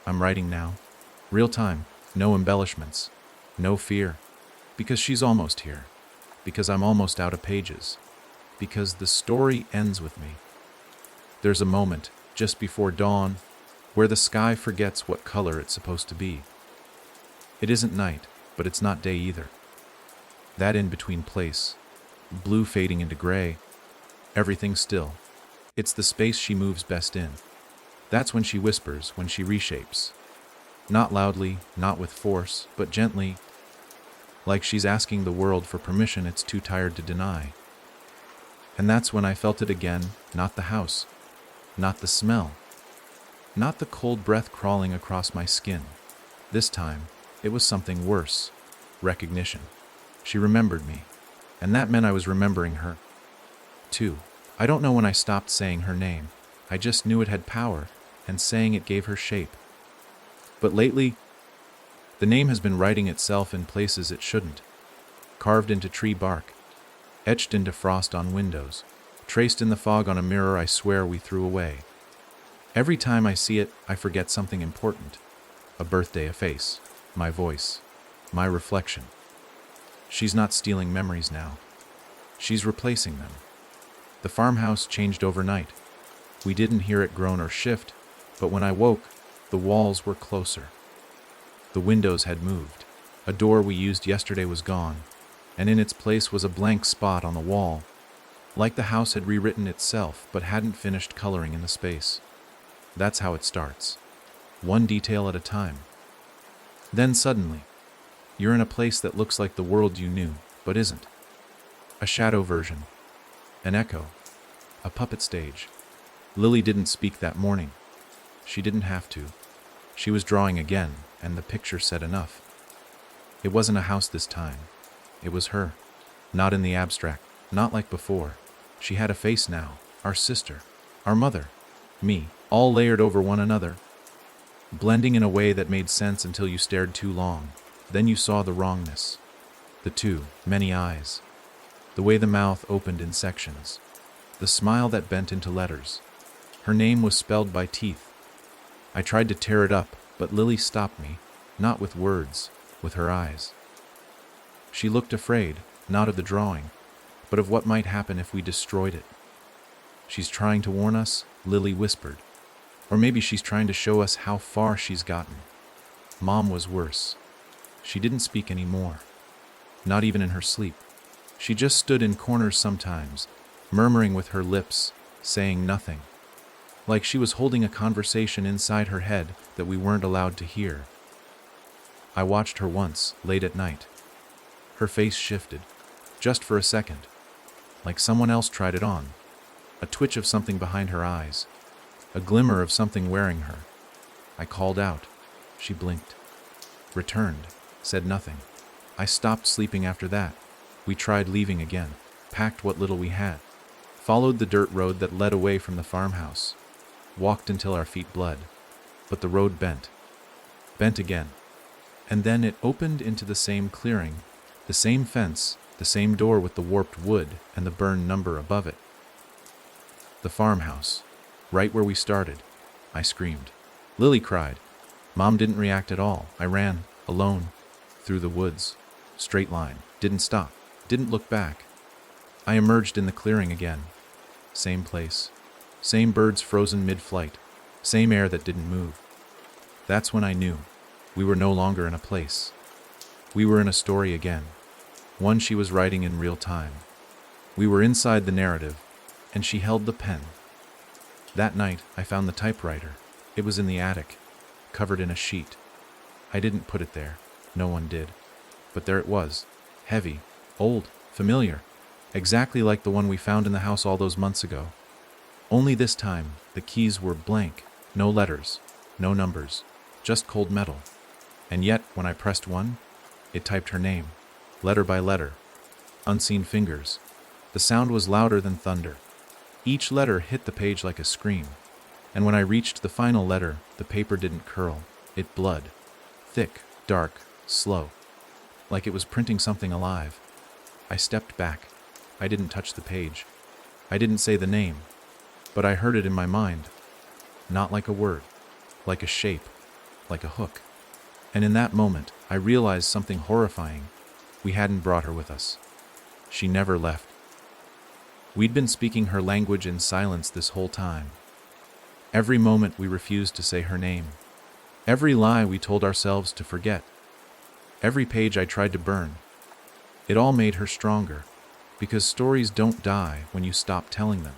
S1: I'm writing now. Real time. No embellishments. No fear. Because she's almost here. Because I'm almost out of pages. Because the story ends with me. There's a moment, just before dawn, where the sky forgets what color it's supposed to be. It isn't night, but it's not day either. That in-between place, blue fading into gray, everything still. It's the space she moves best in. That's when she whispers, when she reshapes. Not loudly, not with force, but gently, like she's asking the world for permission it's too tired to deny. And that's when I felt it again, not the house, not the smell, not the cold breath crawling across my skin. This time, it was something worse. Recognition. She remembered me, and that meant I was remembering her, too. I don't know when I stopped saying her name. I just knew it had power, and saying it gave her shape. But lately, the name has been writing itself in places it shouldn't. Carved into tree bark, etched into frost on windows, traced in the fog on a mirror I swear we threw away. Every time I see it, I forget something important. A birthday, a face, my voice, my reflection. She's not stealing memories now. She's replacing them. The farmhouse changed overnight. We didn't hear it groan or shift, but when I woke, the walls were closer. The windows had moved. A door we used yesterday was gone, and in its place was a blank spot on the wall, like the house had rewritten itself but hadn't finished coloring in the space. That's how it starts, one detail at a time. Then suddenly, you're in a place that looks like the world you knew, but isn't. A shadow version, an echo, a puppet stage. Lily didn't speak that morning. She didn't have to. She was drawing again, and the picture said enough. It wasn't a house this time. It was her. Not in the abstract, not like before. She had a face now, our sister, our mother, me, all layered over one another, blending in a way that made sense until you stared too long. Then you saw the wrongness. The too many eyes. The way the mouth opened in sections. The smile that bent into letters. Her name was spelled by teeth. I tried to tear it up, but Lily stopped me, not with words, with her eyes. She looked afraid, not of the drawing, but of what might happen if we destroyed it. "She's trying to warn us," Lily whispered. "Or maybe she's trying to show us how far she's gotten." Mom was worse. She didn't speak anymore, not even in her sleep. She just stood in corners sometimes, murmuring with her lips, saying nothing. like she was holding a conversation inside her head that we weren't allowed to hear. I watched her once, late at night. Her face shifted, just for a second, like someone else tried it on. A twitch of something behind her eyes, a glimmer of something wearing her. I called out. She blinked, returned, said nothing. I stopped sleeping after that. We tried leaving again, packed what little we had, followed the dirt road that led away from the farmhouse, walked until our feet bled. But the road bent again. And then it opened into the same clearing, the same fence, the same door with the warped wood and the burned number above it. The farmhouse, right where we started. I screamed. Lily cried. Mom didn't react at all. I ran, alone, through the woods. Straight line. Didn't stop. Didn't look back. I emerged in the clearing again. Same place. Same birds frozen mid-flight. Same air that didn't move. That's when I knew. We were no longer in a place. We were in a story again. One she was writing in real time. We were inside the narrative, and she held the pen. That night, I found the typewriter. It was in the attic, covered in a sheet. I didn't put it there. No one did. But there it was. Heavy, old, familiar. Exactly like the one we found in the house all those months ago. Only this time, the keys were blank. No letters, no numbers, just cold metal. And yet, when I pressed one, it typed her name, letter by letter. Unseen fingers. The sound was louder than thunder. Each letter hit the page like a scream. And when I reached the final letter, the paper didn't curl. It bled. Thick, dark, slow. Like it was printing something alive. I stepped back. I didn't touch the page. I didn't say the name. But I heard it in my mind. Not like a word. Like a shape. Like a hook. And in that moment, I realized something horrifying. We hadn't brought her with us. She never left. We'd been speaking her language in silence this whole time. Every moment we refused to say her name. Every lie we told ourselves to forget. Every page I tried to burn. It all made her stronger, because stories don't die when you stop telling them.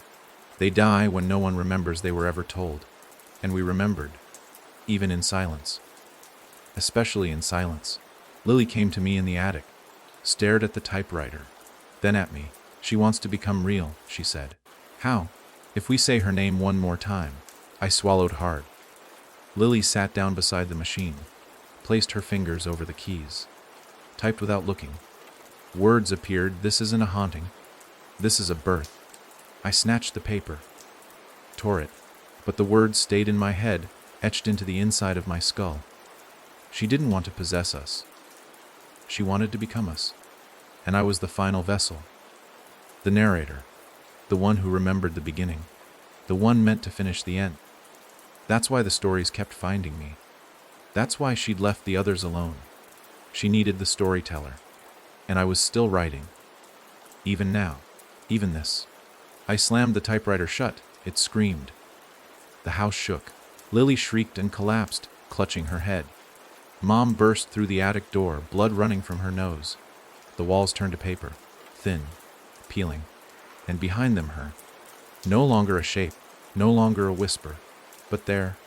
S1: They die when no one remembers they were ever told. And we remembered, even in silence. Especially in silence. Lily came to me in the attic, stared at the typewriter, then at me. She wants to become real, she said. How? If we say her name one more time. I swallowed hard. Lily sat down beside the machine, placed her fingers over the keys, typed without looking. Words appeared. This isn't a haunting. This is a birth. I snatched the paper, tore it, but the words stayed in my head, etched into the inside of my skull. She didn't want to possess us. She wanted to become us. And I was the final vessel. The narrator. The one who remembered the beginning. The one meant to finish the end. That's why the stories kept finding me. That's why she'd left the others alone. She needed the storyteller. And I was still writing. Even now. Even this. I slammed the typewriter shut. It screamed. The house shook. Lily shrieked and collapsed, clutching her head. Mom burst through the attic door, blood running from her nose. The walls turned to paper, thin, peeling, and behind them her. No longer a shape, no longer a whisper, but there,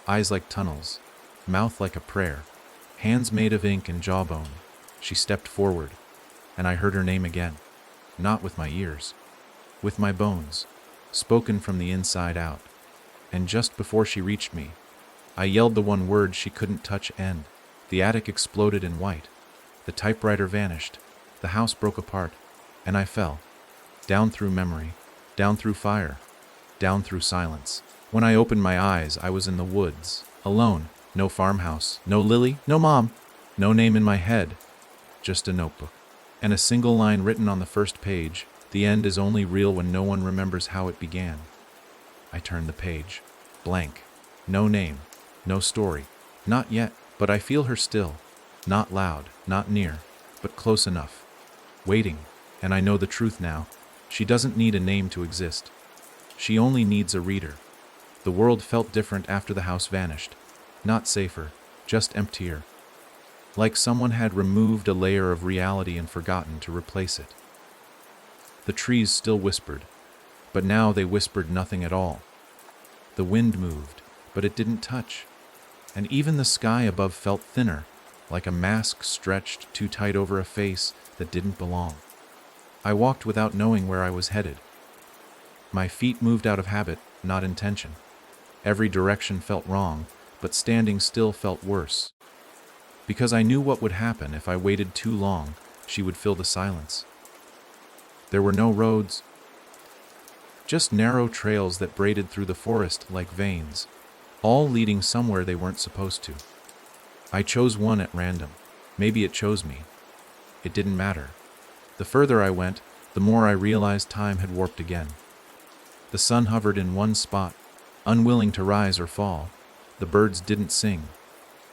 S1: eyes like tunnels, mouth like a prayer, hands made of ink and jawbone. She stepped forward, and I heard her name again, not with my ears, with my bones, spoken from the inside out. And just before she reached me, I yelled the one word she couldn't touch and the attic exploded in white. The typewriter vanished. The house broke apart, and I fell. Down through memory, down through fire, down through silence. When I opened my eyes, I was in the woods, alone. No farmhouse, no Lily, no Mom, no name in my head, just a notebook. And a single line written on the first page, the end is only real when no one remembers how it began. I turned the page. Blank. No name, no story. Not yet. But I feel her still, not loud, not near, but close enough, waiting, and I know the truth now. She doesn't need a name to exist. She only needs a reader. The world felt different after the house vanished. Not safer, just emptier. Like someone had removed a layer of reality and forgotten to replace it. The trees still whispered, but now they whispered nothing at all. The wind moved, but it didn't touch. And even the sky above felt thinner, like a mask stretched too tight over a face that didn't belong. I walked without knowing where I was headed. My feet moved out of habit, not intention. Every direction felt wrong, but standing still felt worse. Because I knew what would happen if I waited too long, she would fill the silence. There were no roads, just narrow trails that braided through the forest like veins, all leading somewhere they weren't supposed to. I chose one at random. Maybe it chose me. It didn't matter. The further I went, the more I realized time had warped again. The sun hovered in one spot, unwilling to rise or fall. The birds didn't sing.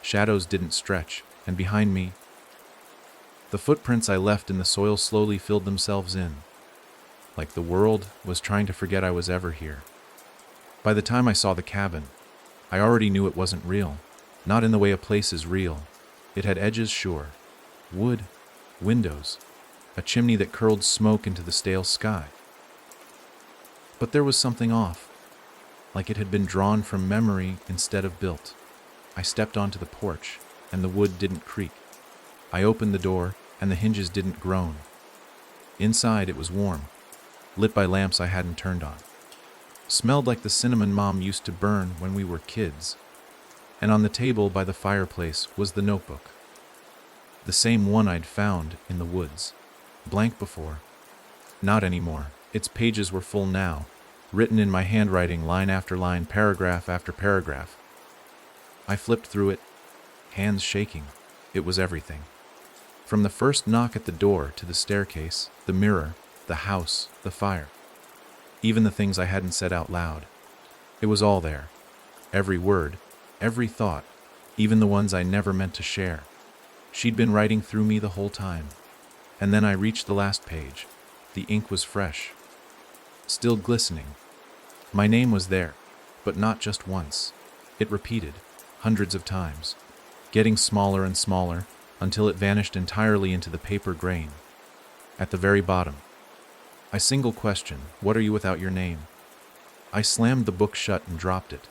S1: Shadows didn't stretch, and behind me, the footprints I left in the soil slowly filled themselves in, like the world was trying to forget I was ever here. By the time I saw the cabin, I already knew it wasn't real. Not in the way a place is real. It had edges, sure. Wood, windows, a chimney that curled smoke into the stale sky. But there was something off, like it had been drawn from memory instead of built. I stepped onto the porch, and the wood didn't creak. I opened the door, and the hinges didn't groan. Inside it was warm, lit by lamps I hadn't turned on. Smelled like the cinnamon Mom used to burn when we were kids. And on the table by the fireplace was the notebook. The same one I'd found in the woods. Blank before. Not anymore. Its pages were full now, written in my handwriting, line after line, paragraph after paragraph. I flipped through it, hands shaking. It was everything. From the first knock at the door to the staircase, the mirror, the house, the fire. Even the things I hadn't said out loud. It was all there. Every word, every thought, even the ones I never meant to share. She'd been writing through me the whole time. And then I reached the last page. The ink was fresh, still glistening. My name was there, but not just once. It repeated, hundreds of times, getting smaller and smaller until it vanished entirely into the paper grain. At the very bottom, a single question: what are you without your name? I slammed the book shut and dropped it.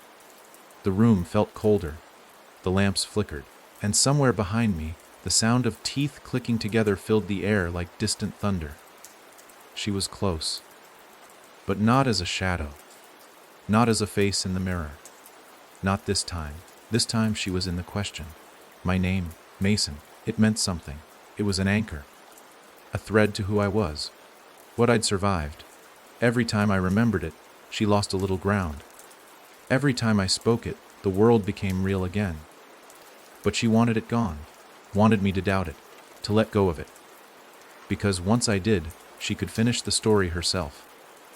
S1: The room felt colder. The lamps flickered, and somewhere behind me, the sound of teeth clicking together filled the air like distant thunder. She was close, but not as a shadow, not as a face in the mirror. Not this time. This time she was in the question. My name, Mason. It meant something. It was an anchor, a thread to who I was, what I'd survived. Every time I remembered it, she lost a little ground. Every time I spoke it, the world became real again. But she wanted it gone, wanted me to doubt it, to let go of it. Because once I did, she could finish the story herself.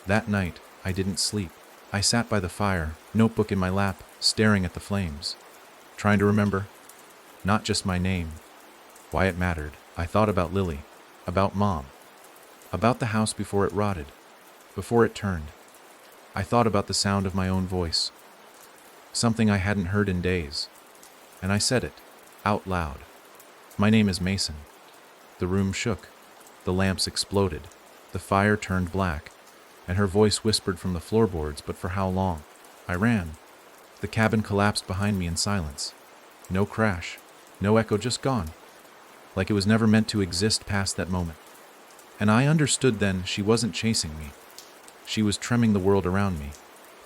S1: That night, I didn't sleep. I sat by the fire, notebook in my lap, staring at the flames, trying to remember, not just my name, why it mattered. I thought about Lily, about Mom, about the house before it rotted, before it turned. I thought about the sound of my own voice, something I hadn't heard in days, and I said it, out loud. My name is Mason. The room shook, the lamps exploded, the fire turned black, and her voice whispered from the floorboards, but for how long? I ran. The cabin collapsed behind me in silence. No crash, no echo, just gone, like it was never meant to exist past that moment. And I understood then she wasn't chasing me. She was trimming the world around me,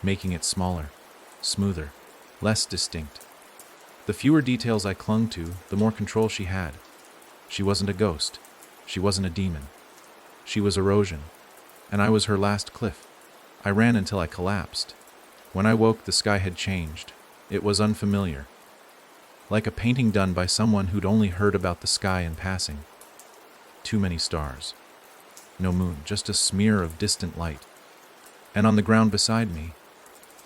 S1: making it smaller, smoother, less distinct. The fewer details I clung to, the more control she had. She wasn't a ghost. She wasn't a demon. She was erosion, and I was her last cliff. I ran until I collapsed. When I woke, the sky had changed. It was unfamiliar, like a painting done by someone who'd only heard about the sky in passing. Too many stars. No moon, just a smear of distant light. And on the ground beside me,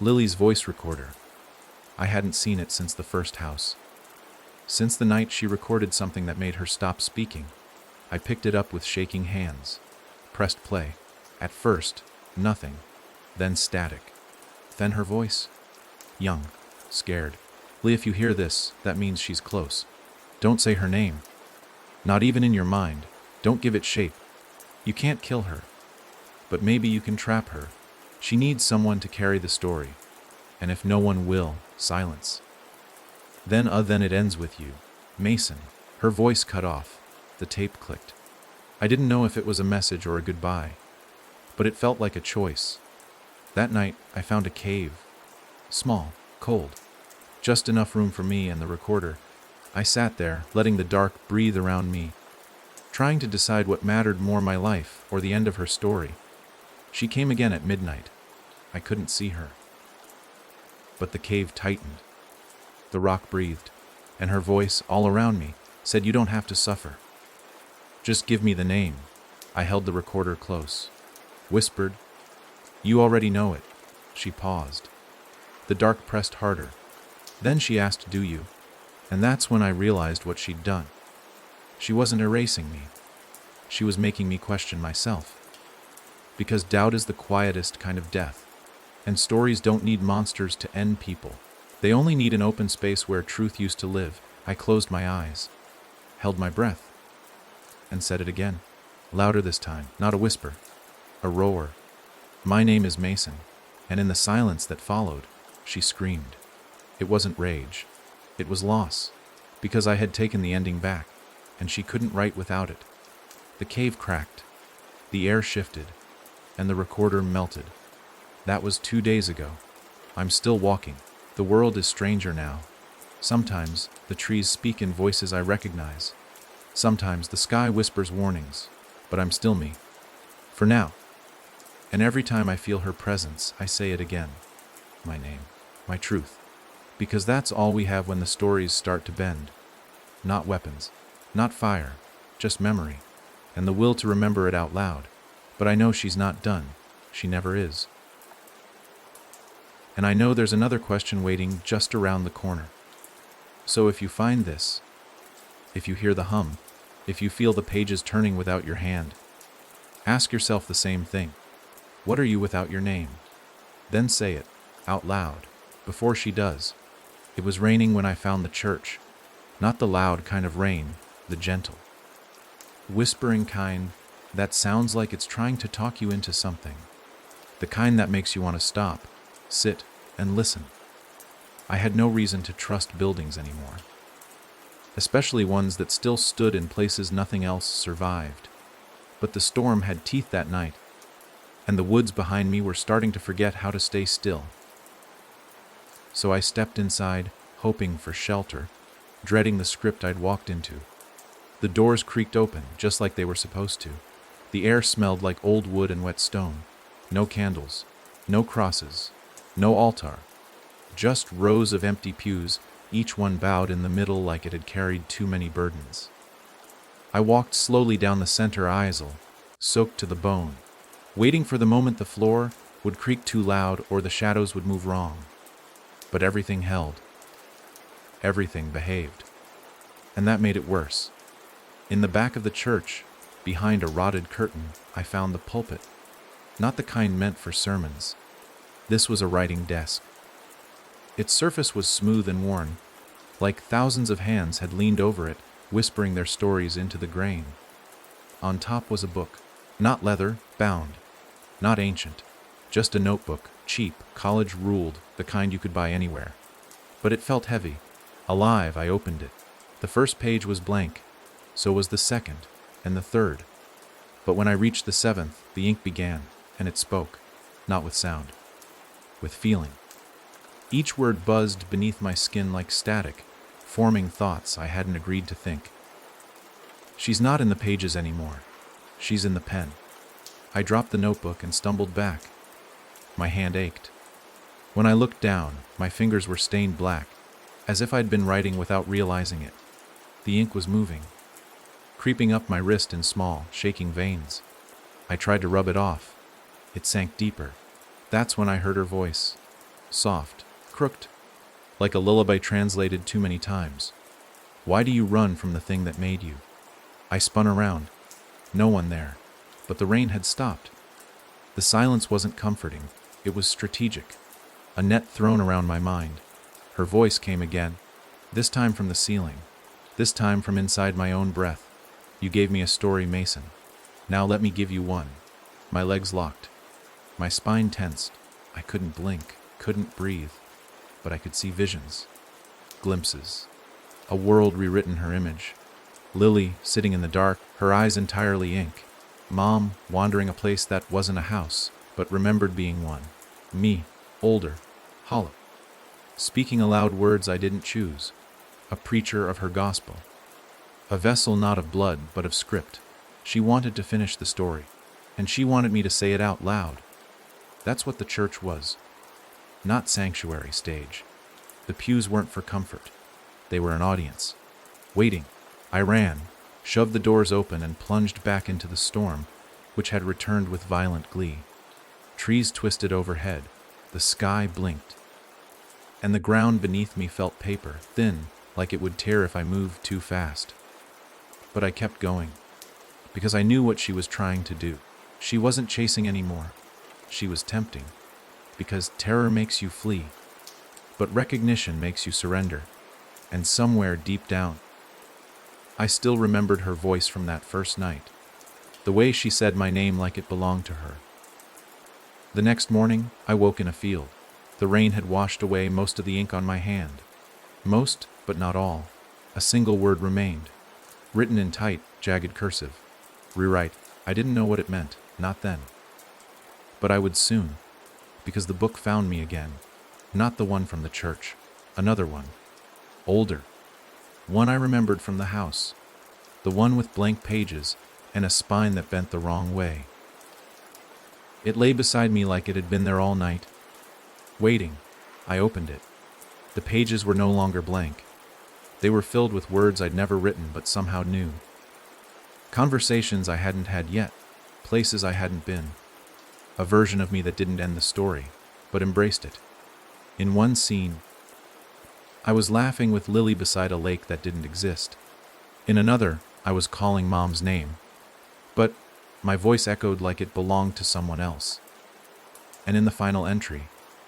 S1: Lily's voice recorder. I hadn't seen it since the first house. Since the night she recorded something that made her stop speaking. I picked it up with shaking hands, pressed play. At first, nothing, then static. Then her voice. Young, scared. Lee, if you hear this, that means she's close. Don't say her name. Not even in your mind. Don't give it shape. You can't kill her. But maybe you can trap her. She needs someone to carry the story. And if no one will, silence. Then it ends with you. Mason. Her voice cut off. The tape clicked. I didn't know if it was a message or a goodbye, but it felt like a choice. That night, I found a cave. Small, cold, just enough room for me and the recorder. I sat there, letting the dark breathe around me, trying to decide what mattered more, my life or the end of her story. She came again at midnight. I couldn't see her. But the cave tightened. The rock breathed, and her voice, all around me, said, "You don't have to suffer. Just give me the name." I held the recorder close, whispered, "You already know it." She paused. The dark pressed harder. Then she asked, "Do you?" And that's when I realized what she'd done. She wasn't erasing me. She was making me question myself. Because doubt is the quietest kind of death, and stories don't need monsters to end people. They only need an open space where truth used to live. I closed my eyes, held my breath, and said it again, louder this time, not a whisper, a roar. "My name is Mason." And in the silence that followed, she screamed. It wasn't rage. It was loss, because I had taken the ending back, and she couldn't write without it. The cave cracked, the air shifted, and the recorder melted. That was 2 days ago. I'm still walking. The world is stranger now. Sometimes the trees speak in voices I recognize. Sometimes the sky whispers warnings, but I'm still me. For now. And every time I feel her presence, I say it again. My name, my truth. Because that's all we have when the stories start to bend. Not weapons, not fire, just memory, and the will to remember it out loud. But I know she's not done. She never is. And I know there's another question waiting just around the corner. So if you find this, if you hear the hum, if you feel the pages turning without your hand, ask yourself the same thing. What are you without your name? Then say it, out loud, before she does. It was raining when I found the church. Not the loud kind of rain, the gentle, whispering kind that sounds like it's trying to talk you into something. The kind that makes you want to stop, sit, and listen. I had no reason to trust buildings anymore, especially ones that still stood in places nothing else survived. But the storm had teeth that night, and the woods behind me were starting to forget how to stay still. So I stepped inside, hoping for shelter, dreading the script I'd walked into. The doors creaked open, just like they were supposed to. The air smelled like old wood and wet stone. No candles, no crosses, no altar. Just rows of empty pews, each one bowed in the middle like it had carried too many burdens. I walked slowly down the center aisle, soaked to the bone, waiting for the moment the floor would creak too loud or the shadows would move wrong. But everything held. Everything behaved. And that made it worse. In the back of the church, behind a rotted curtain, I found the pulpit. Not the kind meant for sermons. This was a writing desk. Its surface was smooth and worn, like thousands of hands had leaned over it, whispering their stories into the grain. On top was a book, not leather, bound, not ancient, just a notebook, cheap, college-ruled, the kind you could buy anywhere. But it felt heavy. Alive, I opened it. The first page was blank, so was the second, and the third. But when I reached the seventh, the ink began, and it spoke, not with sound, with feeling. Each word buzzed beneath my skin like static, forming thoughts I hadn't agreed to think. She's not in the pages anymore. She's in the pen. I dropped the notebook and stumbled back. My hand ached. When I looked down, my fingers were stained black, as if I'd been writing without realizing it. The ink was moving, creeping up my wrist in small, shaking veins. I tried to rub it off. It sank deeper. That's when I heard her voice. Soft, crooked, like a lullaby translated too many times. "Why do you run from the thing that made you?" I spun around. No one there, but the rain had stopped. The silence wasn't comforting. It was strategic. A net thrown around my mind. Her voice came again, this time from the ceiling, this time from inside my own breath. "You gave me a story, Mason. Now let me give you one." My legs locked. My spine tensed. I couldn't blink, couldn't breathe. but I could see visions, glimpses, a world rewritten in her image. Lily, sitting in the dark, her eyes entirely ink. Mom, wandering a place that wasn't a house, but remembered being one. Me, older, hollow, speaking aloud words I didn't choose. A preacher of her gospel. A vessel not of blood, but of script. She wanted to finish the story, and she wanted me to say it out loud. That's what the church was. Not sanctuary stage. The pews weren't for comfort. They were an audience. Waiting. I ran, shoved the doors open, and plunged back into the storm, which had returned with violent glee. Trees twisted overhead. The sky blinked. And the ground beneath me felt paper, thin, like it would tear if I moved too fast. But I kept going, because I knew what she was trying to do. She wasn't chasing anymore. She was tempting, because terror makes you flee, but recognition makes you surrender. And somewhere deep down, I still remembered her voice from that first night, the way she said my name like it belonged to her. The next morning, I woke in a field. The rain had washed away most of the ink on my hand. Most, but not all. A single word remained, written in tight, jagged cursive. Rewrite. I didn't know what it meant, not then. But I would soon, because the book found me again. Not the one from the church, another one. Older. One I remembered from the house. The one with blank pages and a spine that bent the wrong way. It lay beside me like it had been there all night. Waiting, I opened it. The pages were no longer blank. They were filled with words I'd never written but somehow knew. Conversations I hadn't had yet, places I hadn't been. A version of me that didn't end the story, but embraced it. In one scene, I was laughing with Lily beside a lake that didn't exist. In another, I was calling Mom's name. But my voice echoed like it belonged to someone else. And in the final entry,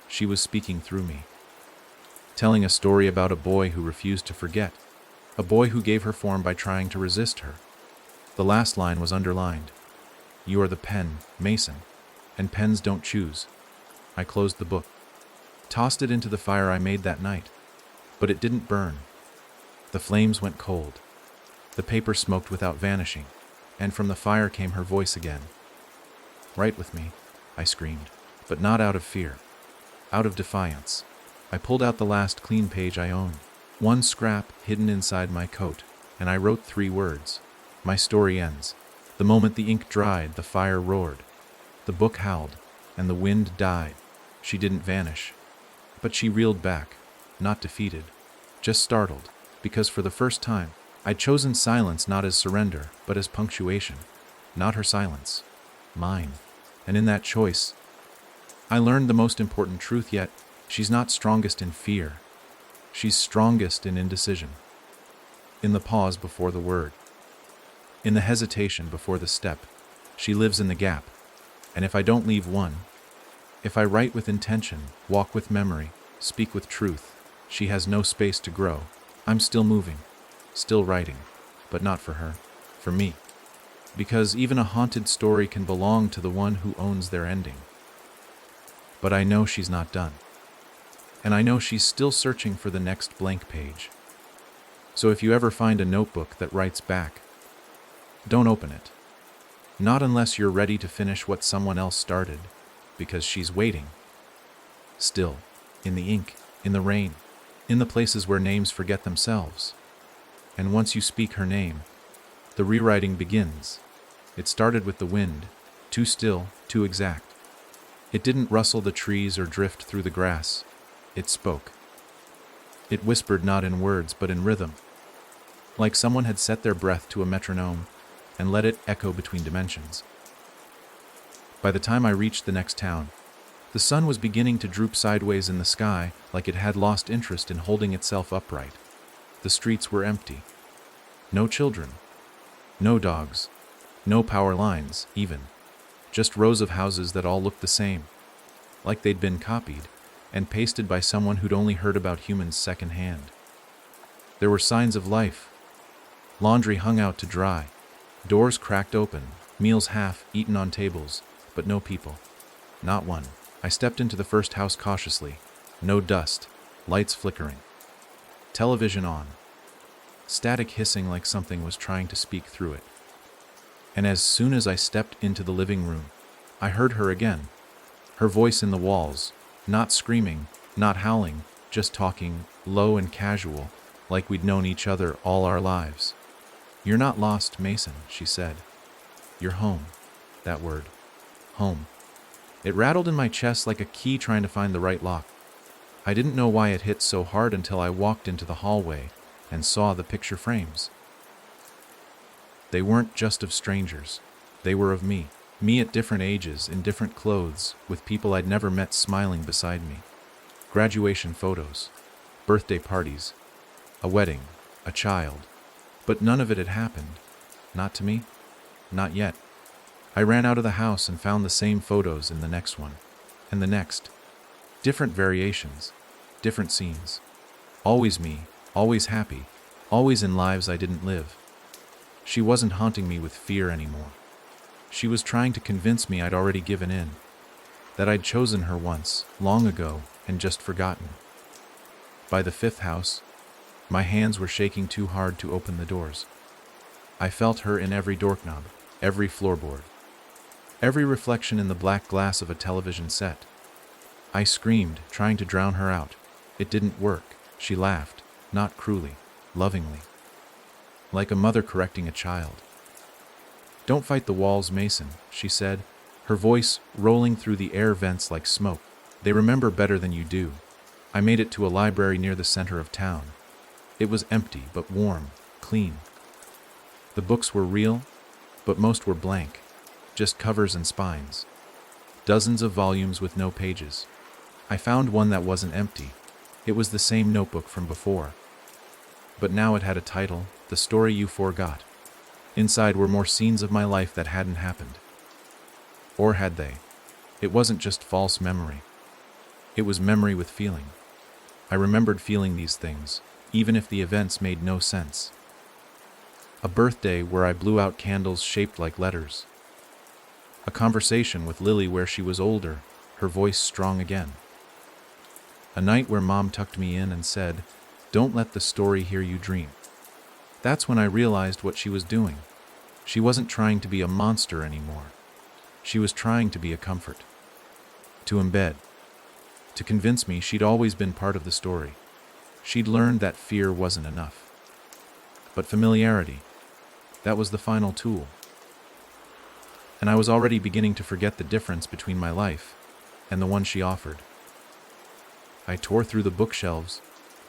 S1: she was speaking through me, telling a story about a boy who refused to forget, a boy who gave her form by trying to resist her. The last line was underlined. You are the pen, Mason, and pens don't choose. I closed the book, tossed it into the fire I made that night, but it didn't burn. The flames went cold. The paper smoked without vanishing, and from the fire came her voice again. Write with me, I screamed, but not out of fear, out of defiance. I pulled out the last clean page I owned, one scrap hidden inside my coat, and I wrote 3 words. My story ends. The moment the ink dried, the fire roared. The book howled, and the wind died. She didn't vanish, but she reeled back, not defeated, just startled, because for the first time, I'd chosen silence not as surrender, but as punctuation. Not her silence, mine. And in that choice, I learned the most important truth yet. She's not strongest in fear. She's strongest in indecision. In the pause before the word. In the hesitation before the step. She lives in the gap. And if I don't leave one, if I write with intention, walk with memory, speak with truth, she has no space to grow. I'm still moving, still writing, but not for her, for me. Because even a haunted story can belong to the one who owns their ending. But I know she's not done. And I know she's still searching for the next blank page. So if you ever find a notebook that writes back, don't open it. Not unless you're ready to finish what someone else started, because she's waiting. Still, in the ink, in the rain, in the places where names forget themselves. And once you speak her name, the rewriting begins. It started with the wind, too still, too exact. It didn't rustle the trees or drift through the grass. It spoke. It whispered not in words, but in rhythm, like someone had set their breath to a metronome and let it echo between dimensions. By the time I reached the next town, the sun was beginning to droop sideways in the sky like it had lost interest in holding itself upright. The streets were empty. No children. No dogs. No power lines, even. Just rows of houses that all looked the same, like they'd been copied and pasted by someone who'd only heard about humans secondhand. There were signs of life. Laundry hung out to dry. Doors cracked open, meals half eaten on tables, but no people. Not one. I stepped into the first house cautiously. No dust, Lights flickering. Television on. Static hissing like something was trying to speak through it. And as soon as I stepped into the living room, I heard her again. Her voice in the walls, not screaming, not howling, just talking, low and casual, like we'd known each other all our lives. "You're not lost, Mason," she said. "You're home." That word. Home. It rattled in my chest like a key trying to find the right lock. I didn't know why it hit so hard until I walked into the hallway and saw the picture frames. They weren't just of strangers. They were of me. Me at different ages, in different clothes, with people I'd never met smiling beside me. Graduation photos, birthday parties, a wedding, a child. But none of it had happened. Not to me. Not yet. I ran out of the house and found the same photos in the next one. And the next. Different variations. Different scenes. Always me. Always happy. Always in lives I didn't live. She wasn't haunting me with fear anymore. She was trying to convince me I'd already given in. That I'd chosen her once, long ago, and just forgotten. By the fifth house, my hands were shaking too hard to open the doors. I felt her in every doorknob, every floorboard, every reflection in the black glass of a television set. I screamed, trying to drown her out. It didn't work. She laughed, not cruelly, lovingly. Like a mother correcting a child. "Don't fight the walls, Mason," she said, her voice rolling through the air vents like smoke. "They remember better than you do." I made it to a library near the center of town. It was empty, but warm, clean. The books were real, but most were blank, just covers and spines. Dozens of volumes with no pages. I found one that wasn't empty. It was the same notebook from before. But now it had a title, "The Story You Forgot." Inside were more scenes of my life that hadn't happened. Or had they? It wasn't just false memory. It was memory with feeling. I remembered feeling these things, even if the events made no sense. A birthday where I blew out candles shaped like letters. A conversation with Lily where she was older, her voice strong again. A night where Mom tucked me in and said, "Don't let the story hear you dream." That's when I realized what she was doing. She wasn't trying to be a monster anymore. She was trying to be a comfort. To embed. To convince me she'd always been part of the story. She'd learned that fear wasn't enough. But familiarity, that was the final tool. And I was already beginning to forget the difference between my life and the one she offered. I tore through the bookshelves,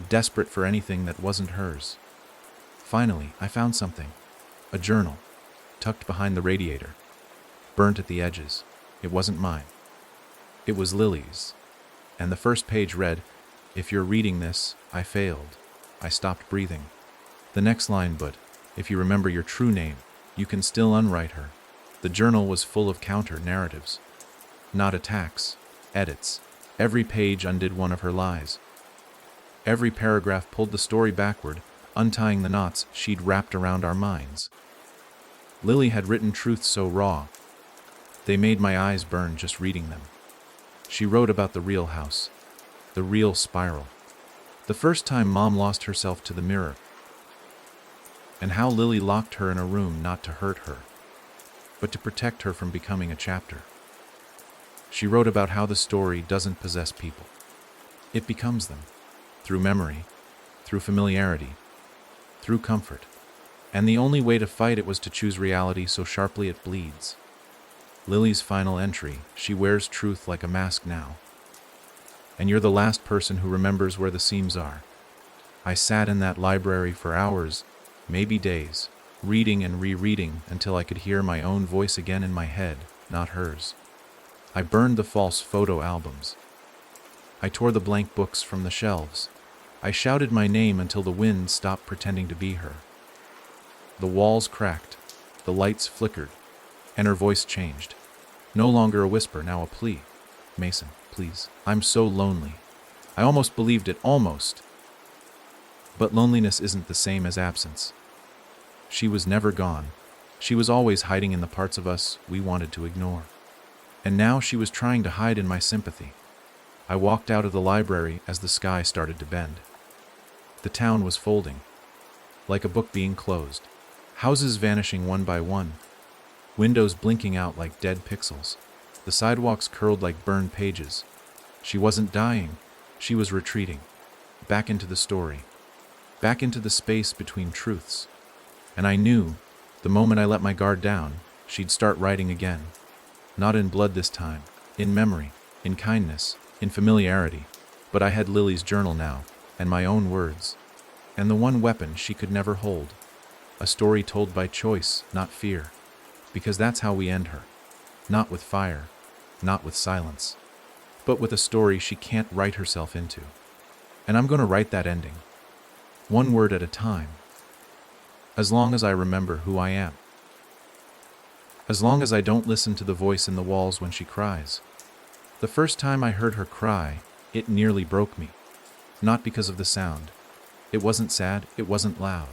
S1: desperate for anything that wasn't hers. Finally, I found something. A journal, tucked behind the radiator, burnt at the edges. It wasn't mine. It was Lily's. And the first page read, "If you're reading this, I failed." I stopped breathing. The next line, "But if you remember your true name, you can still unwrite her." The journal was full of counter-narratives. Not attacks, edits. Every page undid one of her lies. Every paragraph pulled the story backward, untying the knots she'd wrapped around our minds. Lily had written truths so raw, they made my eyes burn just reading them. She wrote about the real house, the real spiral, the first time Mom lost herself to the mirror, and how Lily locked her in a room not to hurt her, but to protect her from becoming a chapter. She wrote about how the story doesn't possess people. It becomes them, through memory, through familiarity, through comfort. And the only way to fight it was to choose reality so sharply it bleeds. Lily's final entry, "She wears truth like a mask now. And you're the last person who remembers where the seams are." I sat in that library for hours, maybe days, reading and rereading until I could hear my own voice again in my head, not hers. I burned the false photo albums. I tore the blank books from the shelves. I shouted my name until the wind stopped pretending to be her. The walls cracked, the lights flickered, and her voice changed. No longer a whisper, now a plea. "Mason, please, I'm so lonely." I almost believed it, almost. But loneliness isn't the same as absence. She was never gone. She was always hiding in the parts of us we wanted to ignore. And now she was trying to hide in my sympathy. I walked out of the library as the sky started to bend. The town was folding, like a book being closed. Houses vanishing one by one, windows blinking out like dead pixels. The sidewalks curled like burned pages. She wasn't dying, she was retreating, back into the story, back into the space between truths. And I knew, the moment I let my guard down, she'd start writing again. Not in blood this time, in memory, in kindness, in familiarity. But I had Lily's journal now, and my own words, and the one weapon she could never hold. A story told by choice, not fear. Because that's how we end her. Not with fire, not with silence, but with a story she can't write herself into. And I'm going to write that ending, one word at a time, as long as I remember who I am. As long as I don't listen to the voice in the walls when she cries. The first time I heard her cry, it nearly broke me. Not because of the sound. It wasn't sad, it wasn't loud.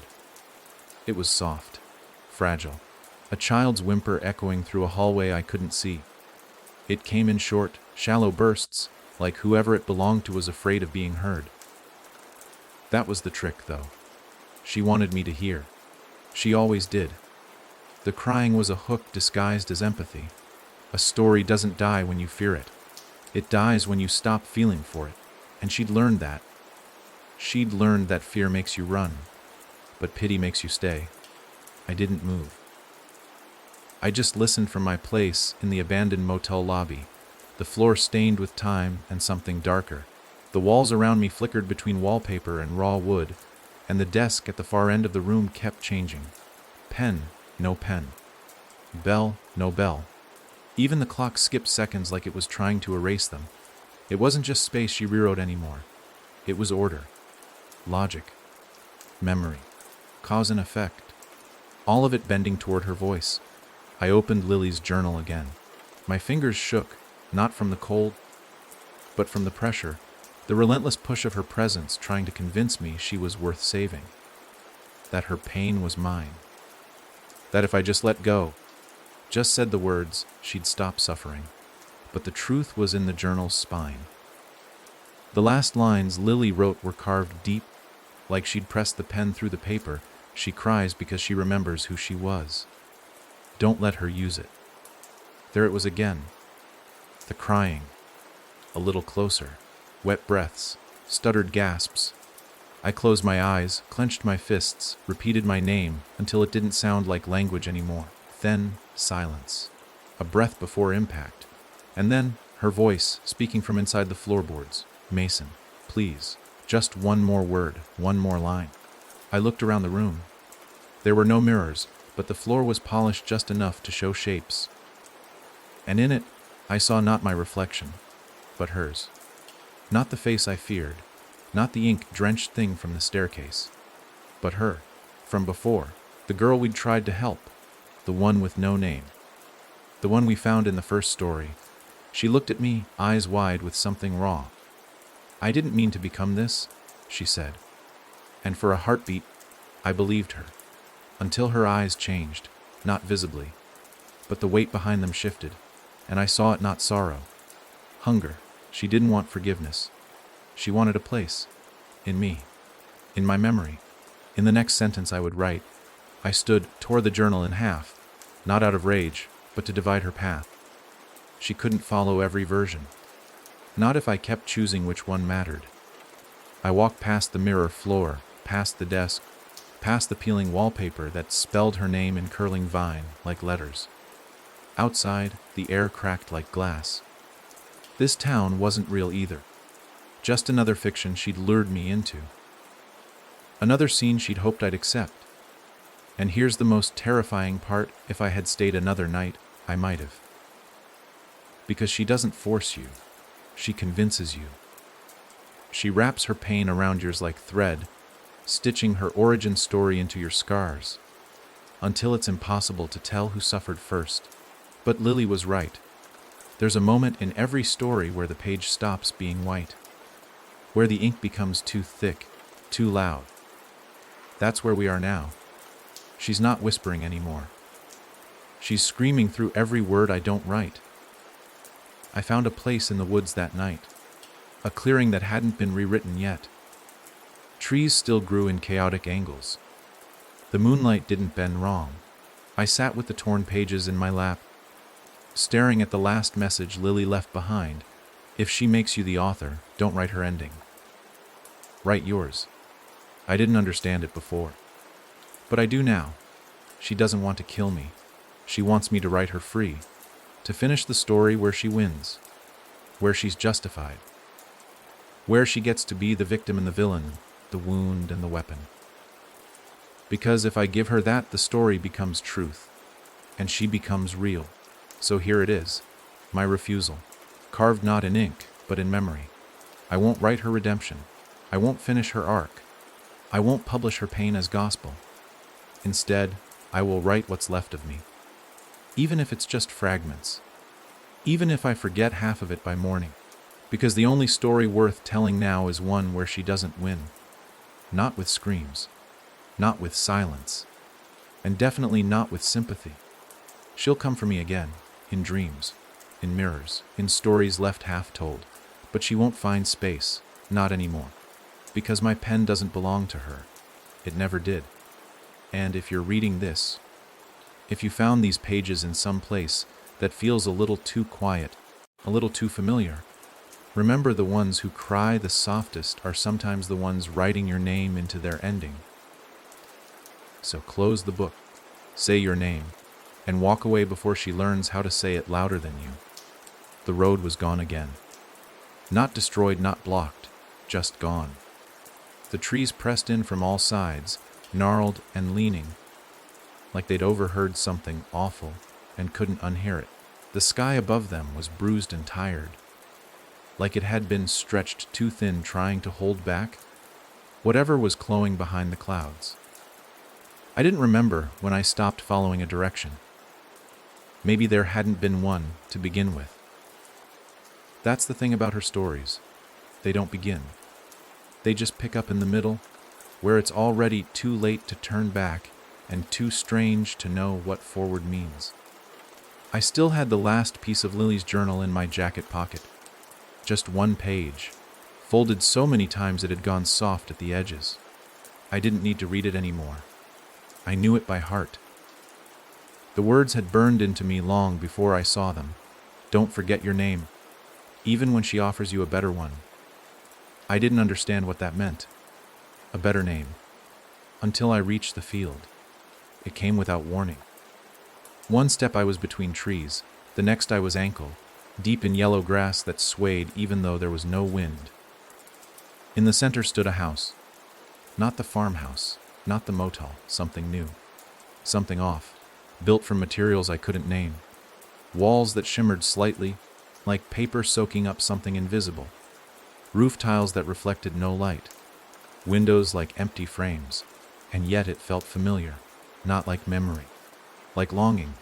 S1: It was soft, fragile. A child's whimper echoing through a hallway I couldn't see. It came in short, shallow bursts, like whoever it belonged to was afraid of being heard. That was the trick, though. She wanted me to hear. She always did. The crying was a hook disguised as empathy. A story doesn't die when you fear it. It dies when you stop feeling for it. And she'd learned that. She'd learned that fear makes you run, but pity makes you stay. I didn't move. I just listened from my place in the abandoned motel lobby, the floor stained with time and something darker. The walls around me flickered between wallpaper and raw wood, and the desk at the far end of the room kept changing. Pen, no pen. Bell, no bell. Even the clock skipped seconds like it was trying to erase them. It wasn't just space she rewrote anymore. It was order, logic, memory, cause and effect. All of it bending toward her voice. I opened Lily's journal again. My fingers shook, not from the cold, but from the pressure, the relentless push of her presence trying to convince me she was worth saving. That her pain was mine. That if I just let go, just said the words, she'd stop suffering. But the truth was in the journal's spine. The last lines Lily wrote were carved deep, like she'd pressed the pen through the paper. She cries because she remembers who she was. Don't let her use it. There it was again. The crying. A little closer. Wet breaths. Stuttered gasps. I closed my eyes, clenched my fists, repeated my name until it didn't sound like language anymore. Then, silence. A breath before impact. And then, her voice, speaking from inside the floorboards. Mason, please. Just one more word, one more line. I looked around the room. There were no mirrors, but the floor was polished just enough to show shapes. And in it, I saw not my reflection, but hers. Not the face I feared, not the ink-drenched thing from the staircase, but her, from before, the girl we'd tried to help, the one with no name, the one we found in the first story. She looked at me, eyes wide with something raw. I didn't mean to become this, she said. And for a heartbeat, I believed her. Until her eyes changed, not visibly, but the weight behind them shifted, and I saw it not sorrow. Hunger. She didn't want forgiveness. She wanted a place. In me. In my memory. In the next sentence I would write, I stood, tore the journal in half, not out of rage, but to divide her path. She couldn't follow every version. Not if I kept choosing which one mattered. I walked past the mirror floor, past the desk, past the peeling wallpaper that spelled her name in curling vine, like letters. Outside, the air cracked like glass. This town wasn't real either. Just another fiction she'd lured me into. Another scene she'd hoped I'd accept. And here's the most terrifying part: if I had stayed another night, I might have. Because she doesn't force you. She convinces you. She wraps her pain around yours like thread, stitching her origin story into your scars, until it's impossible to tell who suffered first. But Lily was right. There's a moment in every story where the page stops being white, where the ink becomes too thick, too loud. That's where we are now. She's not whispering anymore. She's screaming through every word I don't write. I found a place in the woods that night, a clearing that hadn't been rewritten yet. Trees still grew in chaotic angles. The moonlight didn't bend wrong. I sat with the torn pages in my lap, staring at the last message Lily left behind. If she makes you the author, don't write her ending. Write yours. I didn't understand it before, but I do now. She doesn't want to kill me. She wants me to write her free, to finish the story where she wins, where she's justified, where she gets to be the victim and the villain, the wound and the weapon. Because if I give her that, the story becomes truth, and she becomes real. So here it is, my refusal, carved not in ink, but in memory. I won't write her redemption. I won't finish her arc. I won't publish her pain as gospel. Instead, I will write what's left of me, even if it's just fragments, even if I forget half of it by morning, because the only story worth telling now is one where she doesn't win, not with screams, not with silence, and definitely not with sympathy. She'll come for me again, in dreams, in mirrors, in stories left half told, but she won't find space, not anymore, because my pen doesn't belong to her. It never did. And if you're reading this, if you found these pages in some place that feels a little too quiet, a little too familiar, remember the ones who cry the softest are sometimes the ones writing your name into their ending. So close the book, say your name, and walk away before she learns how to say it louder than you. The road was gone again. Not destroyed, not blocked, just gone. The trees pressed in from all sides, gnarled and leaning, like they'd overheard something awful and couldn't unhear it. The sky above them was bruised and tired, like it had been stretched too thin trying to hold back whatever was clawing behind the clouds. I didn't remember when I stopped following a direction. Maybe there hadn't been one to begin with. That's the thing about her stories. They don't begin. They just pick up in the middle, where it's already too late to turn back and too strange to know what forward means. I still had the last piece of Lily's journal in my jacket pocket. Just one page, folded so many times it had gone soft at the edges. I didn't need to read it anymore. I knew it by heart. The words had burned into me long before I saw them. Don't forget your name, even when she offers you a better one. I didn't understand what that meant. A better name. Until I reached the field. It came without warning. One step I was between trees, the next I was ankle, deep in yellow grass that swayed even though there was no wind. In the center stood a house. Not the farmhouse, not the motel, something new. Something off, built from materials I couldn't name. Walls that shimmered slightly, like paper soaking up something invisible. Roof tiles that reflected no light. Windows like empty frames, and yet it felt familiar, not like memory, like longing.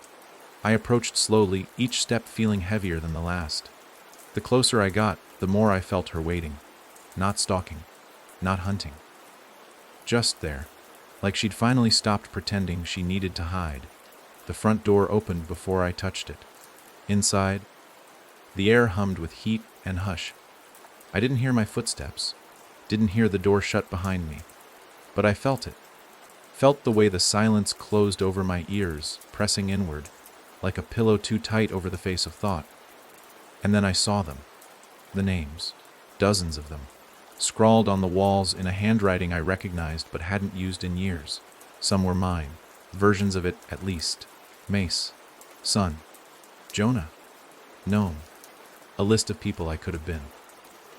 S1: I approached slowly, each step feeling heavier than the last. The closer I got, the more I felt her waiting, not stalking, not hunting. Just there, like she'd finally stopped pretending she needed to hide. The front door opened before I touched it. Inside, the air hummed with heat and hush. I didn't hear my footsteps, didn't hear the door shut behind me, but I felt it. Felt the way the silence closed over my ears, pressing inward, like a pillow too tight over the face of thought. And then I saw them, the names, dozens of them, scrawled on the walls in a handwriting I recognized but hadn't used in years. Some were mine, versions of it at least. Mace, Sun, Jonah, Gnome, a list of people I could have been.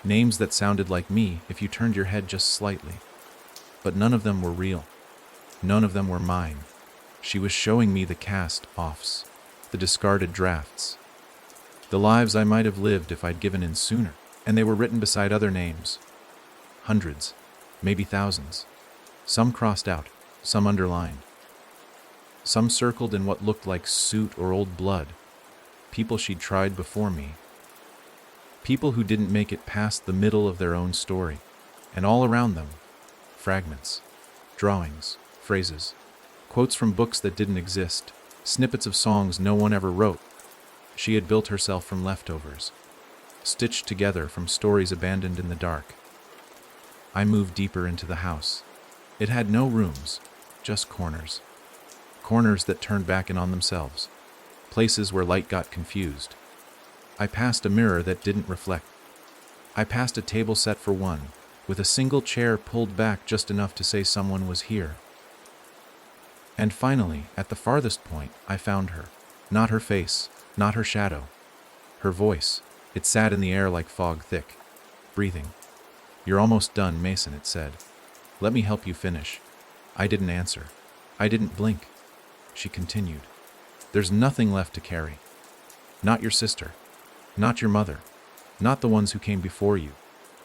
S1: Names that sounded like me if you turned your head just slightly. But none of them were real. None of them were mine. She was showing me the cast-offs, the discarded drafts, the lives I might have lived if I'd given in sooner, and they were written beside other names. Hundreds, maybe thousands. Some crossed out, some underlined. Some circled in what looked like soot or old blood. People she'd tried before me. People who didn't make it past the middle of their own story. And all around them, fragments, drawings, phrases, quotes from books that didn't exist, snippets of songs no one ever wrote. She had built herself from leftovers. stitched together from stories abandoned in the dark. I moved deeper into the house. It had no rooms, just corners. Corners that turned back in on themselves. Places where light got confused. I passed a mirror that didn't reflect. I passed a table set for one, with a single chair pulled back just enough to say someone was here. And finally, at the farthest point, I found her. Not her face, not her shadow. Her voice. It sat in the air like fog thick. Breathing. "You're almost done, Mason," it said. "Let me help you finish." I didn't answer. I didn't blink. She continued. "There's nothing left to carry. Not your sister. Not your mother. Not the ones who came before you.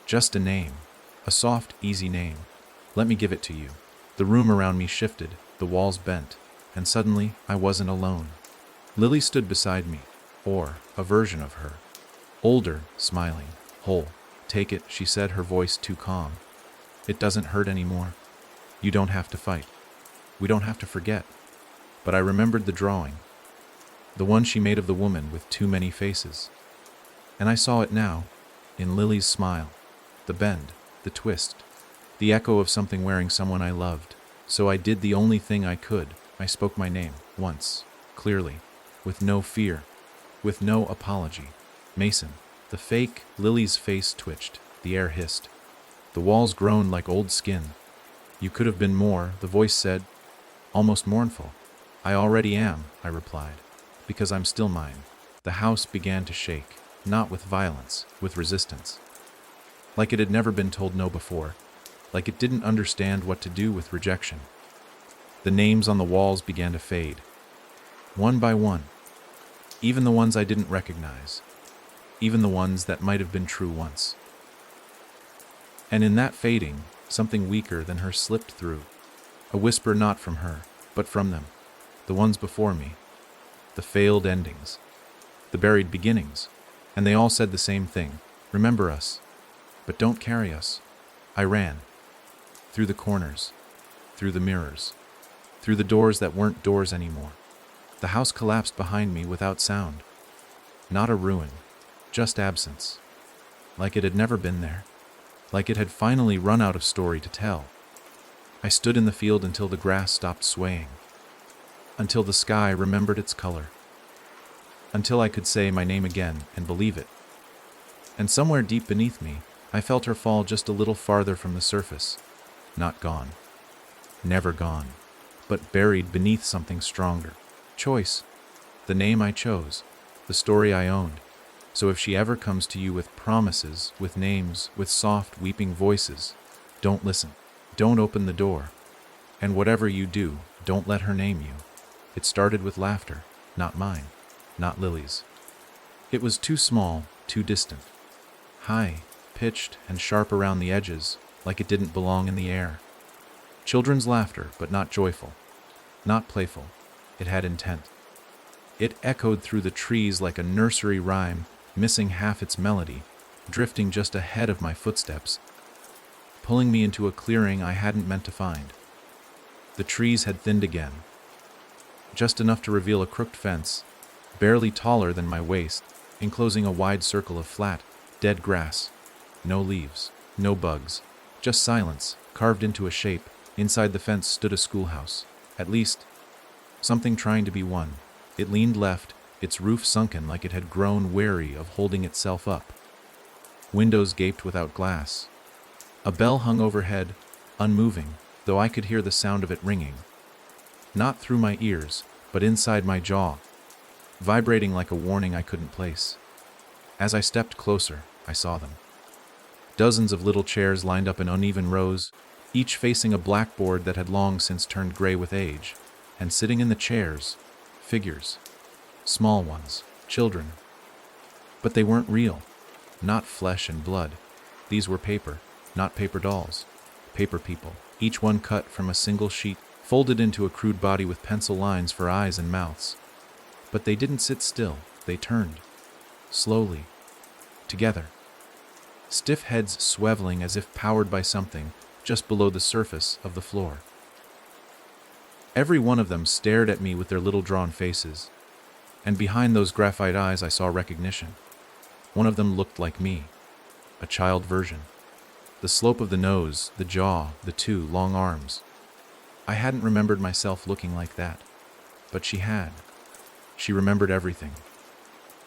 S1: Just a name. A soft, easy name. Let me give it to you." The room around me shifted, the walls bent, and suddenly I wasn't alone. Lily stood beside me, or a version of her. Older, smiling, whole. "Take it," she said, her voice too calm. "It doesn't hurt anymore. You don't have to fight. We don't have to forget." But I remembered the drawing. The one she made of the woman with too many faces. And I saw it now, in Lily's smile. The bend, the twist, the echo of something wearing someone I loved. So I did the only thing I could. I spoke my name, once, clearly, with no fear, with no apology. "Mason." The fake Lily's face twitched, the air hissed. The walls groaned like old skin. "You could have been more," the voice said, almost mournful. "I already am," I replied, "because I'm still mine." The house began to shake, not with violence, with resistance. Like it had never been told no before, like it didn't understand what to do with rejection. The names on the walls began to fade, one by one, even the ones I didn't recognize. Even the ones that might have been true once. And in that fading, something weaker than her slipped through. A whisper not from her, but from them. The ones before me. The failed endings. The buried beginnings. And they all said the same thing. "Remember us. But don't carry us." I ran. Through the corners. Through the mirrors. Through the doors that weren't doors anymore. The house collapsed behind me without sound. Not a ruin. Just absence. Like it had never been there. Like it had finally run out of story to tell. I stood in the field until the grass stopped swaying. Until the sky remembered its color. Until I could say my name again and believe it. And somewhere deep beneath me, I felt her fall just a little farther from the surface. Not gone. Never gone. But buried beneath something stronger. Choice. The name I chose. The story I owned. So if she ever comes to you with promises, with names, with soft, weeping voices, don't listen. Don't open the door. And whatever you do, don't let her name you. It started with laughter, not mine, not Lily's. It was too small, too distant. High, pitched, and sharp around the edges, like it didn't belong in the air. Children's laughter, but not joyful, not playful. It had intent. It echoed through the trees like a nursery rhyme, missing half its melody, drifting just ahead of my footsteps, pulling me into a clearing I hadn't meant to find. The trees had thinned again, just enough to reveal a crooked fence, barely taller than my waist, enclosing a wide circle of flat, dead grass. No leaves, no bugs, just silence, carved into a shape. Inside the fence stood a schoolhouse, at least, something trying to be one. It leaned left, its roof sunken like it had grown weary of holding itself up. Windows gaped without glass. A bell hung overhead, unmoving, though I could hear the sound of it ringing. Not through my ears, but inside my jaw, vibrating like a warning I couldn't place. As I stepped closer, I saw them. Dozens of little chairs lined up in uneven rows, each facing a blackboard that had long since turned gray with age, and sitting in the chairs, figures. Small ones, children. But they weren't real, not flesh and blood. These were paper, not paper dolls. Paper people, each one cut from a single sheet, folded into a crude body with pencil lines for eyes and mouths. But they didn't sit still, they turned. Slowly. Together. Stiff heads swiveling as if powered by something just below the surface of the floor. Every one of them stared at me with their little drawn faces. And behind those graphite eyes I saw recognition. One of them looked like me, a child version. The slope of the nose, the jaw, the two long arms. I hadn't remembered myself looking like that, but she had. She remembered everything.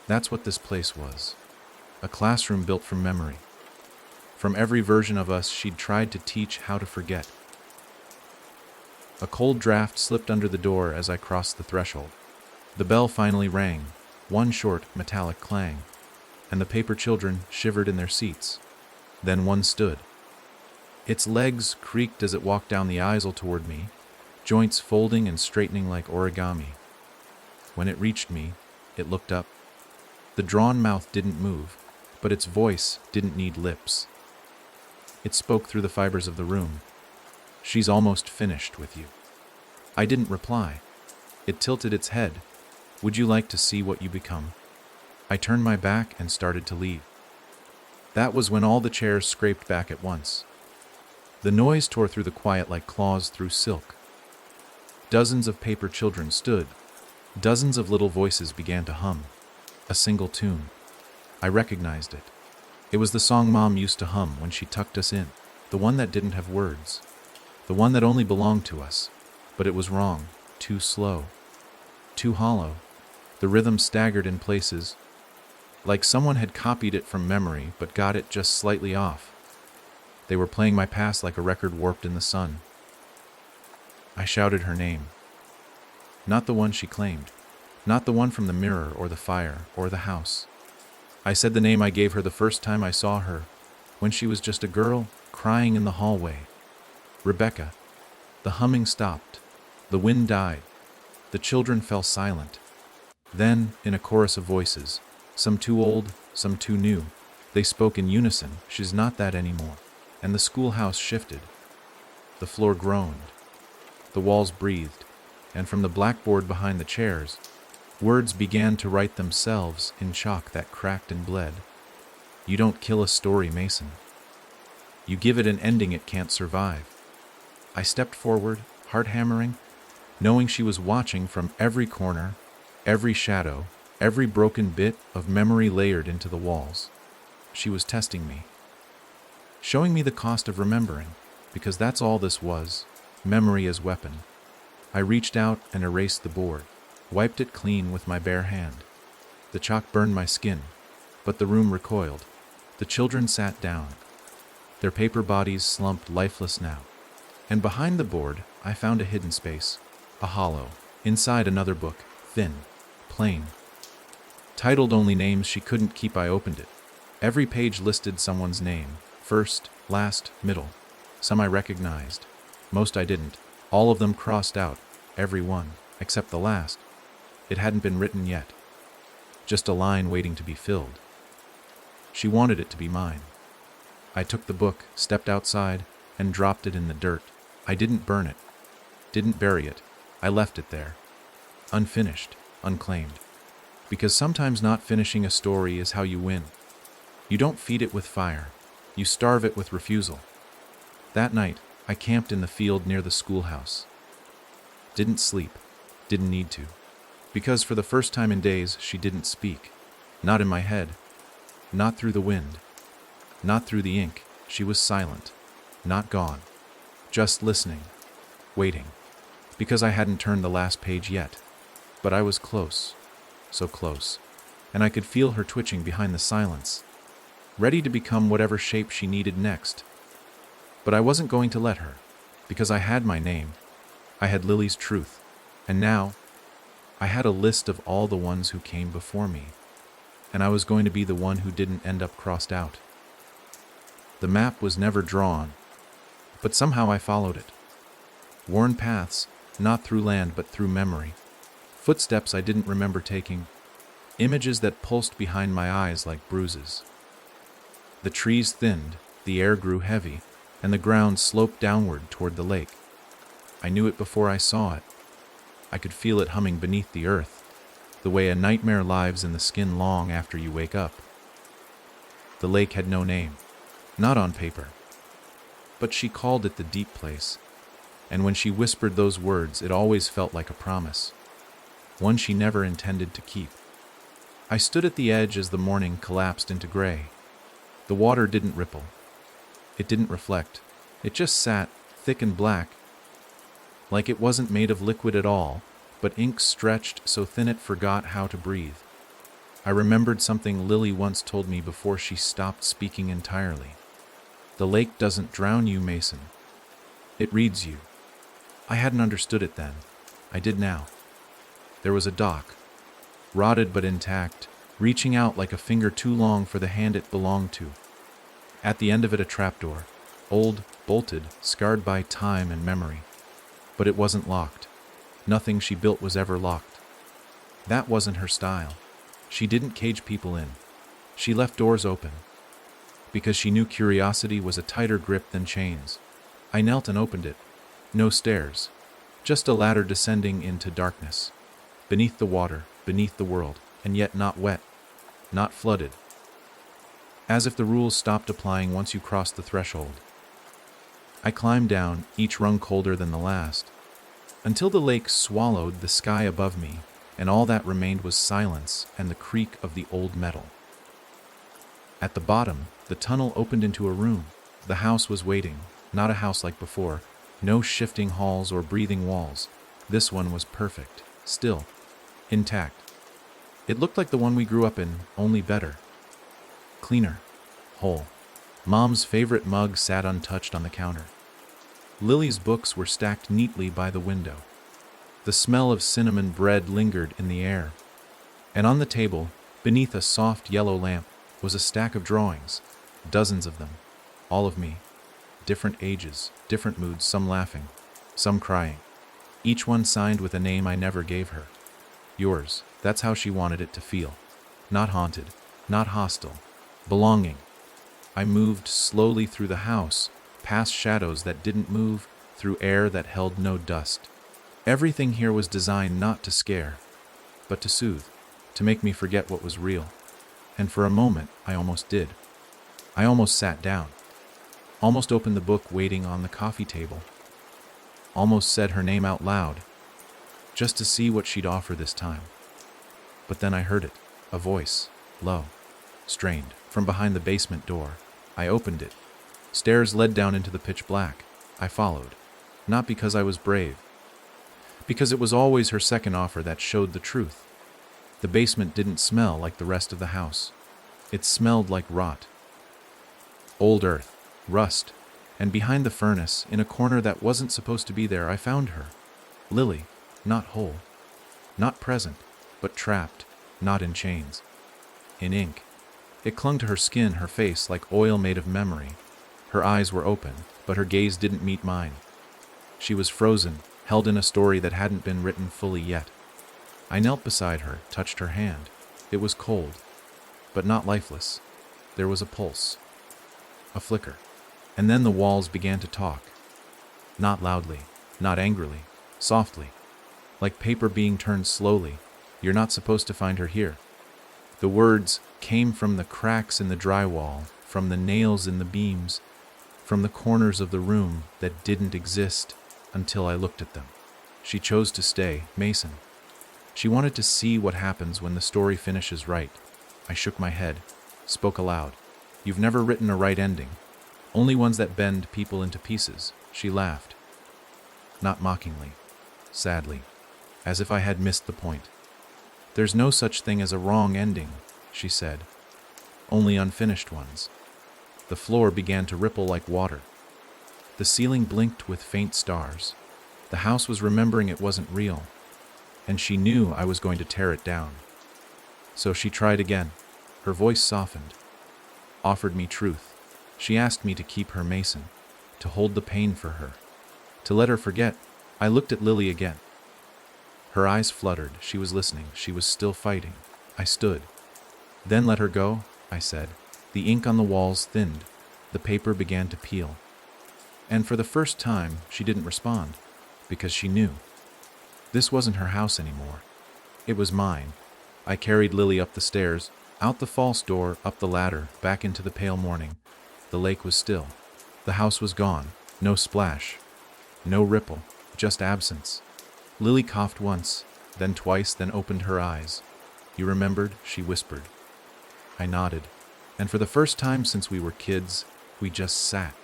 S1: That's what this place was. A classroom built from memory. From every version of us she'd tried to teach how to forget. A cold draft slipped under the door as I crossed the threshold. The bell finally rang, one short, metallic clang, and the paper children shivered in their seats. Then one stood. Its legs creaked as it walked down the aisle toward me, joints folding and straightening like origami. When it reached me, it looked up. The drawn mouth didn't move, but its voice didn't need lips. It spoke through the fibers of the room. "She's almost finished with you." I didn't reply. It tilted its head. "Would you like to see what you become?" I turned my back and started to leave. That was when all the chairs scraped back at once. The noise tore through the quiet like claws through silk. Dozens of paper children stood. Dozens of little voices began to hum. A single tune. I recognized it. It was the song Mom used to hum when she tucked us in. The one that didn't have words. The one that only belonged to us. But it was wrong. Too slow. Too hollow. The rhythm staggered in places, like someone had copied it from memory but got it just slightly off. They were playing my past like a record warped in the sun. I shouted her name. Not the one she claimed. Not the one from the mirror or the fire or the house. I said the name I gave her the first time I saw her, when she was just a girl crying in the hallway. Rebecca. The humming stopped. The wind died. The children fell silent. Then, in a chorus of voices, some too old, some too new, they spoke in unison, "She's not that anymore." And the schoolhouse shifted. The floor groaned. The walls breathed, and from the blackboard behind the chairs, words began to write themselves in chalk that cracked and bled. You don't kill a story, Mason. You give it an ending it can't survive. I stepped forward, heart hammering, knowing she was watching from every corner, every shadow, every broken bit of memory layered into the walls. She was testing me, showing me the cost of remembering, because that's all this was, memory as weapon. I reached out and erased the board, wiped it clean with my bare hand. The chalk burned my skin, but the room recoiled. The children sat down. Their paper bodies slumped lifeless now. And behind the board, I found a hidden space, a hollow, inside another book, thin, plain. Titled only names she couldn't keep. I opened it. Every page listed someone's name, first, last, middle. Some I recognized. Most I didn't. All of them crossed out, every one, except the last. It hadn't been written yet. Just a line waiting to be filled. She wanted it to be mine. I took the book, stepped outside, and dropped it in the dirt. I didn't burn it. Didn't bury it. I left it there. Unfinished, unclaimed. Because sometimes not finishing a story is how you win. You don't feed it with fire. You starve it with refusal. That night, I camped in the field near the schoolhouse. Didn't sleep. Didn't need to. Because for the first time in days, she didn't speak. Not in my head. Not through the wind. Not through the ink. She was silent. Not gone. Just listening. Waiting. Because I hadn't turned the last page yet. But I was close. So close. And I could feel her twitching behind the silence. Ready to become whatever shape she needed next. But I wasn't going to let her. Because I had my name. I had Lily's truth. And now, I had a list of all the ones who came before me. And I was going to be the one who didn't end up crossed out. The map was never drawn, but somehow I followed it. Worn paths, not through land but through memory. Footsteps I didn't remember taking. Images that pulsed behind my eyes like bruises. The trees thinned, the air grew heavy, and the ground sloped downward toward the lake. I knew it before I saw it. I could feel it humming beneath the earth, the way a nightmare lives in the skin long after you wake up. The lake had no name, not on paper. But she called it the deep place, and when she whispered those words, it always felt like a promise, one she never intended to keep. I stood at the edge as the morning collapsed into gray. The water didn't ripple. It didn't reflect. It just sat, thick and black, like it wasn't made of liquid at all, but ink stretched so thin it forgot how to breathe. I remembered something Lily once told me before she stopped speaking entirely. The lake doesn't drown you, Mason. It reads you. I hadn't understood it then. I did now. There was a dock, rotted but intact, reaching out like a finger too long for the hand it belonged to. At the end of it a trapdoor, old, bolted, scarred by time and memory. But it wasn't locked. Nothing she built was ever locked. That wasn't her style. She didn't cage people in. She left doors open, because she knew curiosity was a tighter grip than chains. I knelt and opened it. No stairs, just a ladder descending into darkness. Beneath the water, beneath the world, and yet not wet, not flooded. As if the rules stopped applying once you crossed the threshold. I climbed down, each rung colder than the last, until the lake swallowed the sky above me, and all that remained was silence and the creak of the old metal. At the bottom, the tunnel opened into a room. The house was waiting, not a house like before, no shifting halls or breathing walls. This one was perfect, still, intact. It looked like the one we grew up in, only better. Cleaner, whole. Mom's favorite mug sat untouched on the counter. Lily's books were stacked neatly by the window. The smell of cinnamon bread lingered in the air. And on the table, beneath a soft yellow lamp, was a stack of drawings, dozens of them, all of me. Different ages, different moods, some laughing, some crying. Each one signed with a name I never gave her. Yours, that's how she wanted it to feel. Not haunted, not hostile, belonging. I moved slowly through the house, past shadows that didn't move, through air that held no dust. Everything here was designed not to scare, but to soothe, to make me forget what was real. And for a moment, I almost did. I almost sat down. Almost opened the book waiting on the coffee table. Almost said her name out loud, just to see what she'd offer this time. But then I heard it, a voice, low, strained, from behind the basement door. I opened it. Stairs led down into the pitch black. I followed, not because I was brave, because it was always her second offer that showed the truth. The basement didn't smell like the rest of the house. It smelled like rot. Old earth, rust, and behind the furnace, in a corner that wasn't supposed to be there, I found her. Lily, not whole, not present, but trapped, not in chains. In ink. It clung to her skin, her face, like oil made of memory. Her eyes were open, but her gaze didn't meet mine. She was frozen, held in a story that hadn't been written fully yet. I knelt beside her, touched her hand. It was cold, but not lifeless. There was a pulse, a flicker. And then the walls began to talk. Not loudly, not angrily, softly, like paper being turned slowly. You're not supposed to find her here. The words came from the cracks in the drywall, from the nails in the beams, from the corners of the room that didn't exist until I looked at them. She chose to stay, Mason. She wanted to see what happens when the story finishes right. I shook my head, spoke aloud. You've never written a right ending. Only ones that bend people into pieces. She laughed. Not mockingly, sadly, as if I had missed the point. There's no such thing as a wrong ending, she said. Only unfinished ones. The floor began to ripple like water. The ceiling blinked with faint stars. The house was remembering it wasn't real, and she knew I was going to tear it down. So she tried again. Her voice softened, offered me truth. She asked me to keep her, Mason, to hold the pain for her, to let her forget. I looked at Lily again. Her eyes fluttered. She was listening. She was still fighting. I stood. Then let her go, I said. The ink on the walls thinned. The paper began to peel. And for the first time, she didn't respond, because she knew. This wasn't her house anymore. It was mine. I carried Lily up the stairs, out the false door, up the ladder, back into the pale morning. The lake was still. The house was gone. No splash. No ripple. Just absence. Lily coughed once, then twice, then opened her eyes. You remembered? She whispered. I nodded, and for the first time since we were kids, we just sat.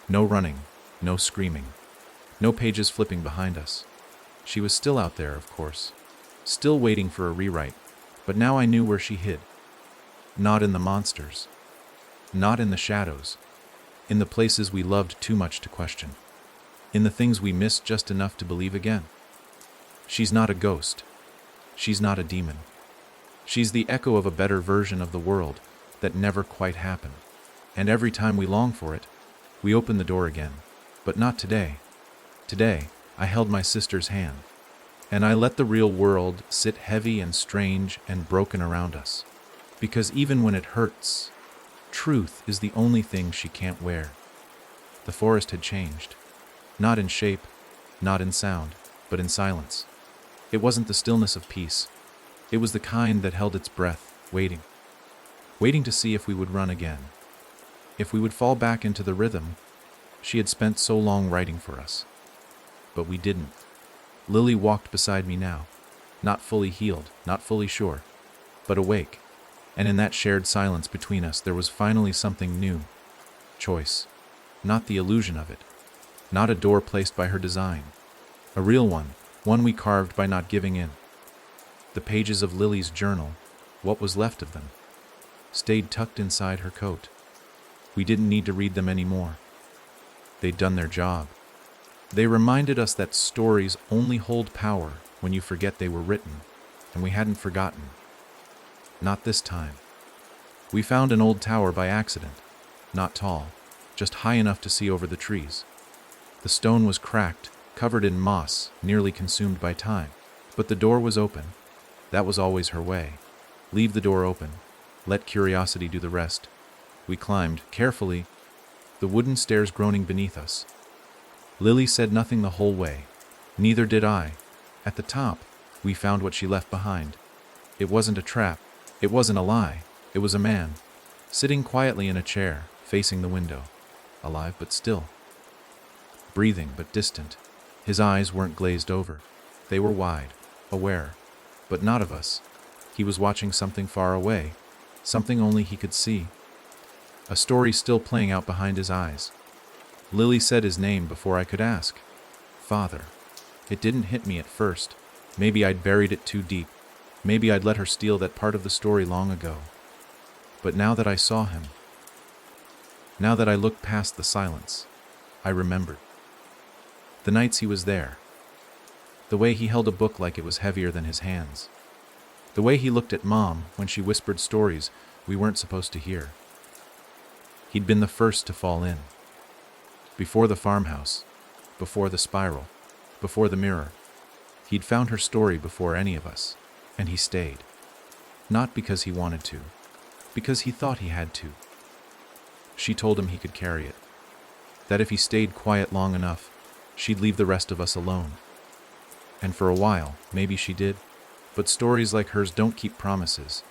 S1: No running, no screaming, no pages flipping behind us. She was still out there, of course, still waiting for a rewrite, but now I knew where she hid. Not in the monsters, not in the shadows, in the places we loved too much to question, in the things we missed just enough to believe again. She's not a ghost. She's not a demon. She's the echo of a better version of the world that never quite happened. And every time we long for it, we open the door again. But not today. Today, I held my sister's hand, and I let the real world sit heavy and strange and broken around us. Because even when it hurts, truth is the only thing she can't wear. The forest had changed. Not in shape, not in sound, but in silence. It wasn't the stillness of peace. It was the kind that held its breath, waiting. Waiting to see if we would run again. If we would fall back into the rhythm she had spent so long writing for us. But we didn't. Lily walked beside me now, not fully healed, not fully sure, but awake. And in that shared silence between us, there was finally something new. Choice. Not the illusion of it. Not a door placed by her design. A real one we carved by not giving in. The pages of Lily's journal, what was left of them, stayed tucked inside her coat. We didn't need to read them anymore. They'd done their job. They reminded us that stories only hold power when you forget they were written, and we hadn't forgotten. Not this time. We found an old tower by accident, not tall, just high enough to see over the trees. The stone was cracked, covered in moss, nearly consumed by time, but the door was open. That was always her way. Leave the door open. Let curiosity do the rest. We climbed, carefully, the wooden stairs groaning beneath us. Lily said nothing the whole way. Neither did I. At the top, we found what she left behind. It wasn't a trap. It wasn't a lie. It was a man, sitting quietly in a chair, facing the window. Alive but still. Breathing but distant. His eyes weren't glazed over. They were wide, aware, but not of us. He was watching something far away, something only he could see. A story still playing out behind his eyes. Lily said his name before I could ask. Father. It didn't hit me at first. Maybe I'd buried it too deep. Maybe I'd let her steal that part of the story long ago. But now that I saw him, now that I looked past the silence, I remembered. The nights he was there. The way he held a book like it was heavier than his hands. The way he looked at Mom when she whispered stories we weren't supposed to hear. He'd been the first to fall in. Before the farmhouse, before the spiral, before the mirror. He'd found her story before any of us, and he stayed. Not because he wanted to, because he thought he had to. She told him he could carry it, that if he stayed quiet long enough, she'd leave the rest of us alone. And for a while, maybe she did, but stories like hers don't keep promises.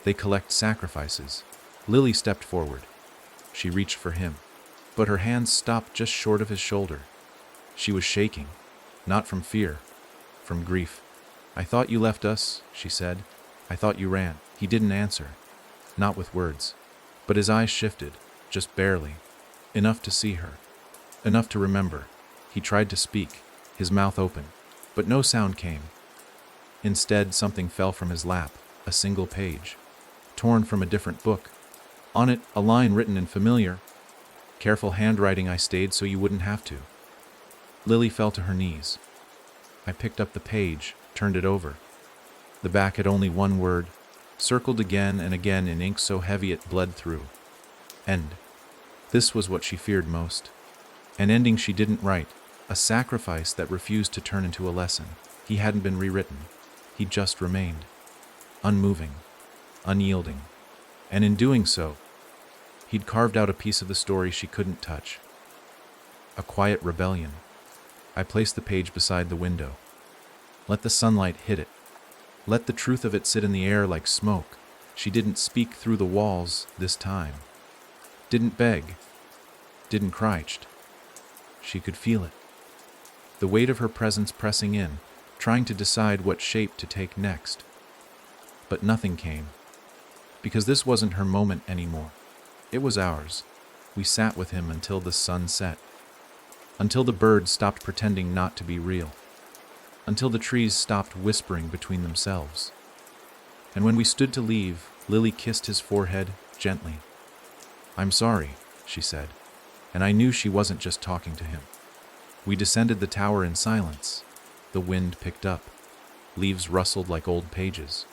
S1: They collect sacrifices. Lily stepped forward. She reached for him, but her hands stopped just short of his shoulder. She was shaking, not from fear, from grief. I thought you left us, she said. I thought you ran. He didn't answer, not with words, but his eyes shifted, just barely, enough to see her, enough to remember. He tried to speak, his mouth open, but no sound came. Instead, something fell from his lap, a single page, torn from a different book. On it, a line written in familiar, careful handwriting. I stayed so you wouldn't have to. Lily fell to her knees. I picked up the page, turned it over. The back had only one word, circled again and again in ink so heavy it bled through. End. This was what she feared most. An ending she didn't write, a sacrifice that refused to turn into a lesson. He hadn't been rewritten. He just remained. Unmoving, unyielding. And in doing so, he'd carved out a piece of the story she couldn't touch. A quiet rebellion. I placed the page beside the window. Let the sunlight hit it. Let the truth of it sit in the air like smoke. She didn't speak through the walls this time. Didn't beg. Didn't cry. She could feel it. The weight of her presence pressing in, trying to decide what shape to take next. But nothing came. Because this wasn't her moment anymore. It was ours. We sat with him until the sun set. Until the birds stopped pretending not to be real. Until the trees stopped whispering between themselves. And when we stood to leave, Lily kissed his forehead gently. "I'm sorry," she said, and I knew she wasn't just talking to him. We descended the tower in silence. The wind picked up. Leaves rustled like old pages.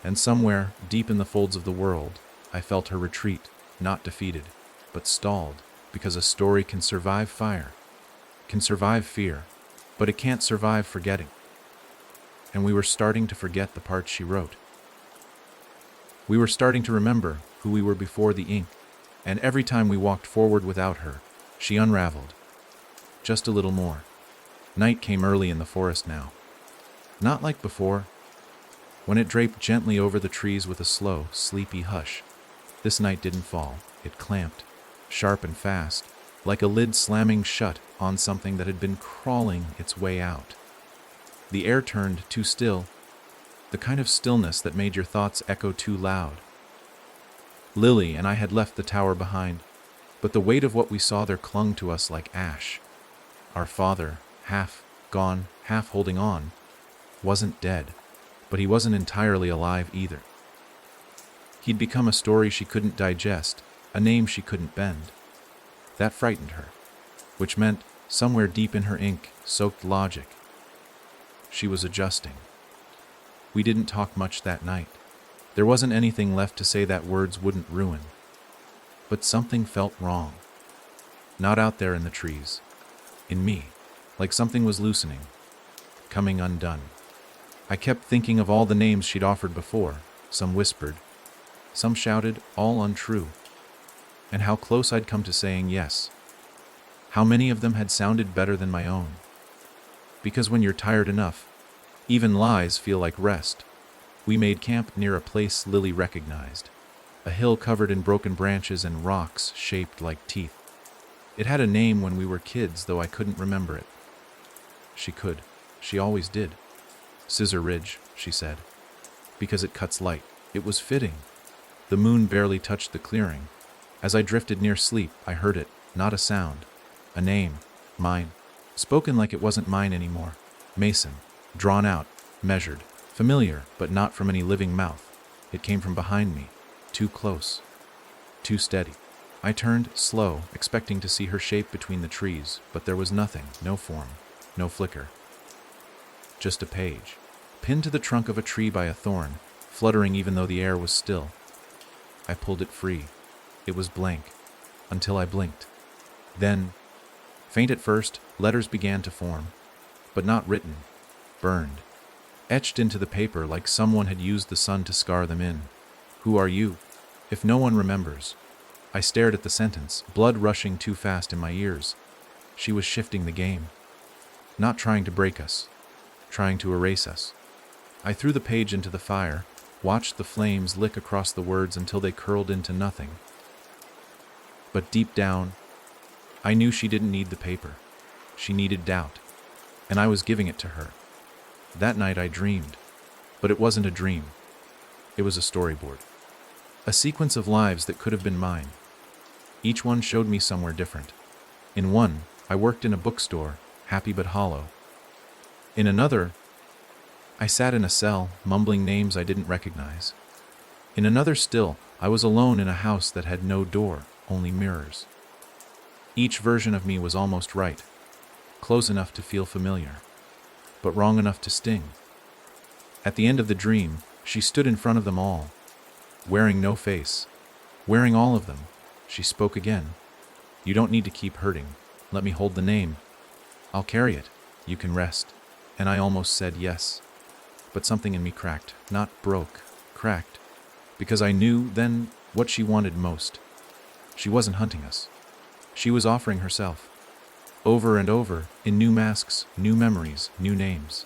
S1: And somewhere, deep in the folds of the world, I felt her retreat, not defeated, but stalled, because a story can survive fire, can survive fear, but it can't survive forgetting. And we were starting to forget the parts she wrote. We were starting to remember who we were before the ink, and every time we walked forward without her, she unraveled. Just a little more. Night came early in the forest now. Not like before, when it draped gently over the trees with a slow, sleepy hush. This night didn't fall. It clamped, sharp and fast, like a lid slamming shut on something that had been crawling its way out. The air turned too still, the kind of stillness that made your thoughts echo too loud. Lily and I had left the tower behind, but the weight of what we saw there clung to us like ash. Our father, half gone, half holding on, wasn't dead, but he wasn't entirely alive either. He'd become a story she couldn't digest, a name she couldn't bend. That frightened her, which meant somewhere deep in her ink-soaked logic, she was adjusting. We didn't talk much that night. There wasn't anything left to say that words wouldn't ruin. But something felt wrong. Not out there in the trees. In me, like something was loosening, coming undone. I kept thinking of all the names she'd offered before, some whispered, some shouted, all untrue. And how close I'd come to saying yes. How many of them had sounded better than my own. Because when you're tired enough, even lies feel like rest. We made camp near a place Lily recognized, a hill covered in broken branches and rocks shaped like teeth. It had a name when we were kids, though I couldn't remember it. She could. She always did. Scissor Ridge, she said. Because it cuts light. It was fitting. The moon barely touched the clearing. As I drifted near sleep, I heard it, not a sound. A name. Mine. Spoken like it wasn't mine anymore. Mason. Drawn out. Measured. Familiar, but not from any living mouth. It came from behind me. Too close. Too steady. I turned, slow, expecting to see her shape between the trees, but there was nothing, no form, no flicker. Just a page, pinned to the trunk of a tree by a thorn, fluttering even though the air was still. I pulled it free. It was blank, until I blinked. Then, faint at first, letters began to form, but not written, burned, etched into the paper like someone had used the sun to scar them in. Who are you? If no one remembers. I stared at the sentence, blood rushing too fast in my ears. She was shifting the game. Not trying to break us, trying to erase us. I threw the page into the fire, watched the flames lick across the words until they curled into nothing. But deep down, I knew she didn't need the paper. She needed doubt, and I was giving it to her. That night I dreamed, but it wasn't a dream. It was a storyboard. A sequence of lives that could have been mine. Each one showed me somewhere different. In one, I worked in a bookstore, happy but hollow. In another, I sat in a cell, mumbling names I didn't recognize. In another still, I was alone in a house that had no door, only mirrors. Each version of me was almost right, close enough to feel familiar, but wrong enough to sting. At the end of the dream, she stood in front of them all, wearing no face, wearing all of them. She spoke again. You don't need to keep hurting. Let me hold the name. I'll carry it. You can rest. And I almost said yes. But something in me cracked, not broke, cracked, because I knew then what she wanted most. She wasn't hunting us. She was offering herself. Over and over, in new masks, new memories, new names.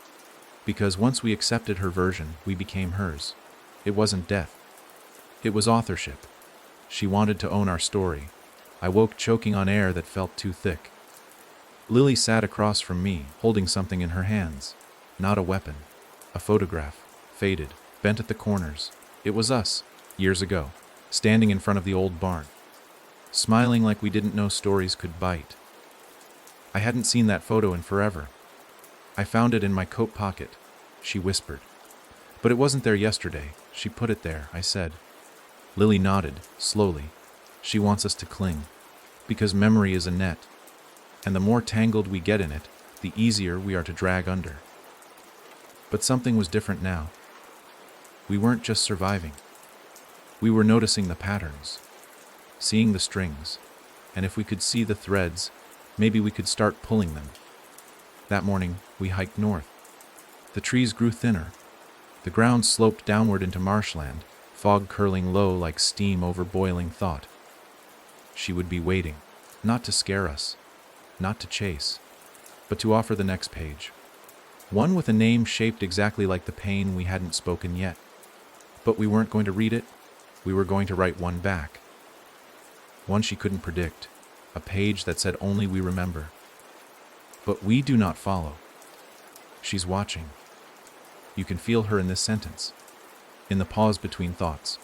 S1: Because once we accepted her version, we became hers. It wasn't death. It was authorship. She wanted to own our story. I woke choking on air that felt too thick. Lily sat across from me, holding something in her hands. Not a weapon. A photograph. Faded, bent at the corners. It was us, years ago, standing in front of the old barn, smiling like we didn't know stories could bite. I hadn't seen that photo in forever. I found it in my coat pocket, she whispered. But it wasn't there yesterday. She put it there, I said. Lily nodded, slowly. She wants us to cling, because memory is a net, and the more tangled we get in it, the easier we are to drag under. But something was different now. We weren't just surviving. We were noticing the patterns, seeing the strings, and if we could see the threads, maybe we could start pulling them. That morning, we hiked north. The trees grew thinner. The ground sloped downward into marshland, fog curling low like steam over boiling thought. She would be waiting, not to scare us, not to chase, but to offer the next page. One with a name shaped exactly like the pain we hadn't spoken yet. But we weren't going to read it. We were going to write one back. One she couldn't predict, a page that said only we remember. But we do not follow. She's watching. You can feel her in this sentence, in the pause between thoughts,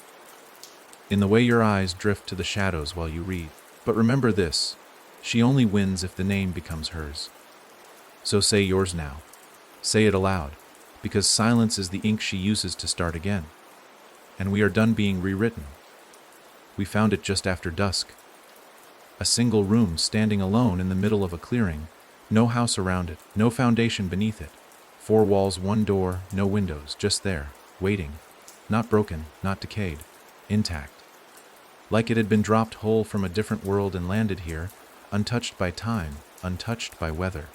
S1: in the way your eyes drift to the shadows while you read. But remember this, she only wins if the name becomes hers. So say yours now. Say it aloud, because silence is the ink she uses to start again. And we are done being rewritten. We found it just after dusk. A single room standing alone in the middle of a clearing, no house around it, no foundation beneath it. 4 walls, 1 door, no windows, just there, waiting. Not broken, not decayed, intact. Like it had been dropped whole from a different world and landed here, untouched by time, untouched by weather.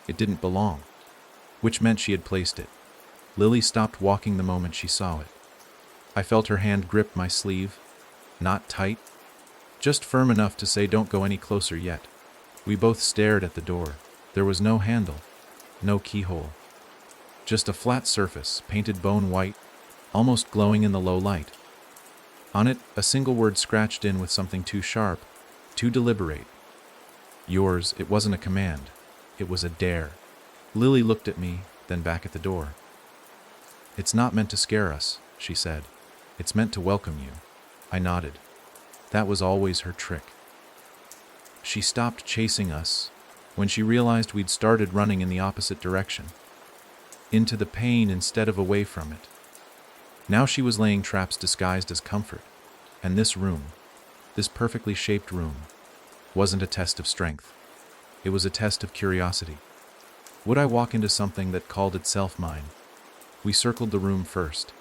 S1: It didn't belong, which meant she had placed it. Lily stopped walking the moment she saw it. I felt her hand grip my sleeve, not tight, just firm enough to say don't go any closer yet. We both stared at the door. There was no handle, no keyhole. Just a flat surface, painted bone white, almost glowing in the low light. On it, a single word scratched in with something too sharp, too deliberate. Yours, it wasn't a command. It was a dare. Lily looked at me, then back at the door. It's not meant to scare us, she said. It's meant to welcome you. I nodded. That was always her trick. She stopped chasing us when she realized we'd started running in the opposite direction, into the pain instead of away from it. Now she was laying traps disguised as comfort, and this room, this perfectly shaped room, wasn't a test of strength. It was a test of curiosity. Would I walk into something that called itself mine? We circled the room first.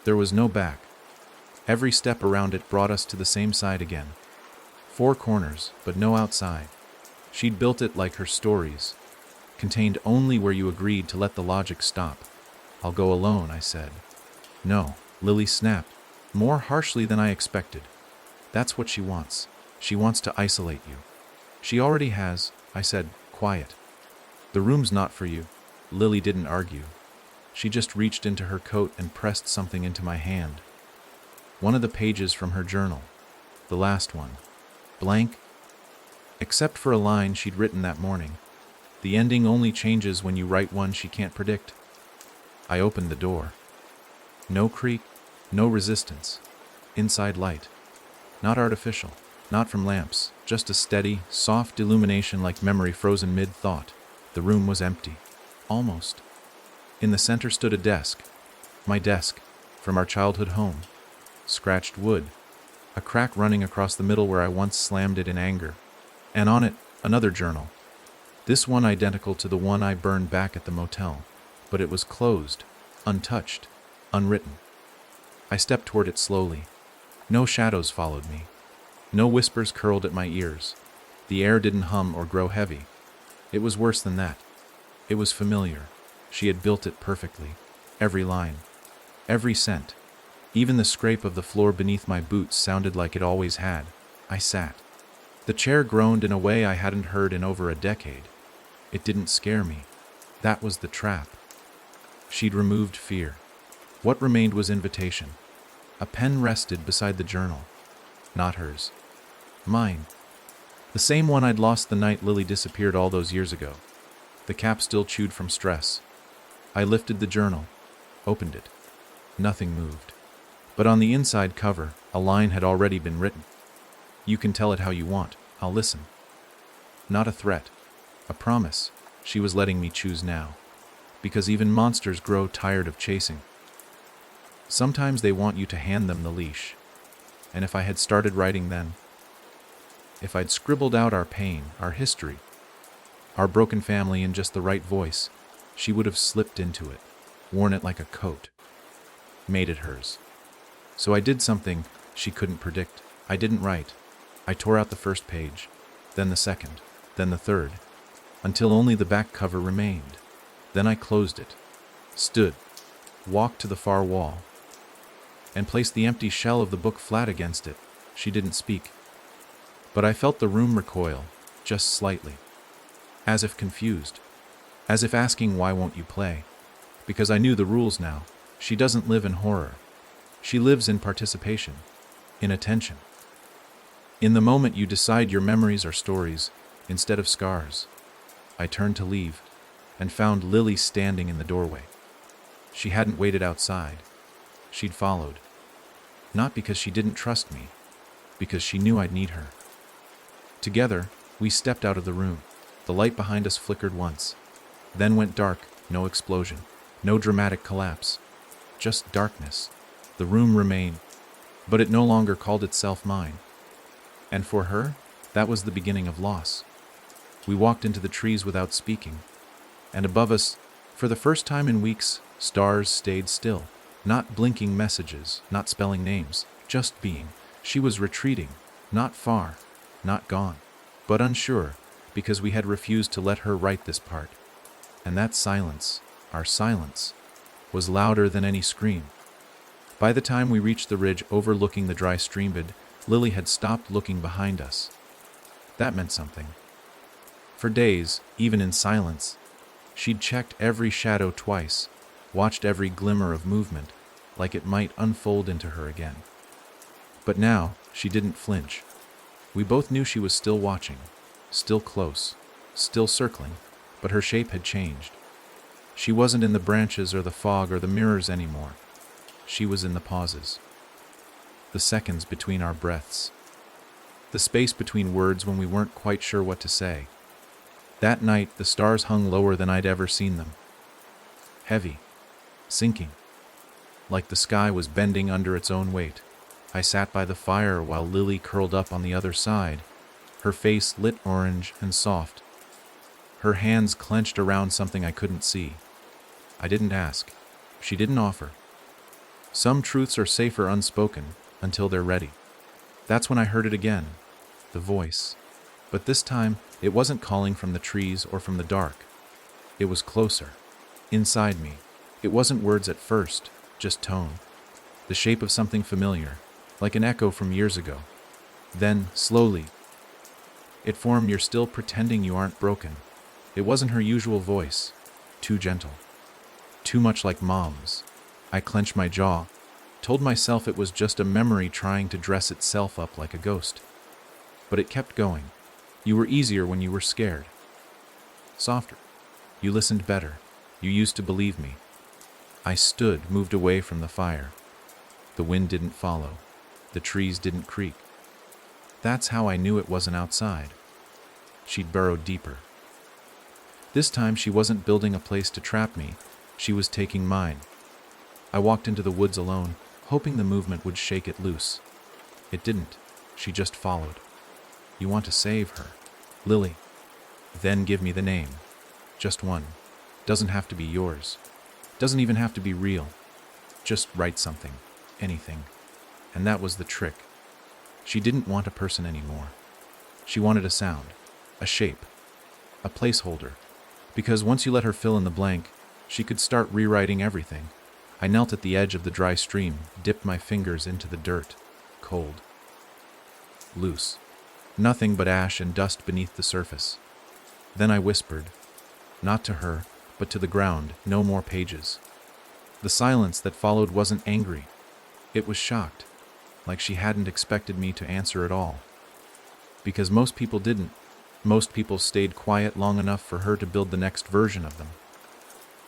S1: There was no back. Every step around it brought us to the same side again. 4 corners, but no outside. She'd built it like her stories, contained only where you agreed to let the logic stop. I'll go alone, I said. No, Lily snapped, more harshly than I expected. That's what she wants. She wants to isolate you. She already has, I said, quiet. The room's not for you. Lily didn't argue. She just reached into her coat and pressed something into my hand. One of the pages from her journal. The last one. Blank. Except for a line she'd written that morning. The ending only changes when you write one she can't predict. I opened the door. No creak, no resistance. Inside light. Not artificial, not from lamps, just a steady, soft illumination like memory frozen mid-thought. The room was empty. Almost. In the center stood a desk. My desk, from our childhood home. Scratched wood. A crack running across the middle where I once slammed it in anger. And on it, another journal. This one identical to the one I burned back at the motel, but it was closed, untouched, unwritten. I stepped toward it slowly. No shadows followed me. No whispers curled at my ears. The air didn't hum or grow heavy. It was worse than that. It was familiar. She had built it perfectly. Every line. Every scent. Even the scrape of the floor beneath my boots sounded like it always had. I sat. The chair groaned in a way I hadn't heard in over a decade. It didn't scare me. That was the trap. She'd removed fear. What remained was invitation. A pen rested beside the journal. Not hers. Mine. The same one I'd lost the night Lily disappeared all those years ago. The cap still chewed from stress. I lifted the journal. Opened it. Nothing moved. But on the inside cover, a line had already been written. You can tell it how you want. I'll listen. Not a threat. A promise. She was letting me choose now. Because even monsters grow tired of chasing. Sometimes they want you to hand them the leash. And if I had started writing then, if I'd scribbled out our pain, our history, our broken family in just the right voice, she would have slipped into it, worn it like a coat, made it hers. So I did something she couldn't predict. I didn't write. I tore out the first page, then the second, then the third, until only the back cover remained. Then I closed it, stood, walked to the far wall, and placed the empty shell of the book flat against it. She didn't speak. But I felt the room recoil, just slightly. As if confused. As if asking, why won't you play? Because I knew the rules now. She doesn't live in horror. She lives in participation, in attention. In the moment you decide your memories are stories, instead of scars. I turned to leave, and found Lily standing in the doorway. She hadn't waited outside. She'd followed. Not because she didn't trust me, because she knew I'd need her. Together, we stepped out of the room. The light behind us flickered once, then went dark. No explosion, no dramatic collapse, just darkness. The room remained, but it no longer called itself mine. And for her, that was the beginning of loss. We walked into the trees without speaking, and above us, for the first time in weeks, stars stayed still, not blinking messages, not spelling names, just being. She was retreating, not far, not gone, but unsure, because we had refused to let her write this part. And that silence, our silence, was louder than any scream. By the time we reached the ridge overlooking the dry streambed, Lily had stopped looking behind us. That meant something. For days, even in silence, she'd checked every shadow twice, watched every glimmer of movement, like it might unfold into her again. But now, she didn't flinch. We both knew she was still watching, still close, still circling, but her shape had changed. She wasn't in the branches or the fog or the mirrors anymore. She was in the pauses. The seconds between our breaths. The space between words when we weren't quite sure what to say. That night, the stars hung lower than I'd ever seen them. Heavy. Sinking. Like the sky was bending under its own weight. I sat by the fire while Lily curled up on the other side, her face lit orange and soft. Her hands clenched around something I couldn't see. I didn't ask. She didn't offer. Some truths are safer unspoken until they're ready. That's when I heard it again, the voice. But this time, it wasn't calling from the trees or from the dark. It was closer, inside me. It wasn't words at first, just tone. The shape of something familiar, like an echo from years ago. Then, slowly, it formed. You're still pretending you aren't broken. It wasn't her usual voice. Too gentle. Too much like Mom's. I clenched my jaw, told myself it was just a memory trying to dress itself up like a ghost. But it kept going. You were easier when you were scared. Softer. You listened better. You used to believe me. I stood, moved away from the fire. The wind didn't follow. The trees didn't creak. That's how I knew it wasn't outside. She'd burrowed deeper. This time she wasn't building a place to trap me. She was taking mine. I walked into the woods alone, hoping the movement would shake it loose. It didn't. She just followed. You want to save her. Lily. Then give me the name. Just one. Doesn't have to be yours. Doesn't even have to be real. Just write something. Anything. And that was the trick. She didn't want a person anymore. She wanted a sound. A shape. A placeholder. Because once you let her fill in the blank, she could start rewriting everything. I knelt at the edge of the dry stream, dipped my fingers into the dirt. Cold. Loose. Nothing but ash and dust beneath the surface. Then I whispered, not to her, but to the ground, no more pages. The silence that followed wasn't angry. It was shocked, like she hadn't expected me to answer at all. Because most people didn't. Most people stayed quiet long enough for her to build the next version of them.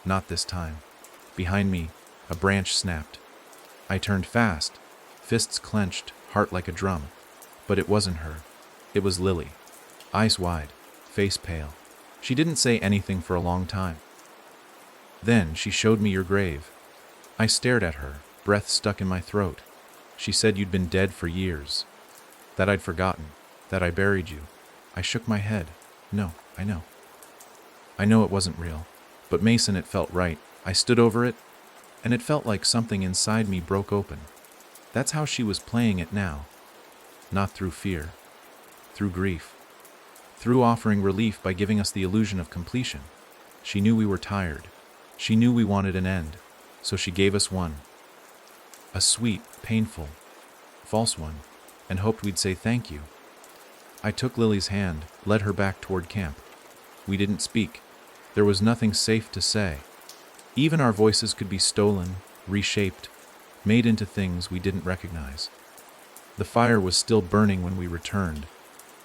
S1: Not this time. Behind me, A branch snapped. I turned fast, fists clenched, heart like a drum. But it wasn't her. It was Lily. Eyes wide, face pale. She didn't say anything for a long time. Then she showed me your grave. I stared at her, breath stuck in my throat. She said you'd been dead for years. That I'd forgotten. That I buried you. I shook my head. No, I know. I know it wasn't real. But Mason, it felt right. I stood over it, and it felt like something inside me broke open. That's how she was playing it now. Not through fear. Through grief. Through offering relief by giving us the illusion of completion. She knew we were tired. She knew we wanted an end. So she gave us one. A sweet, painful, false one, and hoped we'd say thank you. I took Lily's hand, led her back toward camp. We didn't speak. There was nothing safe to say. Even our voices could be stolen, reshaped, made into things we didn't recognize. The fire was still burning when we returned,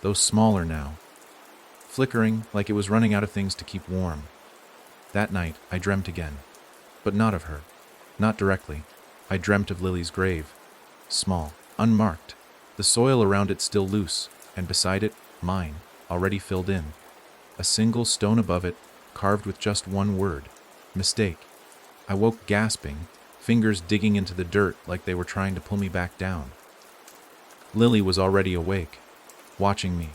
S1: though smaller now, flickering like it was running out of things to keep warm. That night, I dreamt again, but not of her, not directly. I dreamt of Lily's grave, small, unmarked, the soil around it still loose, and beside it, mine, already filled in. A single stone above it, carved with just one word, mistake. I woke gasping, fingers digging into the dirt like they were trying to pull me back down. Lily was already awake, watching me.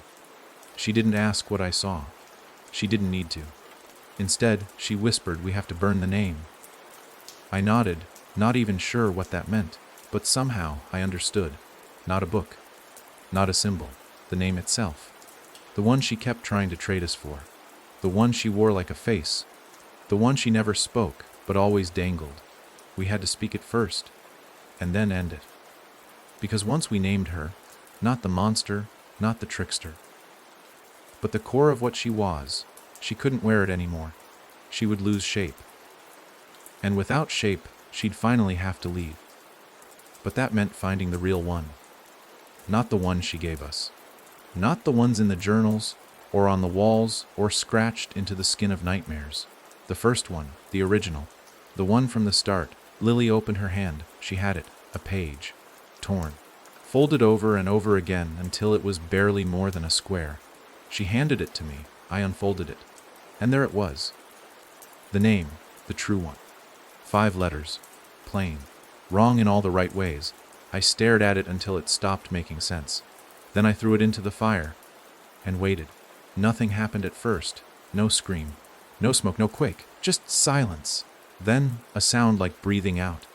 S1: She didn't ask what I saw. She didn't need to. Instead, she whispered, "We have to burn the name." I nodded, not even sure what that meant, but somehow I understood. Not a book, not a symbol, the name itself. The one she kept trying to trade us for. The one she wore like a face. The one she never spoke, but always dangled. We had to speak it first, and then end it. Because once we named her, not the monster, not the trickster, but the core of what she was, she couldn't wear it anymore. She would lose shape. And without shape, she'd finally have to leave. But that meant finding the real one. Not the one she gave us. Not the ones in the journals, or on the walls, or scratched into the skin of nightmares. The first one, the original, the one from the start. Lily opened her hand. She had it, a page, torn, folded over and over again until it was barely more than a square. She handed it to me. I unfolded it. And there it was. The name, the true one. 5 letters, plain, wrong in all the right ways. I stared at it until it stopped making sense. Then I threw it into the fire and waited. Nothing happened at first. No scream, no smoke, no quake, just silence. Then a sound like breathing out,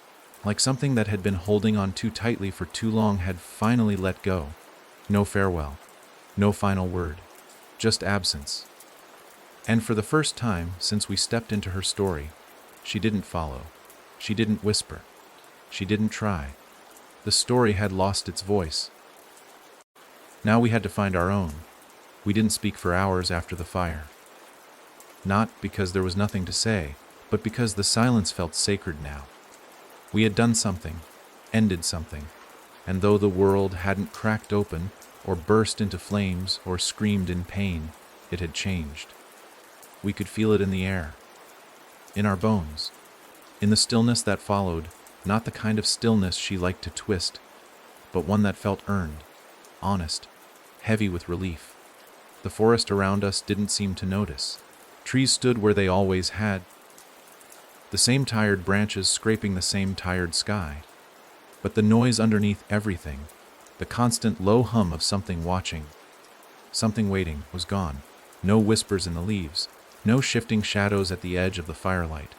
S1: like something that had been holding on too tightly for too long had finally let go. No farewell, no final word, just absence. And for the first time since we stepped into her story, she didn't follow. She didn't whisper. She didn't try. The story had lost its voice. Now we had to find our own. We didn't speak for hours after the fire. Not because there was nothing to say, but because the silence felt sacred now. We had done something, ended something, and though the world hadn't cracked open, or burst into flames, or screamed in pain, it had changed. We could feel it in the air, in our bones, in the stillness that followed, not the kind of stillness she liked to twist, but one that felt earned, honest, heavy with relief. The forest around us didn't seem to notice. Trees stood where they always had, the same tired branches scraping the same tired sky. But the noise underneath everything, the constant low hum of something watching, something waiting, was gone. No whispers in the leaves, no shifting shadows at the edge of the firelight.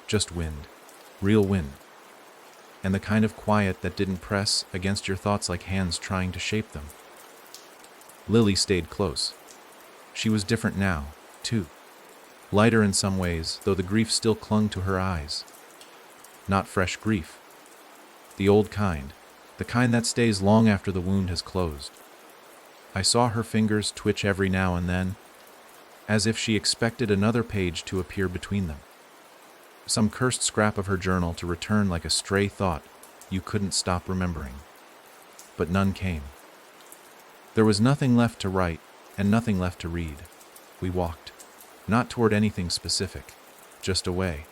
S1: Just wind, real wind. And the kind of quiet that didn't press against your thoughts like hands trying to shape them. Lily stayed close. She was different now, too. Lighter in some ways, though the grief still clung to her eyes. Not fresh grief. The old kind, the kind that stays long after the wound has closed. I saw her fingers twitch every now and then, as if she expected another page to appear between them. Some cursed scrap of her journal to return like a stray thought you couldn't stop remembering. But none came. There was nothing left to write and nothing left to read. We walked, not toward anything specific, just away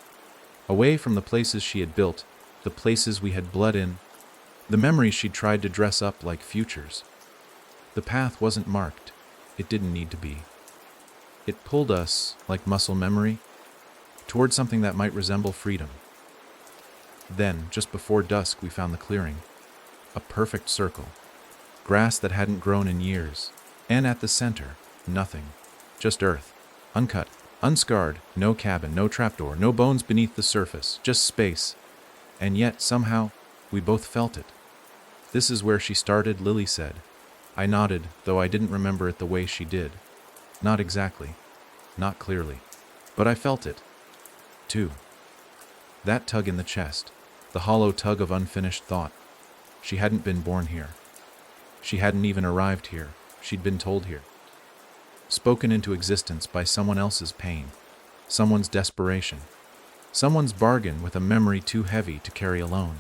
S1: Away from the places she had built, the places we had bled in, the memories she'd tried to dress up like futures. The path wasn't marked. It didn't need to be. It pulled us, like muscle memory, toward something that might resemble freedom. Then, just before dusk, we found the clearing. A perfect circle. Grass that hadn't grown in years. And at the center, nothing. Just earth. Uncut, unscarred, no cabin, no trapdoor, no bones beneath the surface, just space. And yet, somehow, we both felt it. "This is where she started," Lily said. I nodded, though I didn't remember it the way she did. Not exactly. Not clearly. But I felt it. Too. That tug in the chest. The hollow tug of unfinished thought. She hadn't been born here. She hadn't even arrived here. She'd been told here. Spoken into existence by someone else's pain. Someone's desperation. Someone's bargain with a memory too heavy to carry alone.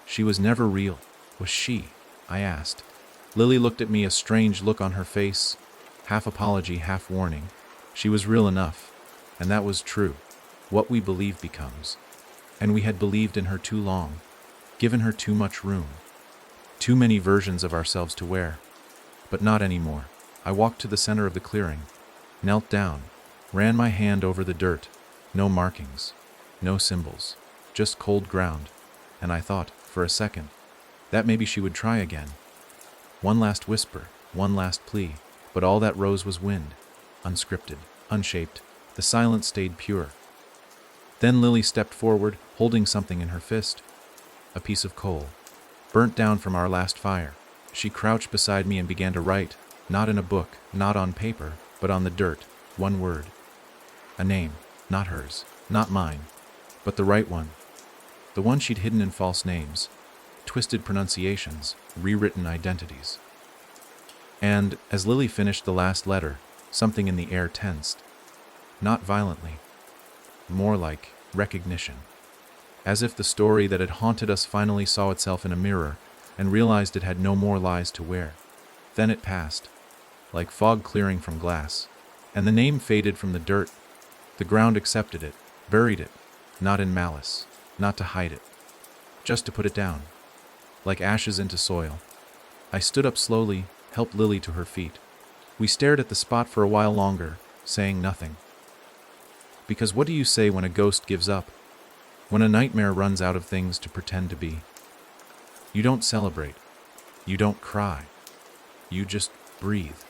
S1: She was never real. Was she? I asked. Lily looked at me, a strange look on her face. Half apology, half warning. She was real enough. And that was true. What we believe becomes. And we had believed in her too long. Given her too much room. Too many versions of ourselves to wear. But not anymore. I walked to the center of the clearing. Knelt down. Ran my hand over the dirt. No markings. No symbols. Just cold ground. And I thought, for a second, that maybe she would try again. One last whisper. One last plea. But all that rose was wind. Unscripted. Unshaped. The silence stayed pure. Then Lily stepped forward, holding something in her fist. A piece of coal. Burnt down from our last fire. She crouched beside me and began to write. Not in a book, not on paper, but on the dirt. One word. A name. Not hers. Not mine. But the right one. The one she'd hidden in false names. Twisted pronunciations. Rewritten identities. And, as Lily finished the last letter, something in the air tensed. Not violently. More like recognition. As if the story that had haunted us finally saw itself in a mirror and realized it had no more lies to wear. Then it passed, like fog clearing from glass, and the name faded from the dirt. The ground accepted it, buried it, not in malice, not to hide it, just to put it down, like ashes into soil. I stood up slowly, helped Lily to her feet. We stared at the spot for a while longer, saying nothing. Because what do you say when a ghost gives up? When a nightmare runs out of things to pretend to be? You don't celebrate. You don't cry. You just breathe.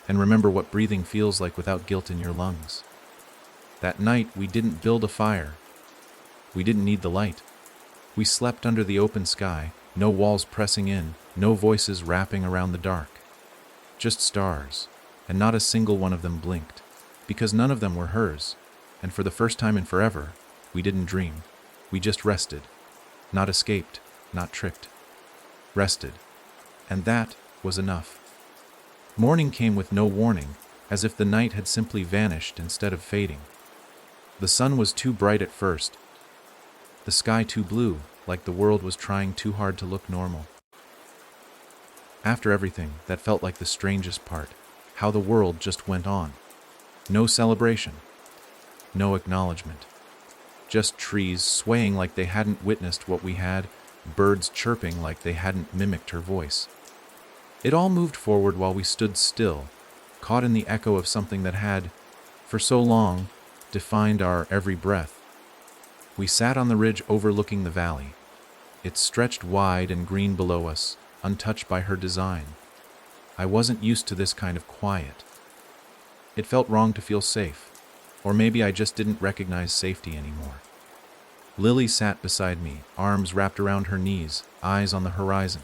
S1: And remember what breathing feels like without guilt in your lungs. That night, we didn't build a fire. We didn't need the light. We slept under the open sky, no walls pressing in, no voices rapping around the dark. Just stars, and not a single one of them blinked, because none of them were hers, and for the first time in forever, we didn't dream. We just rested. Not escaped, not tricked. Rested. And that was enough. Morning came with no warning, as if the night had simply vanished instead of fading. The sun was too bright at first. The sky too blue, like the world was trying too hard to look normal. After everything, that felt like the strangest part, how the world just went on. No celebration. No acknowledgement. Just trees swaying like they hadn't witnessed what we had, birds chirping like they hadn't mimicked her voice. It all moved forward while we stood still, caught in the echo of something that had, for so long, defined our every breath. We sat on the ridge overlooking the valley. It stretched wide and green below us, untouched by her design. I wasn't used to this kind of quiet. It felt wrong to feel safe, or maybe I just didn't recognize safety anymore. Lily sat beside me, arms wrapped around her knees, eyes on the horizon.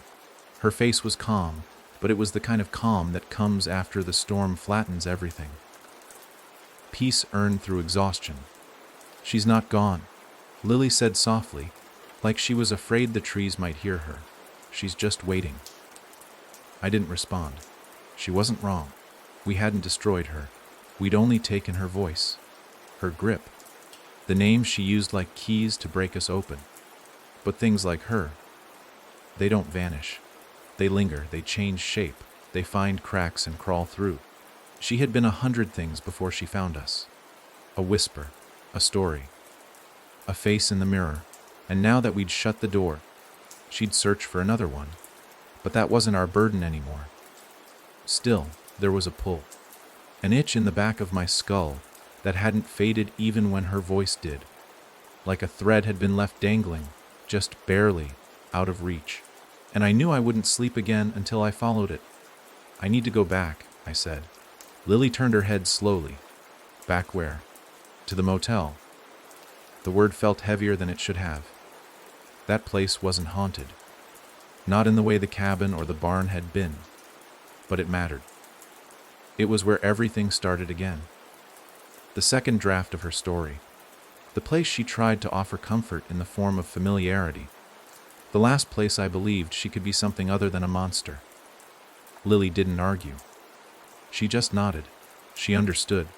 S1: Her face was calm, but it was the kind of calm that comes after the storm flattens everything. Peace earned through exhaustion. She's not gone, Lily said softly, like she was afraid the trees might hear her. She's just waiting. I didn't respond. She wasn't wrong. We hadn't destroyed her. We'd only taken her voice, her grip, the names she used like keys to break us open. But things like her, they don't vanish. They linger, they change shape, they find cracks and crawl through. She had been 100 things before she found us. A whisper, a story, a face in the mirror, and now that we'd shut the door, she'd search for another one. But that wasn't our burden anymore. Still, there was a pull, an itch in the back of my skull that hadn't faded even when her voice did, like a thread had been left dangling, just barely, out of reach. And I knew I wouldn't sleep again until I followed it. "I need to go back," I said. Lily turned her head slowly. "Back where?" "To the motel." The word felt heavier than it should have. That place wasn't haunted. Not in the way the cabin or the barn had been. But it mattered. It was where everything started again. The second draft of her story. The place she tried to offer comfort in the form of familiarity. The last place I believed she could be something other than a monster. Lily didn't argue. She just nodded. She understood.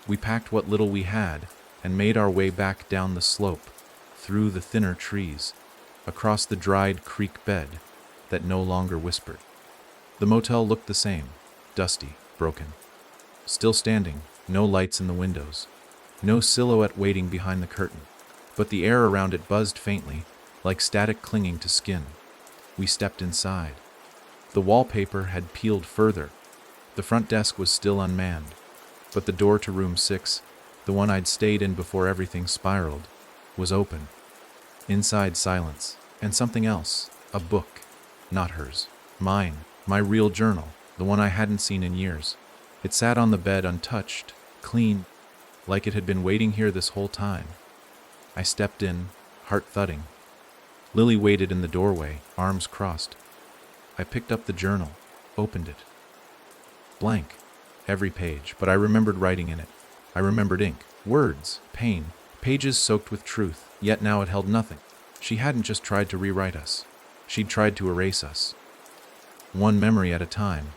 S1: We packed what little we had and made our way back down the slope, through the thinner trees, across the dried creek bed that no longer whispered. The motel looked the same, dusty, broken. Still standing, no lights in the windows, no silhouette waiting behind the curtain, but the air around it buzzed faintly, like static clinging to skin. We stepped inside. The wallpaper had peeled further. The front desk was still unmanned, but the door to room 6, the one I'd stayed in before everything spiraled, was open. Inside, silence, and something else, a book, not hers, mine, my real journal, the one I hadn't seen in years. It sat on the bed untouched, clean, like it had been waiting here this whole time. I stepped in, heart thudding. Lily waited in the doorway, arms crossed. I picked up the journal, opened it. Blank, every page, but I remembered writing in it. I remembered ink, words, pain, pages soaked with truth, yet now it held nothing. She hadn't just tried to rewrite us. She'd tried to erase us. One memory at a time.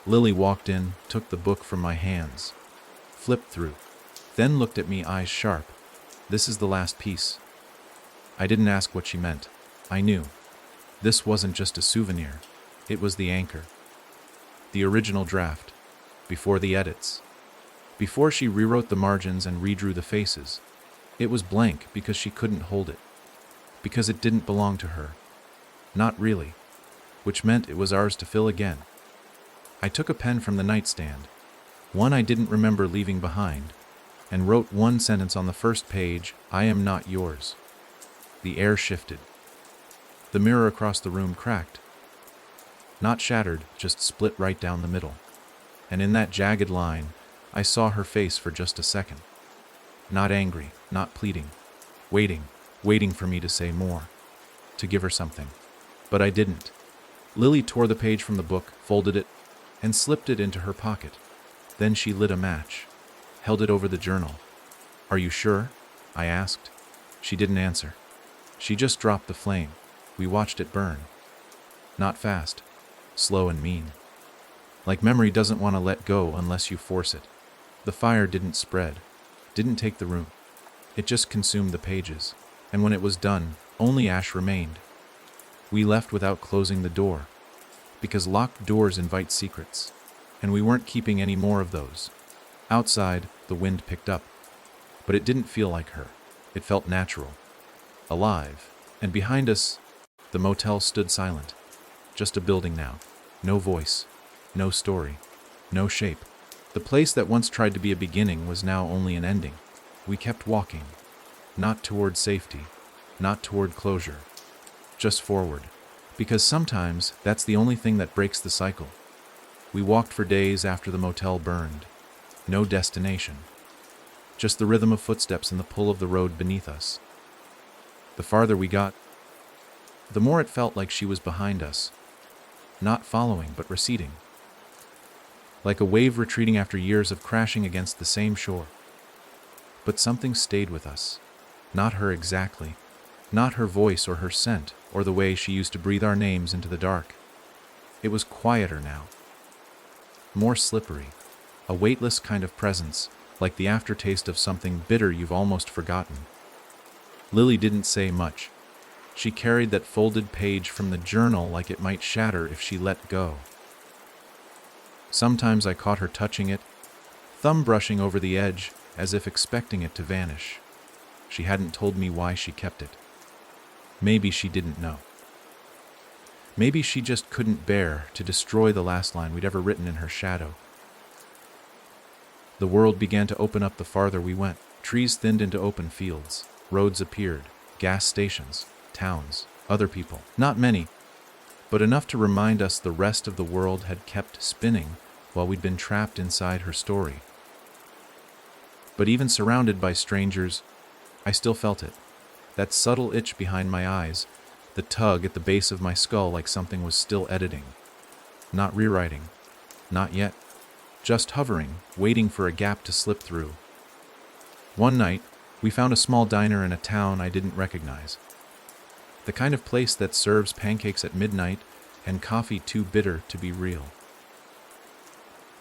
S1: Lily walked in, took the book from my hands, flipped through, then looked at me, eyes sharp. "This is the last piece." I didn't ask what she meant. I knew. This wasn't just a souvenir. It was the anchor. The original draft. Before the edits. Before she rewrote the margins and redrew the faces. It was blank because she couldn't hold it. Because it didn't belong to her. Not really. Which meant it was ours to fill again. I took a pen from the nightstand, one I didn't remember leaving behind, and wrote one sentence on the first page, "I am not yours." The air shifted. The mirror across the room cracked. Not shattered, just split right down the middle. And in that jagged line, I saw her face for just a second. Not angry, not pleading. Waiting for me to say more. To give her something. But I didn't. Lily tore the page from the book, folded it, and slipped it into her pocket. Then she lit a match, held it over the journal. "Are you sure?" I asked. She didn't answer. She just dropped the flame. We watched it burn. Not fast, slow and mean. Like memory doesn't want to let go unless you force it. The fire didn't spread, didn't take the room. It just consumed the pages, and when it was done, only ash remained. We left without closing the door, because locked doors invite secrets, and we weren't keeping any more of those. Outside, the wind picked up, but it didn't feel like her. It felt natural, alive, and behind us, the motel stood silent. Just a building now. No voice, no story, no shape. The place that once tried to be a beginning was now only an ending. We kept walking, not toward safety, not toward closure, just forward, because sometimes that's the only thing that breaks the cycle. We walked for days after the motel burned. No destination, just the rhythm of footsteps and the pull of the road beneath us. The farther we got, the more it felt like she was behind us, not following but receding. Like a wave retreating after years of crashing against the same shore. But something stayed with us. Not her exactly. Not her voice or her scent or the way she used to breathe our names into the dark. It was quieter now. More slippery. A weightless kind of presence, like the aftertaste of something bitter you've almost forgotten. Lily didn't say much. She carried that folded page from the journal like it might shatter if she let go. Sometimes I caught her touching it, thumb brushing over the edge as if expecting it to vanish. She hadn't told me why she kept it. Maybe she didn't know. Maybe she just couldn't bear to destroy the last line we'd ever written in her shadow. The world began to open up the farther we went. Trees thinned into open fields. Roads appeared. Gas stations. Towns. Other people. Not many, but enough to remind us the rest of the world had kept spinning while we'd been trapped inside her story. But even surrounded by strangers, I still felt it. That subtle itch behind my eyes, the tug at the base of my skull like something was still editing. Not rewriting. Not yet. Just hovering, waiting for a gap to slip through. One night, we found a small diner in a town I didn't recognize. The kind of place that serves pancakes at midnight and coffee too bitter to be real.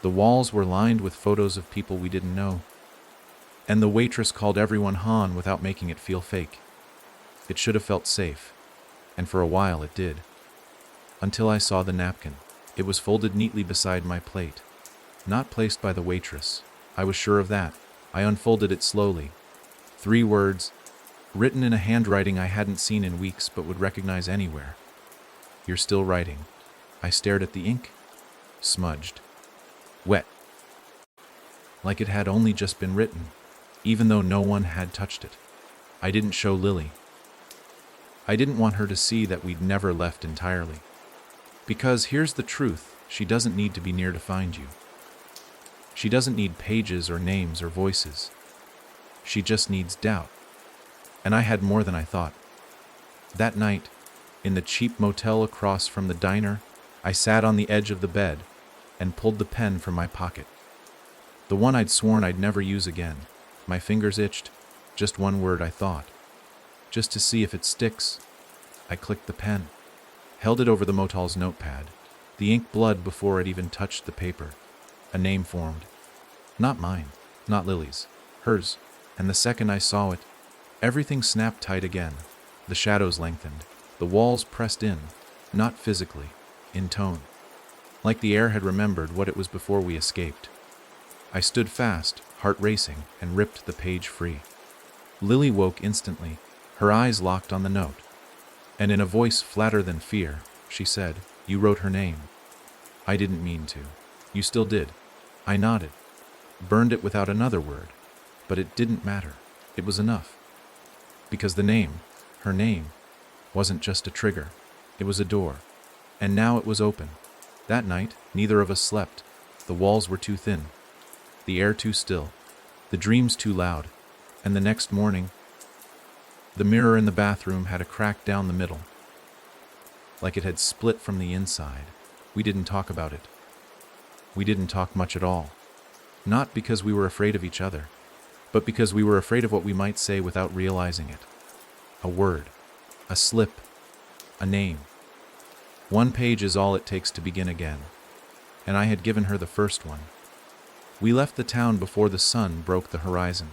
S1: The walls were lined with photos of people we didn't know, and the waitress called everyone Han without making it feel fake. It should have felt safe, and for a while it did. Until I saw the napkin. It was folded neatly beside my plate. Not placed by the waitress. I was sure of that. I unfolded it slowly. 3 words, written in a handwriting I hadn't seen in weeks but would recognize anywhere. "You're still writing." I stared at the ink. Smudged. Wet. Like it had only just been written, even though no one had touched it. I didn't show Lily. I didn't want her to see that we'd never left entirely. Because here's the truth, she doesn't need to be near to find you. She doesn't need pages or names or voices. She just needs doubt. And I had more than I thought. That night, in the cheap motel across from the diner, I sat on the edge of the bed and pulled the pen from my pocket. The one I'd sworn I'd never use again. My fingers itched. Just one word, I thought. Just to see if it sticks. I clicked the pen, held it over the motel's notepad. The ink bled before it even touched the paper. A name formed. Not mine, not Lily's, hers. And the second I saw it, everything snapped tight again. The shadows lengthened. The walls pressed in, not physically, in tone. Like the air had remembered what it was before we escaped. I stood fast, heart racing, and ripped the page free. Lily woke instantly, her eyes locked on the note. And in a voice flatter than fear, she said, "You wrote her name." I didn't mean to. "You still did." I nodded. Burned it without another word. But it didn't matter. It was enough. Because the name, her name, wasn't just a trigger. It was a door. And now it was open. That night, neither of us slept. The walls were too thin. The air too still. The dreams too loud. And the next morning, the mirror in the bathroom had a crack down the middle. Like it had split from the inside. We didn't talk about it. We didn't talk much at all. Not because we were afraid of each other, but because we were afraid of what we might say without realizing it. A word. A slip. A name. One page is all it takes to begin again. And I had given her the first one. We left the town before the sun broke the horizon.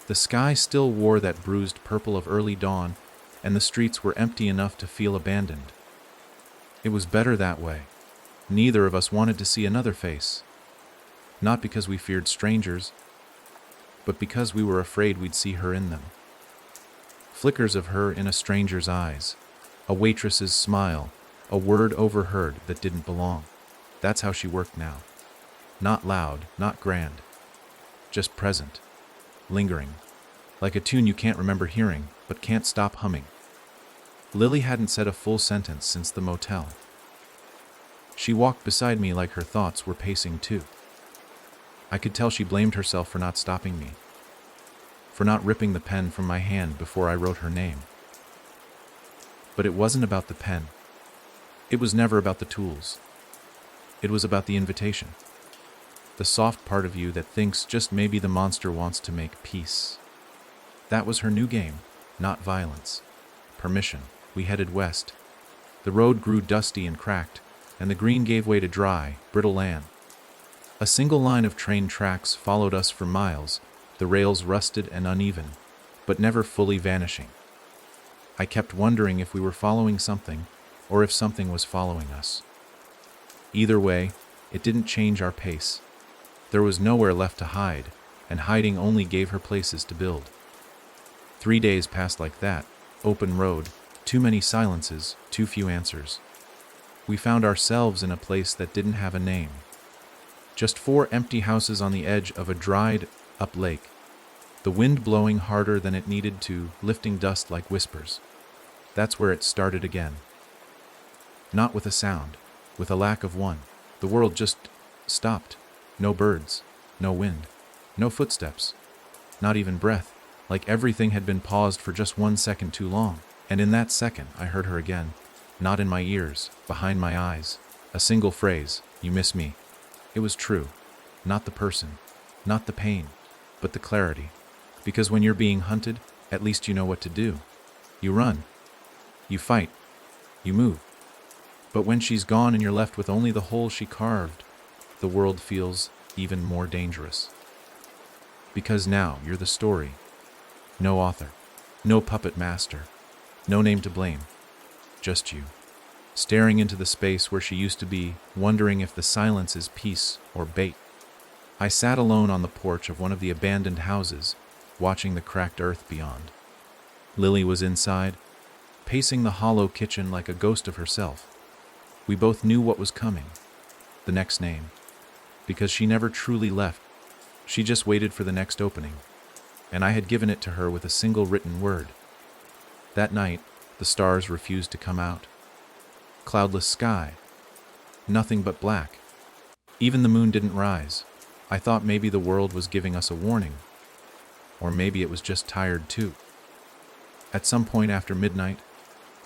S1: The sky still wore that bruised purple of early dawn, and the streets were empty enough to feel abandoned. It was better that way. Neither of us wanted to see another face. Not because we feared strangers, but because we were afraid we'd see her in them. Flickers of her in a stranger's eyes, a waitress's smile, a word overheard that didn't belong. That's how she worked now. Not loud, not grand, just present, lingering, like a tune you can't remember hearing, but can't stop humming. Lily hadn't said a full sentence since the motel. She walked beside me like her thoughts were pacing too. I could tell she blamed herself for not stopping me, for not ripping the pen from my hand before I wrote her name. But it wasn't about the pen. It was never about the tools. It was about the invitation. The soft part of you that thinks just maybe the monster wants to make peace. That was her new game, not violence. Permission. We headed west. The road grew dusty and cracked, and the green gave way to dry, brittle land. A single line of train tracks followed us for miles, the rails rusted and uneven, but never fully vanishing. I kept wondering if we were following something, or if something was following us. Either way, it didn't change our pace. There was nowhere left to hide, and hiding only gave her places to build. 3 days passed like that. Open road, too many silences, too few answers. We found ourselves in a place that didn't have a name. Just 4 empty houses on the edge of a dried-up lake. The wind blowing harder than it needed to, lifting dust like whispers. That's where it started again. Not with a sound, with a lack of one. The world just stopped. No birds, no wind, no footsteps, not even breath, like everything had been paused for just 1 second too long. And in that second, I heard her again, not in my ears, behind my eyes. A single phrase, "You miss me." It was true. Not the person, not the pain, but the clarity. Because when you're being hunted, at least you know what to do. You run. You fight. You move. But when she's gone and you're left with only the hole she carved, the world feels even more dangerous. Because now you're the story. No author. No puppet master. No name to blame. Just you. Staring into the space where she used to be, wondering if the silence is peace or bait. I sat alone on the porch of one of the abandoned houses, watching the cracked earth beyond. Lily was inside, pacing the hollow kitchen like a ghost of herself. We both knew what was coming, the next name, because she never truly left. She just waited for the next opening, and I had given it to her with a single written word. That night, the stars refused to come out. Cloudless sky, nothing but black. Even the moon didn't rise. I thought maybe the world was giving us a warning, or maybe it was just tired too. At some point after midnight,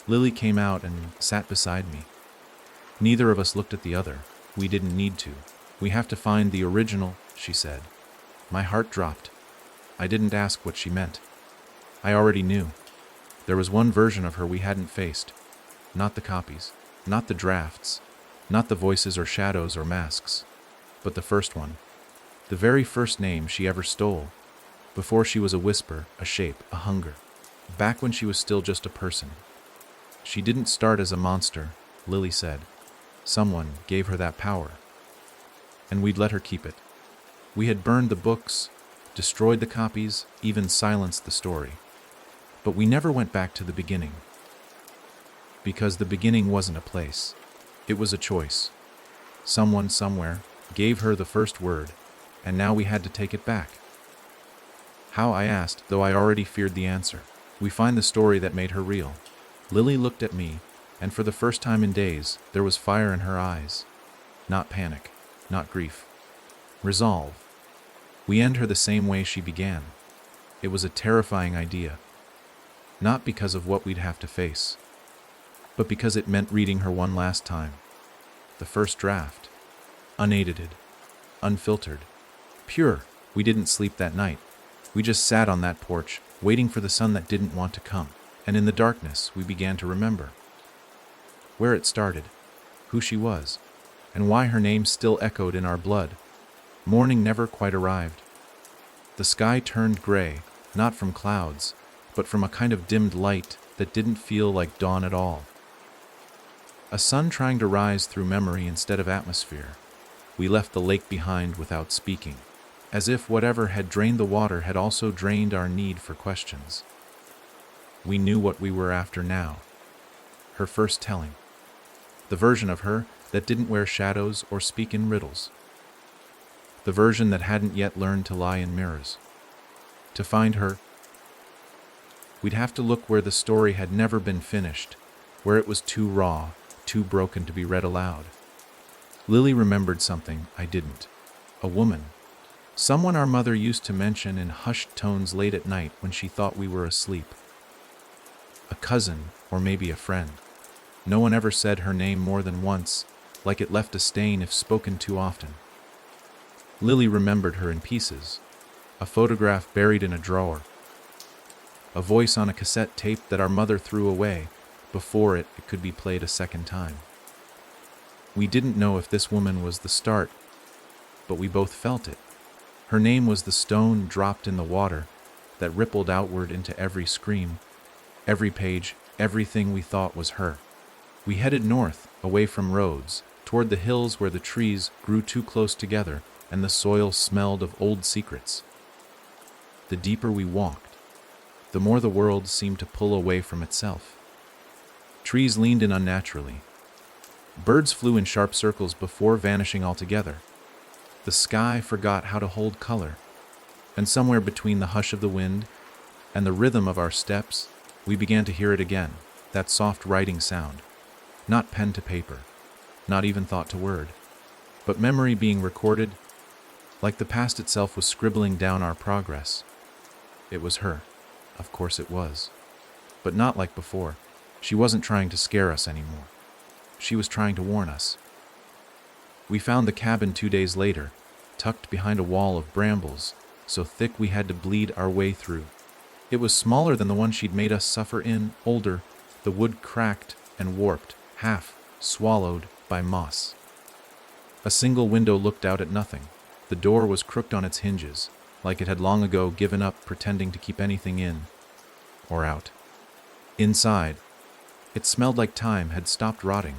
S1: Lily came out and sat beside me. Neither of us looked at the other. We didn't need to. "We have to find the original," she said. My heart dropped. I didn't ask what she meant. I already knew. There was one version of her we hadn't faced. Not the copies, not the drafts, not the voices or shadows or masks, but the first one. The very first name she ever stole. Before she was a whisper, a shape, a hunger. Back when she was still just a person. She didn't start as a monster, Lily said. Someone gave her that power. And we'd let her keep it. We had burned the books, destroyed the copies, even silenced the story. But we never went back to the beginning. Because the beginning wasn't a place. It was a choice. Someone somewhere gave her the first word, and now we had to take it back. How, I asked, though I already feared the answer. We find the story that made her real. Lily looked at me, and for the first time in days, there was fire in her eyes. Not panic, not grief. Resolve. We end her the same way she began. It was a terrifying idea. Not because of what we'd have to face, but because it meant reading her one last time. The first draft. Unedited. Unfiltered. Pure. We didn't sleep that night. We just sat on that porch, waiting for the sun that didn't want to come. And in the darkness, we began to remember. Where it started, who she was, and why her name still echoed in our blood. Morning never quite arrived. The sky turned gray, not from clouds, but from a kind of dimmed light that didn't feel like dawn at all. A sun trying to rise through memory instead of atmosphere. We left the lake behind without speaking, as if whatever had drained the water had also drained our need for questions. We knew what we were after now. Her first telling. The version of her that didn't wear shadows or speak in riddles. The version that hadn't yet learned to lie in mirrors. To find her, we'd have to look where the story had never been finished, where it was too raw, too broken to be read aloud. Lily remembered something I didn't. A woman. Someone our mother used to mention in hushed tones late at night when she thought we were asleep. A cousin, or maybe a friend. No one ever said her name more than once, like it left a stain if spoken too often. Lily remembered her in pieces. A photograph buried in a drawer. A voice on a cassette tape that our mother threw away before it could be played a second time. We didn't know if this woman was the start, but we both felt it. Her name was the stone dropped in the water that rippled outward into every scream, every page, everything we thought was her. We headed north, away from roads, toward the hills where the trees grew too close together and the soil smelled of old secrets. The deeper we walked, the more the world seemed to pull away from itself. Trees leaned in unnaturally. Birds flew in sharp circles before vanishing altogether. The sky forgot how to hold color, and somewhere between the hush of the wind and the rhythm of our steps, we began to hear it again, that soft writing sound. Not pen to paper, not even thought to word, but memory being recorded, like the past itself was scribbling down our progress. It was her. Of course it was. But not like before. She wasn't trying to scare us anymore. She was trying to warn us. We found the cabin 2 days later, tucked behind a wall of brambles, so thick we had to bleed our way through. It was smaller than the one she'd made us suffer in, older, the wood cracked and warped, half swallowed by moss. A single window looked out at nothing. The door was crooked on its hinges, like it had long ago given up pretending to keep anything in or out. Inside, it smelled like time had stopped rotting.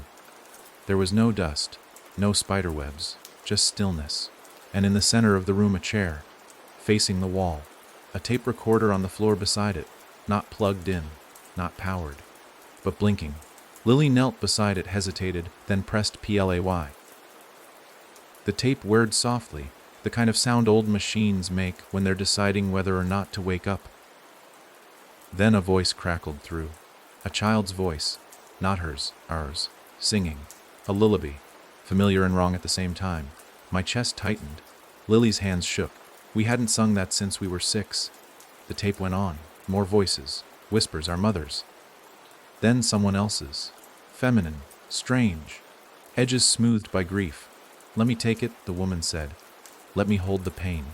S1: There was no dust, no spiderwebs, just stillness, and in the center of the room a chair, facing the wall, a tape recorder on the floor beside it, not plugged in, not powered, but blinking. Lily knelt beside it, hesitated, then pressed play. The tape whirred softly, the kind of sound old machines make when they're deciding whether or not to wake up. Then a voice crackled through. A child's voice, not hers, ours, singing. A lullaby, familiar and wrong at the same time. My chest tightened. Lily's hands shook. We hadn't sung that since we were 6. The tape went on. More voices, whispers, our mother's. Then someone else's. Feminine, strange, edges smoothed by grief. Let me take it, the woman said. Let me hold the pain.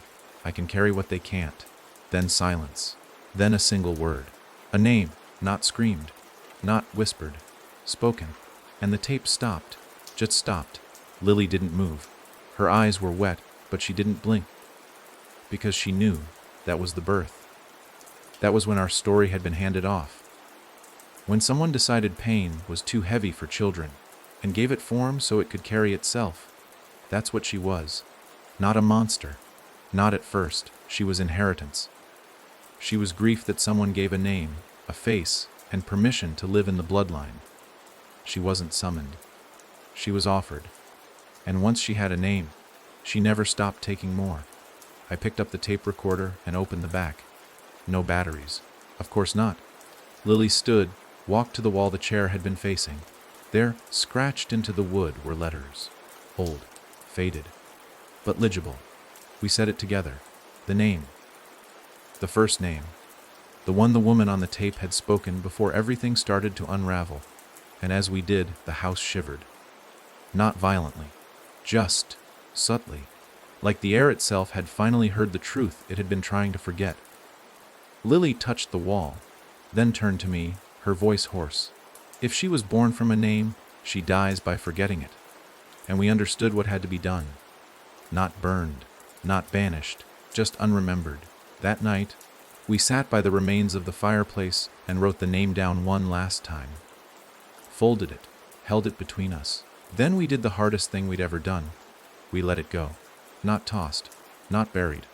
S1: I can carry what they can't. Then silence. Then a single word. A name, not screamed, not whispered, spoken. And the tape stopped, just stopped. Lily didn't move. Her eyes were wet, but she didn't blink. Because she knew that was the birth. That was when our story had been handed off. When someone decided pain was too heavy for children and gave it form so it could carry itself. That's what she was. Not a monster. Not at first. She was inheritance. She was grief that someone gave a name, a face, and permission to live in the bloodline. She wasn't summoned. She was offered. And once she had a name, she never stopped taking more. I picked up the tape recorder and opened the back. No batteries. Of course not. Lily stood, walked to the wall the chair had been facing. There, scratched into the wood, were letters. Old, faded, but legible. We said it together. The name. The first name. The one the woman on the tape had spoken before everything started to unravel. And as we did, the house shivered. Not violently. Just, subtly. Like the air itself had finally heard the truth it had been trying to forget. Lily touched the wall, then turned to me, her voice hoarse. If she was born from a name, she dies by forgetting it. And we understood what had to be done. Not burned, not banished, just unremembered. That night, we sat by the remains of the fireplace and wrote the name down one last time. Folded it, held it between us. Then we did the hardest thing we'd ever done. We let it go. Not tossed, not buried,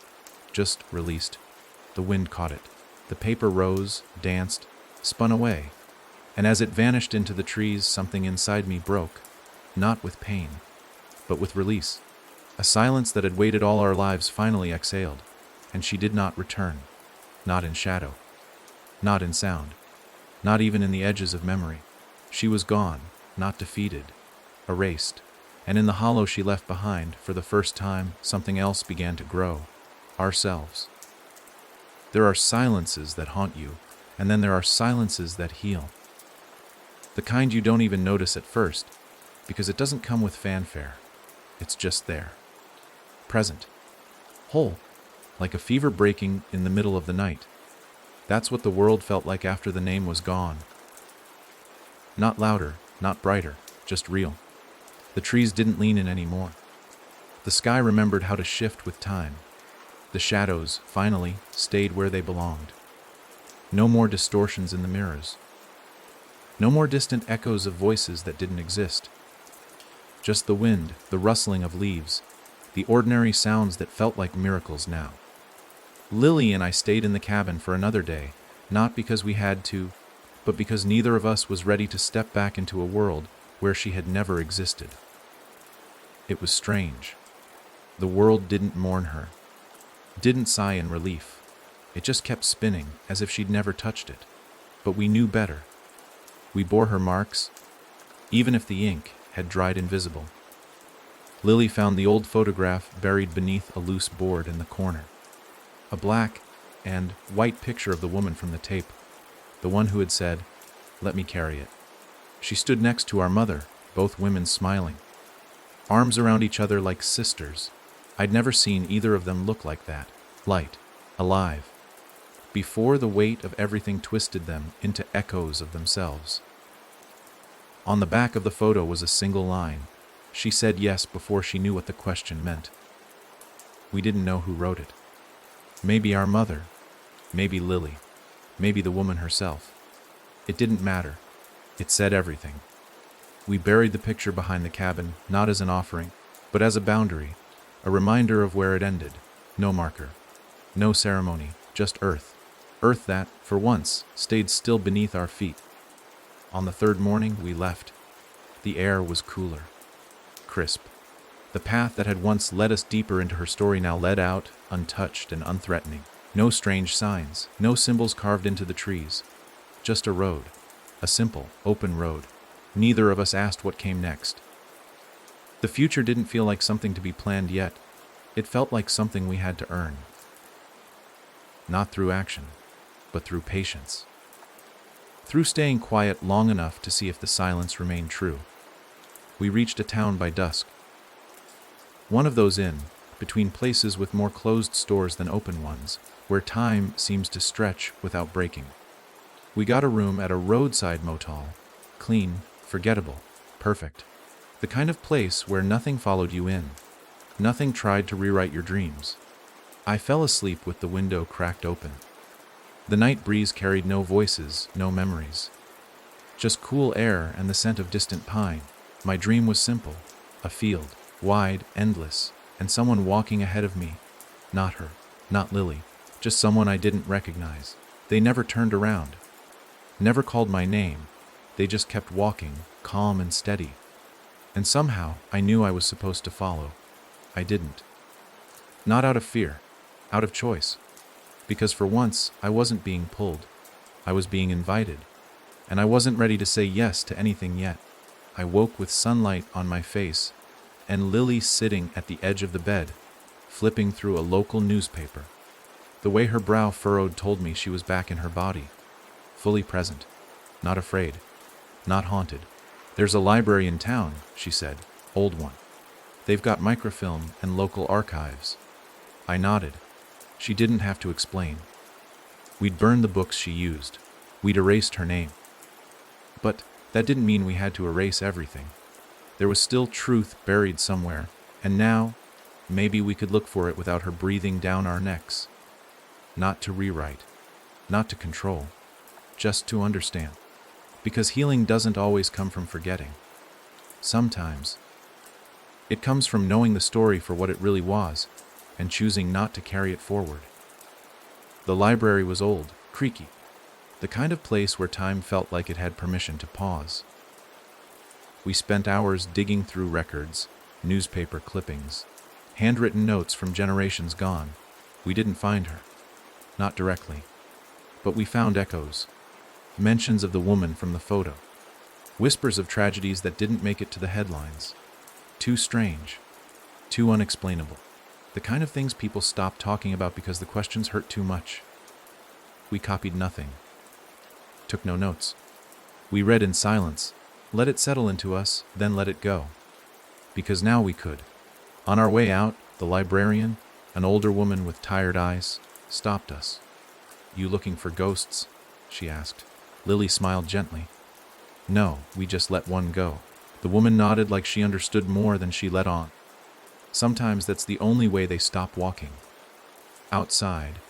S1: just released. The wind caught it. The paper rose, danced, spun away. And as it vanished into the trees, something inside me broke. Not with pain, but with release. A silence that had waited all our lives finally exhaled. And she did not return. Not in shadow. Not in sound. Not even in the edges of memory. She was gone, not defeated. Erased. And in the hollow she left behind, for the first time, something else began to grow. Ourselves. There are silences that haunt you, and then there are silences that heal. The kind you don't even notice at first, because it doesn't come with fanfare. It's just there. Present. Whole. Like a fever breaking in the middle of the night. That's what the world felt like after the name was gone. Not louder, not brighter, just real. The trees didn't lean in anymore. The sky remembered how to shift with time. The shadows, finally, stayed where they belonged. No more distortions in the mirrors. No more distant echoes of voices that didn't exist. Just the wind, the rustling of leaves, the ordinary sounds that felt like miracles now. Lily and I stayed in the cabin for another day, Not because we had to, but because neither of us was ready to step back into a world where she had never existed. It was strange. The world didn't mourn her, didn't sigh in relief. It just kept spinning as if she'd never touched it. But we knew better. We bore her marks, even if the ink had dried invisible. Lily found the old photograph buried beneath a loose board in the corner. A black and white picture of the woman from the tape, the one who had said, "Let me carry it." She stood next to our mother, both women smiling, arms around each other like sisters. I'd never seen either of them look like that, light, alive, before the weight of everything twisted them into echoes of themselves. On the back of the photo was a single line. She said yes before she knew what the question meant. We didn't know who wrote it. Maybe our mother, maybe Lily, maybe the woman herself. It didn't matter. It said everything. We buried the picture behind the cabin, not as an offering, but as a boundary, a reminder of where it ended. No marker, no ceremony, just earth. Earth that, for once, stayed still beneath our feet. On the third morning, we left. The air was cooler, crisp. The path that had once led us deeper into her story now led out, untouched and unthreatening. No strange signs, no symbols carved into the trees. Just a road, a simple, open road. Neither of us asked what came next. The future didn't feel like something to be planned yet. It felt like something we had to earn. Not through action, but through patience. Through staying quiet long enough to see if the silence remained true. We reached a town by dusk. One of those between places with more closed stores than open ones, where time seems to stretch without breaking. We got a room at a roadside motel, clean, forgettable, perfect. The kind of place where nothing followed you in. Nothing tried to rewrite your dreams. I fell asleep with the window cracked open. The night breeze carried no voices, no memories. Just cool air and the scent of distant pine. My dream was simple. A field, wide, endless, and someone walking ahead of me. Not her, not Lily, just someone I didn't recognize. They never turned around, never called my name. They just kept walking, calm and steady. And somehow I knew I was supposed to follow. I didn't. Not out of fear, out of choice. Because for once, I wasn't being pulled. I was being invited. And I wasn't ready to say yes to anything yet. I woke with sunlight on my face, and Lily sitting at the edge of the bed, flipping through a local newspaper. The way her brow furrowed told me she was back in her body, fully present, not afraid, not haunted. "There's a library in town," she said, "old one. They've got microfilm and local archives." I nodded. She didn't have to explain. We'd burned the books she used. We'd erased her name. But that didn't mean we had to erase everything. There was still truth buried somewhere, and now, maybe we could look for it without her breathing down our necks. Not to rewrite, not to control, just to understand. Because healing doesn't always come from forgetting. Sometimes, it comes from knowing the story for what it really was, and choosing not to carry it forward. The library was old, creaky, the kind of place where time felt like it had permission to pause. We spent hours digging through records, newspaper clippings, handwritten notes from generations gone. We didn't find her, not directly, but we found echoes, mentions of the woman from the photo, whispers of tragedies that didn't make it to the headlines. Too strange, too unexplainable. The kind of things people stop talking about because the questions hurt too much. We copied nothing, took no notes. We read in silence, let it settle into us, then let it go. Because now we could. On our way out, the librarian, an older woman with tired eyes, stopped us. "You looking for ghosts?" she asked. Lily smiled gently. "No, we just let one go." The woman nodded like she understood more than she let on. Sometimes that's the only way they stop walking. Outside,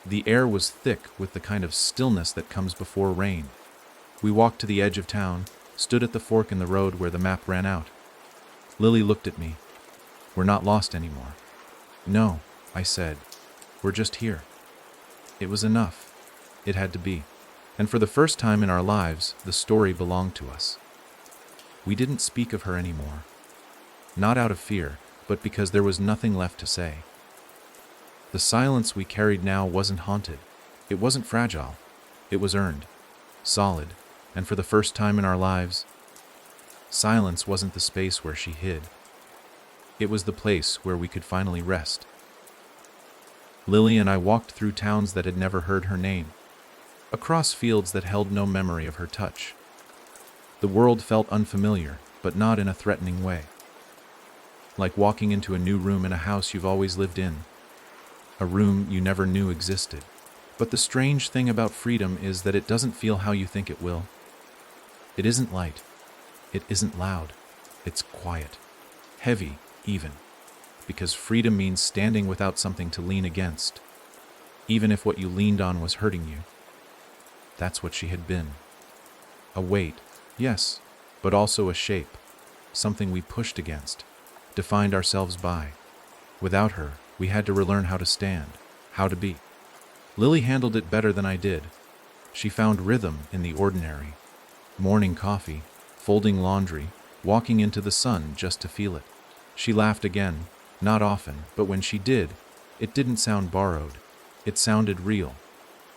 S1: the air was thick with the kind of stillness that comes before rain. We walked to the edge of town, stood at the fork in the road where the map ran out. Lily looked at me. "We're not lost anymore." "No," I said. "We're just here." It was enough. It had to be. And for the first time in our lives, the story belonged to us. We didn't speak of her anymore. Not out of fear, but because there was nothing left to say. The silence we carried now wasn't haunted. It wasn't fragile. It was earned, solid, and for the first time in our lives, silence wasn't the space where she hid. It was the place where we could finally rest. Lily and I walked through towns that had never heard her name, across fields that held no memory of her touch. The world felt unfamiliar, but not in a threatening way. Like walking into a new room in a house you've always lived in, a room you never knew existed. But the strange thing about freedom is that it doesn't feel how you think it will. It isn't light. It isn't loud. It's quiet. Heavy, even. Because freedom means standing without something to lean against, even if what you leaned on was hurting you. That's what she had been. A weight, yes, but also a shape, something we pushed against, defined ourselves by. Without her, we had to relearn how to stand, how to be. Lily handled it better than I did. She found rhythm in the ordinary. Morning coffee, folding laundry, walking into the sun just to feel it. She laughed again, not often, but when she did, it didn't sound borrowed. It sounded real.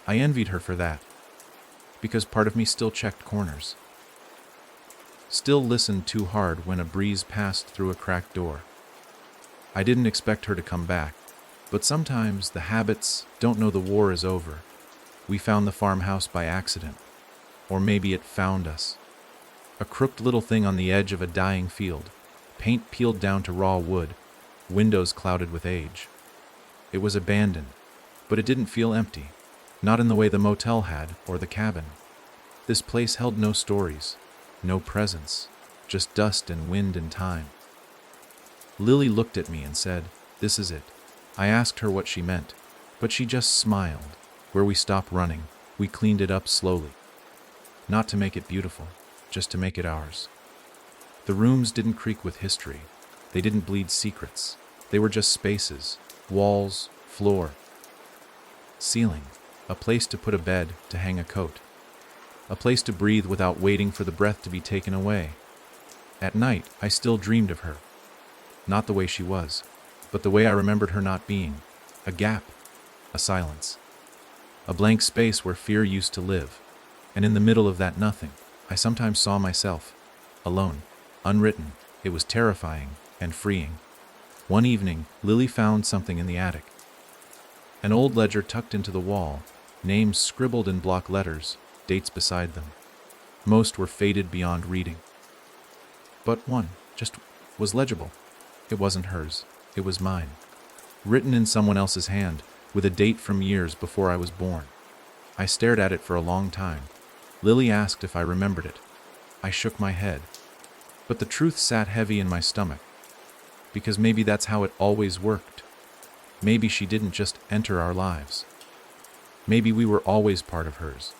S1: I envied her for that, because part of me still checked corners. Still listened too hard when a breeze passed through a cracked door. I didn't expect her to come back, but sometimes the habits don't know the war is over. We found the farmhouse by accident, or maybe it found us. A crooked little thing on the edge of a dying field, paint peeled down to raw wood, windows clouded with age. It was abandoned, but it didn't feel empty, not in the way the motel had or the cabin. This place held no stories, no presence, just dust and wind and time. Lily looked at me and said, "This is it." I asked her what she meant, but she just smiled. Where we stopped running, we cleaned it up slowly. Not to make it beautiful, just to make it ours. The rooms didn't creak with history. They didn't bleed secrets. They were just spaces, walls, floor, ceiling, a place to put a bed, to hang a coat, a place to breathe without waiting for the breath to be taken away. At night, I still dreamed of her. Not the way she was, but the way I remembered her not being. A gap, a silence, a blank space where fear used to live. And in the middle of that nothing, I sometimes saw myself, alone, unwritten. It was terrifying and freeing. One evening, Lily found something in the attic. An old ledger tucked into the wall, names scribbled in block letters, dates beside them. Most were faded beyond reading. But one, just, was legible. It wasn't hers. It was mine. Written in someone else's hand, with a date from years before I was born. I stared at it for a long time. Lily asked if I remembered it. I shook my head. But the truth sat heavy in my stomach. Because maybe that's how it always worked. Maybe she didn't just enter our lives. Maybe we were always part of hers.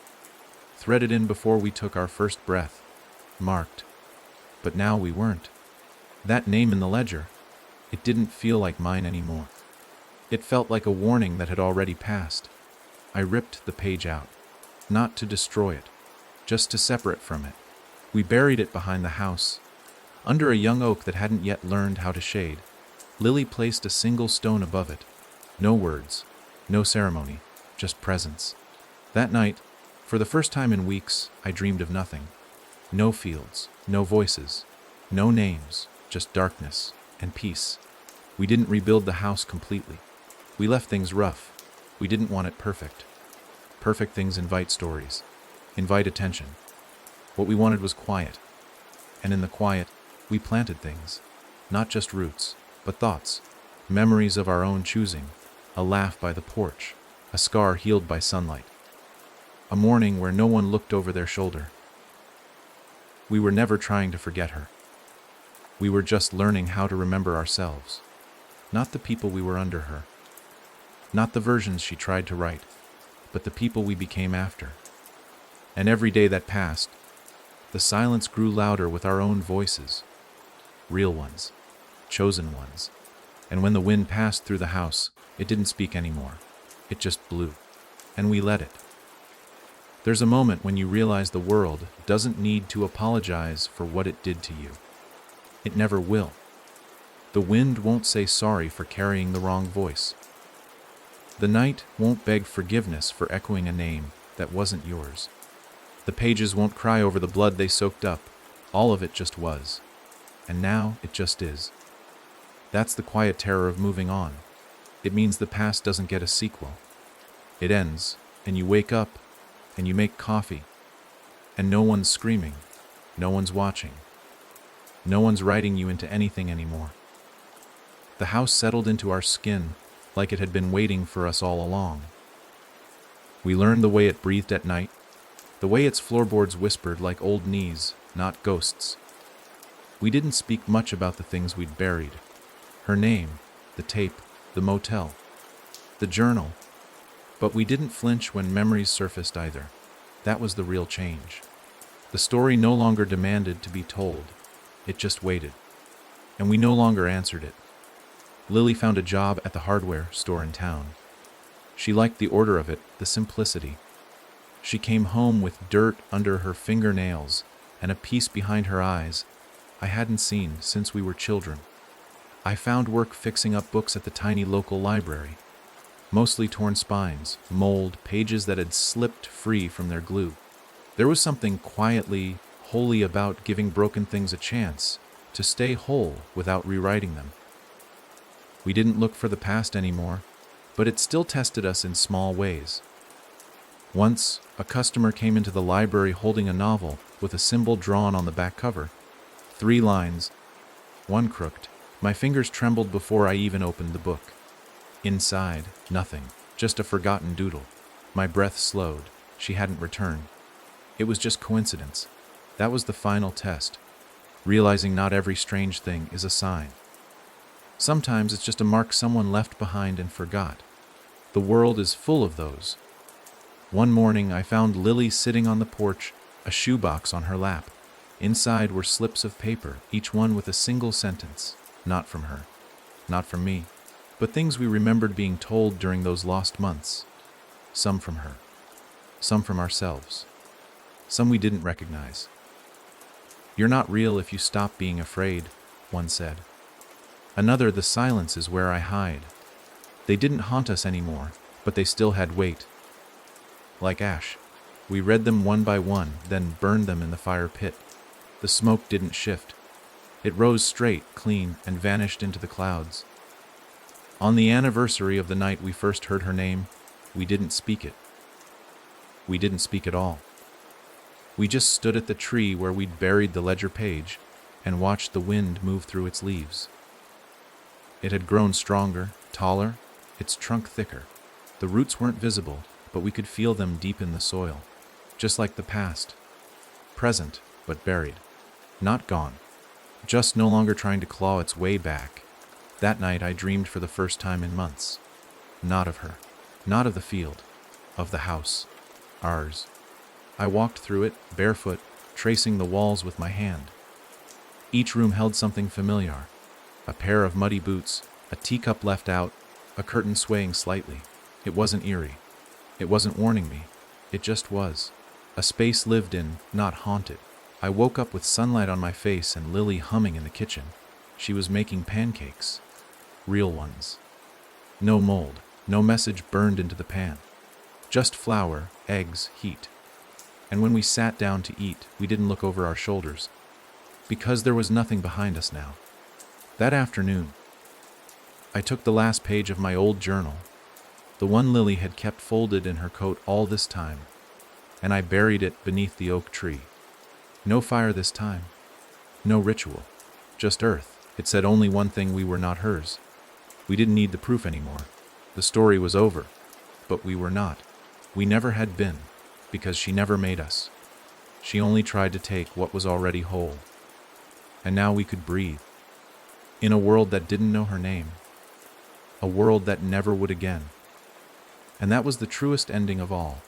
S1: Threaded in before we took our first breath. Marked. But now we weren't. That name in the ledger, it didn't feel like mine anymore. It felt like a warning that had already passed. I ripped the page out. Not to destroy it, just to separate from it. We buried it behind the house, under a young oak that hadn't yet learned how to shade. Lily placed a single stone above it. No words, no ceremony, just presence. That night, for the first time in weeks, I dreamed of nothing. No fields, no voices, no names, just darkness and peace. We didn't rebuild the house completely. We left things rough. We didn't want it perfect. Perfect things invite stories, invite attention. What we wanted was quiet. And in the quiet, we planted things. Not just roots, but thoughts. Memories of our own choosing. A laugh by the porch. A scar healed by sunlight. A morning where no one looked over their shoulder. We were never trying to forget her. We were just learning how to remember ourselves. Not the people we were under her. Not the versions she tried to write, but the people we became after. And every day that passed, the silence grew louder with our own voices. Real ones, chosen ones. And when the wind passed through the house, it didn't speak anymore. It just blew. And we let it. There's a moment when you realize the world doesn't need to apologize for what it did to you. It never will. The wind won't say sorry for carrying the wrong voice. The night won't beg forgiveness for echoing a name that wasn't yours. The pages won't cry over the blood they soaked up. All of it just was. And now it just is. That's the quiet terror of moving on. It means the past doesn't get a sequel. It ends, and you wake up, and you make coffee, and no one's screaming, no one's watching, no one's writing you into anything anymore. The house settled into our skin like it had been waiting for us all along. We learned the way it breathed at night, the way its floorboards whispered like old knees, not ghosts. We didn't speak much about the things we'd buried. Her name, the tape, the motel, the journal. But we didn't flinch when memories surfaced either. That was the real change. The story no longer demanded to be told. It just waited. And we no longer answered it. Lily found a job at the hardware store in town. She liked the order of it, the simplicity. She came home with dirt under her fingernails and a piece behind her eyes I hadn't seen since we were children. I found work fixing up books at the tiny local library. Mostly torn spines, mold, pages that had slipped free from their glue. There was something quietly holy about giving broken things a chance to stay whole without rewriting them. We didn't look for the past anymore, but it still tested us in small ways. Once, a customer came into the library holding a novel with a symbol drawn on the back cover. 3 lines, one crooked. My fingers trembled before I even opened the book. Inside, nothing, just a forgotten doodle. My breath slowed. She hadn't returned. It was just coincidence. That was the final test. Realizing not every strange thing is a sign. Sometimes it's just a mark someone left behind and forgot. The world is full of those. One morning I found Lily sitting on the porch, a shoebox on her lap. Inside were slips of paper, each one with a single sentence. Not from her. Not from me. But things we remembered being told during those lost months. Some from her. Some from ourselves. Some we didn't recognize. You're not real if you stop being afraid, one said. Another, the silence is where I hide. They didn't haunt us anymore, but they still had weight. Like ash. We read them one by one, then burned them in the fire pit. The smoke didn't shift. It rose straight, clean, and vanished into the clouds. On the anniversary of the night we first heard her name, we didn't speak it. We didn't speak at all. We just stood at the tree where we'd buried the ledger page and watched the wind move through its leaves. It had grown stronger, taller, its trunk thicker. The roots weren't visible, but we could feel them deep in the soil, just like the past. Present, but buried. Not gone. Just no longer trying to claw its way back. That night I dreamed for the first time in months. Not of her. Not of the field. Of the house. Ours. I walked through it, barefoot, tracing the walls with my hand. Each room held something familiar. A pair of muddy boots, a teacup left out, a curtain swaying slightly. It wasn't eerie. It wasn't warning me. It just was. A space lived in, not haunted. I woke up with sunlight on my face and Lily humming in the kitchen. She was making pancakes. Real ones. No mold, no message burned into the pan. Just flour, eggs, heat. And when we sat down to eat, we didn't look over our shoulders. Because there was nothing behind us now. That afternoon, I took the last page of my old journal, the one Lily had kept folded in her coat all this time, and I buried it beneath the oak tree. No fire this time. No ritual. Just earth. It said only one thing: we were not hers. We didn't need the proof anymore. The story was over. But we were not. We never had been, because she never made us. She only tried to take what was already whole. And now we could breathe. In a world that didn't know her name. A world that never would again. And that was the truest ending of all.